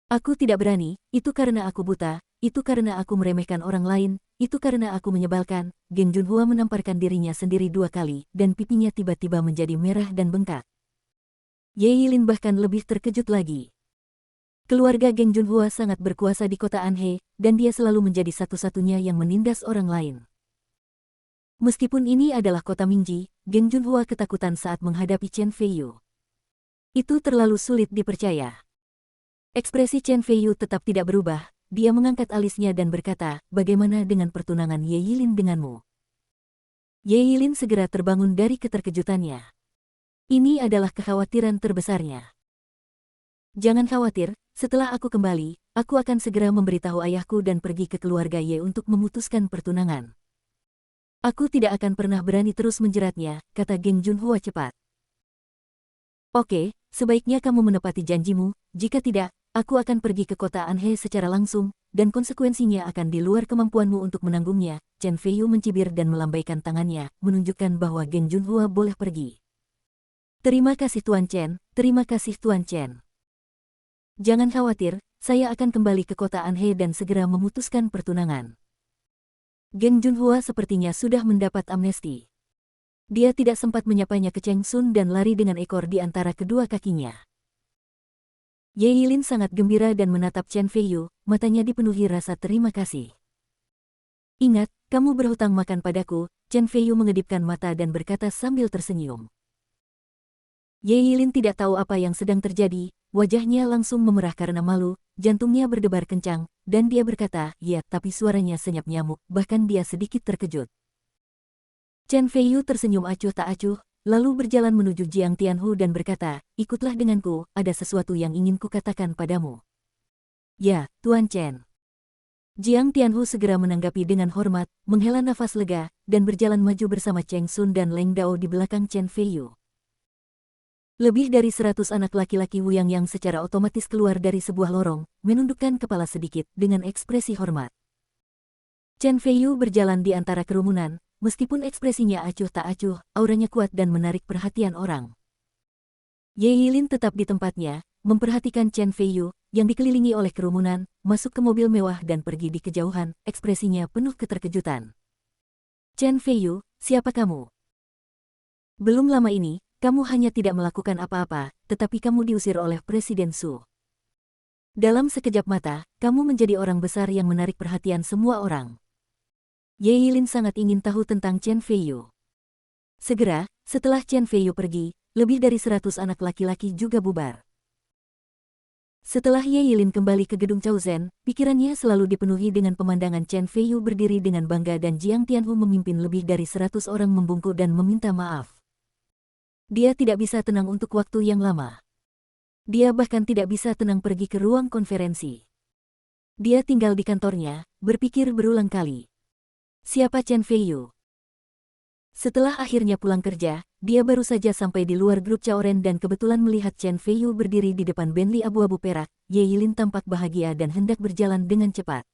"Aku tidak berani, itu karena aku buta, itu karena aku meremehkan orang lain, itu karena aku menyebalkan." Geng Junhua menamparkan dirinya sendiri 2 kali, dan pipinya tiba-tiba menjadi merah dan bengkak. Ye Yilin bahkan lebih terkejut lagi. Keluarga Geng Junhua sangat berkuasa di kota Anhe, dan dia selalu menjadi satu-satunya yang menindas orang lain. Meskipun ini adalah kota Mingji, Geng Junhua ketakutan saat menghadapi Chen Feiyu. Itu terlalu sulit dipercaya. Ekspresi Chen Feiyu tetap tidak berubah, dia mengangkat alisnya dan berkata, "Bagaimana dengan pertunangan Ye Yilin denganmu?" Ye Yilin segera terbangun dari keterkejutannya. Ini adalah kekhawatiran terbesarnya. "Jangan khawatir, setelah aku kembali, aku akan segera memberitahu ayahku dan pergi ke keluarga Ye untuk memutuskan pertunangan. Aku tidak akan pernah berani terus menjeratnya," kata Geng Junhua cepat. "Oke, sebaiknya kamu menepati janjimu, jika tidak, aku akan pergi ke kota Anhe secara langsung, dan konsekuensinya akan di luar kemampuanmu untuk menanggungnya." Chen Feiyu mencibir dan melambaikan tangannya, menunjukkan bahwa Geng Junhua boleh pergi. "Terima kasih Tuan Chen, terima kasih Tuan Chen. Jangan khawatir, saya akan kembali ke kota Anhe dan segera memutuskan pertunangan." Geng Junhua sepertinya sudah mendapat amnesti. Dia tidak sempat menyapanya ke Cheng Sun dan lari dengan ekor di antara kedua kakinya. Ye Yilin sangat gembira dan menatap Chen Feiyu, matanya dipenuhi rasa terima kasih. "Ingat, kamu berhutang makan padaku," Chen Feiyu mengedipkan mata dan berkata sambil tersenyum. Ye Yilin tidak tahu apa yang sedang terjadi, wajahnya langsung memerah karena malu, jantungnya berdebar kencang, dan dia berkata, "Ya," tapi suaranya senyap nyamuk, bahkan dia sedikit terkejut. Chen Feiyu tersenyum acuh tak acuh, lalu berjalan menuju Jiang Tianhu dan berkata, "Ikutlah denganku, ada sesuatu yang ingin kukatakan padamu." "Ya, Tuan Chen." Jiang Tianhu segera menanggapi dengan hormat, menghela nafas lega, dan berjalan maju bersama Cheng Sun dan Leng Dao di belakang Chen Feiyu. Lebih dari 100 anak laki-laki Wuyang yang secara otomatis keluar dari sebuah lorong, menundukkan kepala sedikit dengan ekspresi hormat. Chen Feiyu berjalan di antara kerumunan, meskipun ekspresinya acuh tak acuh, auranya kuat dan menarik perhatian orang. Ye Yilin tetap di tempatnya, memperhatikan Chen Feiyu, yang dikelilingi oleh kerumunan, masuk ke mobil mewah dan pergi di kejauhan, ekspresinya penuh keterkejutan. "Chen Feiyu, siapa kamu? Belum lama ini, kamu hanya tidak melakukan apa-apa, tetapi kamu diusir oleh Presiden Su. Dalam sekejap mata, kamu menjadi orang besar yang menarik perhatian semua orang." Ye Yilin sangat ingin tahu tentang Chen Feiyu. Segera, setelah Chen Feiyu pergi, lebih dari 100 anak laki-laki juga bubar. Setelah Ye Yilin kembali ke gedung Chaozhen, pikirannya selalu dipenuhi dengan pemandangan Chen Feiyu berdiri dengan bangga dan Jiang Tianhu memimpin lebih dari 100 orang membungkuk dan meminta maaf. Dia tidak bisa tenang untuk waktu yang lama. Dia bahkan tidak bisa tenang pergi ke ruang konferensi. Dia tinggal di kantornya, berpikir berulang kali. Siapa Chen Feiyu? Setelah akhirnya pulang kerja, dia baru saja sampai di luar grup Chaoren dan kebetulan melihat Chen Feiyu berdiri di depan Bentley abu-abu perak. Ye Yilin tampak bahagia dan hendak berjalan dengan cepat.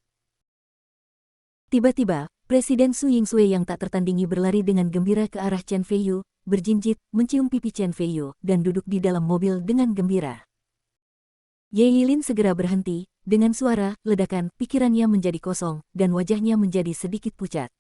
Tiba-tiba, Presiden Su Yingsue yang tak tertandingi berlari dengan gembira ke arah Chen Feiyu, berjinjit, mencium pipi Chen Feiyu, dan duduk di dalam mobil dengan gembira. Ye Yilin segera berhenti, dengan suara ledakan, pikirannya menjadi kosong, dan wajahnya menjadi sedikit pucat.